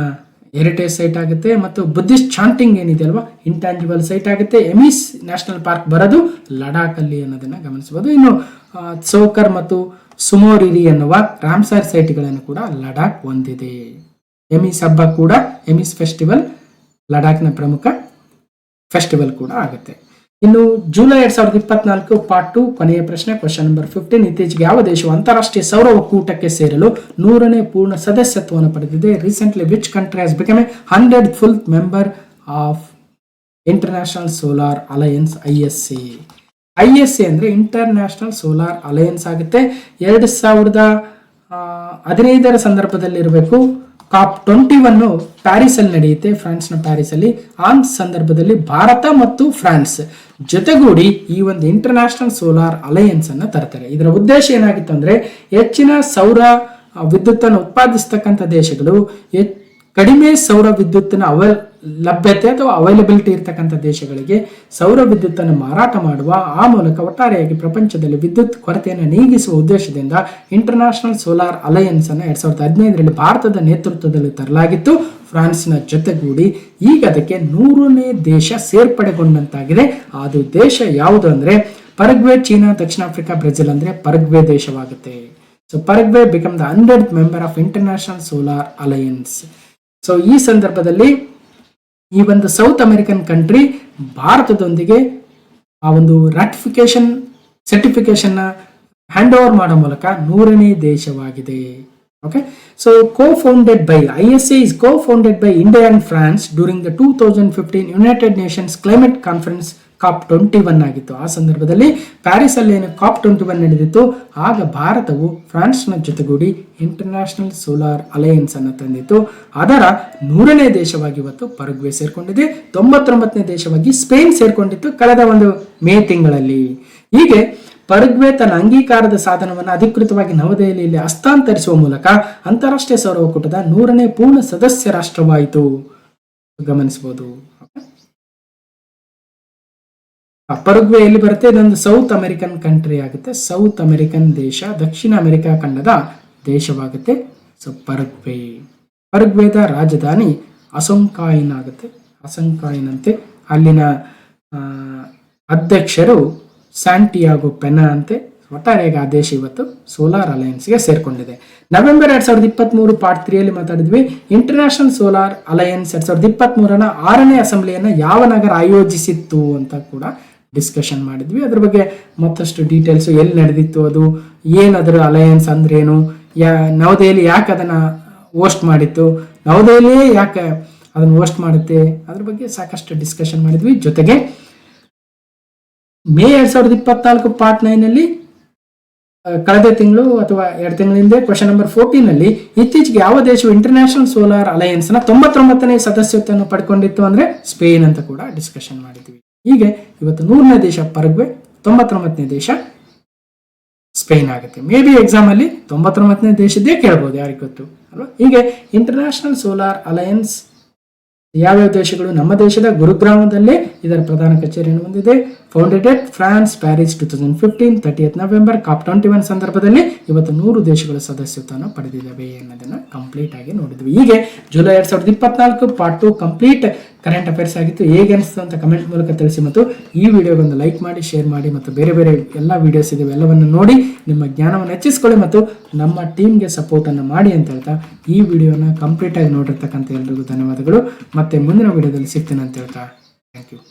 ಹೆರಿಟೇಜ್ ಸೈಟ್ ಆಗುತ್ತೆ ಮತ್ತು ಬುದ್ಧಿಸ್ಟ್ ಚಾಂಟಿಂಗ್ ಏನಿದೆ ಅಲ್ವಾ ಇಂಟ್ಯಾಂಜಿಬಲ್ ಸೈಟ್ ಆಗುತ್ತೆ. ಎಮಿಸ್ ನ್ಯಾಷನಲ್ ಪಾರ್ಕ್ ಬರೋದು ಲಡಾಖ್ ಅಲ್ಲಿ ಅನ್ನೋದನ್ನ ಗಮನಿಸಬಹುದು. ಇನ್ನು ಸೋಕರ್ ಮತ್ತು ಸುಮೋರಿರಿ ಎನ್ನುವ ರಾಮ್ಸರ್ ಸೈಟ್ಗಳನ್ನು ಕೂಡ ಲಡಾಖ್ ಹೊಂದಿದೆ. ಎಮಿಸ್ ಹಬ್ಬ ಕೂಡ ಎಮಿಸ್ ಫೆಸ್ಟಿವಲ್ ಲಡಾಖ್ನ ಪ್ರಮುಖ ಫೆಸ್ಟಿವಲ್ ಕೂಡ ಆಗುತ್ತೆ. ಇನ್ನು ಜುಲೈ 2024 ಪಾರ್ಟ್ 2 ಕೊನೆಯ ಪ್ರಶ್ನೆ ಕ್ವಶನ್ ನಂಬರ್ 15. ಇತ್ತೀಚೆಗೆ ಯಾವ ದೇಶವು ಅಂತಾರಾಷ್ಟ್ರೀಯ ಸೌರ ಒಕ್ಕೂಟಕ್ಕೆ ಸೇರಲು 100ನೇ ಪೂರ್ಣ ಸದಸ್ಯತ್ವವನ್ನು ಪಡೆದಿದೆ? Recently which country has become 100th full member of international solar alliance ISA. ISA ಅಂದ್ರೆ ಇಂಟರ್ನ್ಯಾಷನಲ್ ಸೋಲಾರ್ ಅಲಯನ್ಸ್ ಆಗುತ್ತೆ. 2015 ಸಂದರ್ಭದಲ್ಲಿ ಇರಬೇಕು. COP 21 ಪ್ಯಾರಿಸ್ ಅಲ್ಲಿ ನಡೆಯುತ್ತೆ, ಫ್ರಾನ್ಸ್ ನ ಪ್ಯಾರಿಸ್ ಅಲ್ಲಿ. ಆ ಸಂದರ್ಭದಲ್ಲಿ ಭಾರತ ಮತ್ತು ಫ್ರಾನ್ಸ್ ಜೊತೆಗೂಡಿ ಈ ಒಂದು ಇಂಟರ್ನ್ಯಾಷನಲ್ ಸೋಲಾರ್ ಅಲಯನ್ಸ್ ಅನ್ನ ತರ್ತಾರೆ. ಇದರ ಉದ್ದೇಶ ಏನಾಗಿತ್ತು ಅಂದ್ರೆ ಹೆಚ್ಚಿನ ಸೌರ ವಿದ್ಯುತ್ತನ್ನು ಉತ್ಪಾದಿಸತಕ್ಕಂಥ ದೇಶಗಳು ಕಡಿಮೆ ಸೌರ ವಿದ್ಯುತ್ತಿನ ಲಭ್ಯತೆ ಅಥವಾ ಅವೈಲಬಿಲಿಟಿ ಇರ್ತಕ್ಕಂಥ ದೇಶಗಳಿಗೆ ಸೌರ ವಿದ್ಯುತ್ತನ್ನು ಮಾರಾಟ ಮಾಡುವ ಆ ಮೂಲಕ ಒಟ್ಟಾರೆಯಾಗಿ ಪ್ರಪಂಚದಲ್ಲಿ ವಿದ್ಯುತ್ ಕೊರತೆಯನ್ನು ನೀಗಿಸುವ ಉದ್ದೇಶದಿಂದ ಇಂಟರ್ನ್ಯಾಷನಲ್ ಸೋಲಾರ್ ಅಲಯನ್ಸ್ ಅನ್ನು 2015ರಲ್ಲಿ ಭಾರತದ ನೇತೃತ್ವದಲ್ಲಿ ತರಲಾಗಿತ್ತು. ಫ್ರಾನ್ಸ್ನ ಜೊತೆಗೂಡಿ ಈಗ ಅದಕ್ಕೆ 100ನೇ ದೇಶ ಸೇರ್ಪಡೆಗೊಂಡಂತಾಗಿದೆ. ಅದು ದೇಶ ಯಾವುದು ಅಂದ್ರೆ ಪರಗ್ವೆ, ಚೀನಾ, ದಕ್ಷಿಣ ಆಫ್ರಿಕಾ, ಬ್ರೆಜಿಲ್ ಅಂದ್ರೆ ಪರಗ್ವೆ ದೇಶವಾಗುತ್ತೆ. So Paraguay become the 100th member of international solar alliance. So ಈ ಸಂದರ್ಭದಲ್ಲಿ ಈ ಒಂದು ಸೌತ್ ಅಮೆರಿಕನ್ ಕಂಟ್ರಿ ಭಾರತದೊಂದಿಗೆ ಆ ಒಂದು ರಾಟಿಫಿಕೇಶನ್ ಸರ್ಟಿಫಿಕೇಶನ್ ಹ್ಯಾಂಡ್ ಓವರ್ ಮಾಡೋ ಮೂಲಕ 100ನೇ ದೇಶವಾಗಿದೆ. Okay, so co-founded by ISA is co-founded by India and France during the 2015 United Nations Climate Conference COP21 ಆಗಿತ್ತು. ಆ ಸಂದರ್ಭದಲ್ಲಿ ಪ್ಯಾರಿಸ್ ಅಲ್ಲಿ ಏನು COP21 ನಡೆದಿತ್ತು. ಆಗ ಭಾರತವು ಫ್ರಾನ್ಸ್ನ ಜೊತೆಗೂಡಿ ಇಂಟರ್ನ್ಯಾಷನಲ್ ಸೋಲಾರ್ ಅಲಯನ್ಸ್ ಅನ್ನು ತಂದಿತ್ತು. ಅದರ 100ನೇ ದೇಶವಾಗಿ ಇವತ್ತು ಪರಗ್ವೆ ಸೇರ್ಕೊಂಡಿದೆ. 99ನೇ ದೇಶವಾಗಿ ಸ್ಪೇನ್ ಸೇರ್ಕೊಂಡಿತ್ತು ಕಳೆದ ಒಂದು ಮೇ ತಿಂಗಳಲ್ಲಿ. ಹೀಗೆ ಪರಗ್ವೆ ತನ್ನ ಅಂಗೀಕಾರದ ಸಾಧನವನ್ನು ಅಧಿಕೃತವಾಗಿ ನವದೆಹಲಿಯಲ್ಲಿ ಹಸ್ತಾಂತರಿಸುವ ಮೂಲಕ ಅಂತಾರಾಷ್ಟ್ರೀಯ ಸೌರ ಒಕ್ಕೂಟದ 100ನೇ ಪೂರ್ಣ ಸದಸ್ಯ ರಾಷ್ಟ್ರವಾಯಿತು. ಗಮನಿಸಬಹುದು. ಪರಗ್ವೆ ಎಲ್ಲಿ ಬರುತ್ತೆ? ಇದೊಂದು ಸೌತ್ ಅಮೆರಿಕನ್ ಕಂಟ್ರಿ ಆಗುತ್ತೆ. ಸೌತ್ ಅಮೆರಿಕನ್ ದೇಶ, ದಕ್ಷಿಣ ಅಮೆರಿಕಾ ಖಂಡದ ದೇಶವಾಗುತ್ತೆ. ಸೊ ಪರಗ್ವೆದ ರಾಜಧಾನಿ ಅಸೊಂಕಾಯಿನ್ ಆಗುತ್ತೆ. ಅಸೊಂಕಾಯಿನ್ ಅಂತೆ. ಅಲ್ಲಿನ ಅಧ್ಯಕ್ಷರು ಸ್ಯಾಂಟಿಯಾಗೋ ಪೆನಾ ಅಂತೆ. ಒಟ್ಟಾರೆಯಾಗಿ ಆ ದೇಶ ಇವತ್ತು ಸೋಲಾರ್ ಅಲಯನ್ಸ್ಗೆ ಸೇರ್ಕೊಂಡಿದೆ. ನವೆಂಬರ್ 2023 ಪಾರ್ಟ್ 3 ಮಾತಾಡಿದ್ವಿ. ಇಂಟರ್ನ್ಯಾಷನಲ್ ಸೋಲಾರ್ ಅಲಯನ್ಸ್ 2023ನ 6ನೇ ಅಸೆಂಬ್ಲಿಯನ್ನು ಯಾವ ನಗರ ಆಯೋಜಿಸಿತ್ತು ಅಂತ ಕೂಡ ಡಿಸ್ಕಷನ್ ಮಾಡಿದ್ವಿ. ಅದ್ರ ಬಗ್ಗೆ ಮತ್ತಷ್ಟು ಡೀಟೇಲ್ಸ್, ಎಲ್ಲಿ ನಡೆದಿತ್ತು, ಅದು ಏನದರ ಅಲಯನ್ಸ್ ಅಂದ್ರೇನು, ನವದೆಹಲಿ ಯಾಕೆ ಅದನ್ನ ಹೋಸ್ಟ್ ಮಾಡಿತ್ತು, ನವದೆಹಲಿಯೇ ಯಾಕೆ ಅದನ್ನು ಹೋಸ್ಟ್ ಮಾಡುತ್ತೆ, ಅದ್ರ ಬಗ್ಗೆ ಸಾಕಷ್ಟು ಡಿಸ್ಕಷನ್ ಮಾಡಿದ್ವಿ. ಜೊತೆಗೆ ಮೇ 2024 ಪಾರ್ಟ್ 9ನಲ್ಲಿ ಕಳೆದ ತಿಂಗಳು ಅಥವಾ 2 ತಿಂಗಳ ಹಿಂದೆ ಕ್ವೆಶ್ಚನ್ ನಂಬರ್ 14ನಲ್ಲಿ ಇತ್ತೀಚೆಗೆ ಯಾವ ದೇಶವು ಇಂಟರ್ನ್ಯಾಷನಲ್ ಸೋಲಾರ್ ಅಲಯನ್ಸ್ ನ 99ನೇ ಸದಸ್ಯತ್ವವನ್ನು ಪಡ್ಕೊಂಡಿತ್ತು ಅಂದ್ರೆ ಸ್ಪೇನ್ ಅಂತ ಕೂಡ ಡಿಸ್ಕಷನ್ ಮಾಡಿದ್ವಿ. ಹೀಗೆ ಇವತ್ತು 100ನೇ ದೇಶ ಪರಗ್ವೆ, 99ನೇ ದೇಶ ಸ್ಪೇನ್ ಆಗುತ್ತೆ. ಮೇ ಬಿ ಎಕ್ಸಾಮ್ ಅಲ್ಲಿ 99ನೇ ದೇಶದ್ದೇ ಕೇಳಬಹುದು, ಯಾರಿಗೆ ಗೊತ್ತು ಅಲ್ವಾ. ಹೀಗೆ ಇಂಟರ್ನ್ಯಾಷನಲ್ ಸೋಲಾರ್ ಅಲಯನ್ಸ್ ಯಾವ್ಯಾವ ದೇಶಗಳು? ನಮ್ಮ ದೇಶದ ಗುರುಗ್ರಾಮದಲ್ಲೇ ಇದರ ಪ್ರಧಾನ ಕಚೇರಿಯನ್ನು ಹೊಂದಿದೆ. Founded at France, Paris 2015, 30th November COP21 ಸಂದರ್ಭದಲ್ಲಿ ಇವತ್ತು 100 ದೇಶಗಳ ಸದಸ್ಯತ್ವವನ್ನು ಪಡೆದಿದ್ದಾವೆ ಅನ್ನೋದನ್ನ ಕಂಪ್ಲೀಟ್ ಆಗಿ ನೋಡಿದ್ವಿ. ಹೀಗೆ July 2024 part 2 complete current affairs ಆಗಿತ್ತು. ಹೇಗೆ ಅನಿಸ್ತು ಅಂತ ಕಮೆಂಟ್ ಮೂಲಕ ತಿಳಿಸಿ ಮತ್ತು ಈ ವಿಡಿಯೋಗೊಂದು ಲೈಕ್ ಮಾಡಿ, ಶೇರ್ ಮಾಡಿ ಮತ್ತು ಬೇರೆ ಬೇರೆ ಎಲ್ಲ ವಿಡಿಯೋಸ್ ಇದಾವೆ ಎಲ್ಲವನ್ನು ನೋಡಿ ನಿಮ್ಮ ಜ್ಞಾನವನ್ನು ಹೆಚ್ಚಿಸ್ಕೊಳ್ಳಿ ಮತ್ತು ನಮ್ಮ ಟೀಮ್ಗೆ ಸಪೋರ್ಟ್ ಅನ್ನು ಮಾಡಿ ಅಂತ ಹೇಳ್ತಾ ಈ ವಿಡಿಯೋನ ಕಂಪ್ಲೀಟ್ ಆಗಿ ನೋಡಿರ್ತಕ್ಕಂಥ ಎಲ್ರಿಗೂ ಧನ್ಯವಾದಗಳು. ಮತ್ತೆ ಮುಂದಿನ ವಿಡಿಯೋದಲ್ಲಿ ಸಿಗ್ತೇನೆ ಅಂತ ಹೇಳ್ತಾ ಥ್ಯಾಂಕ್ ಯು.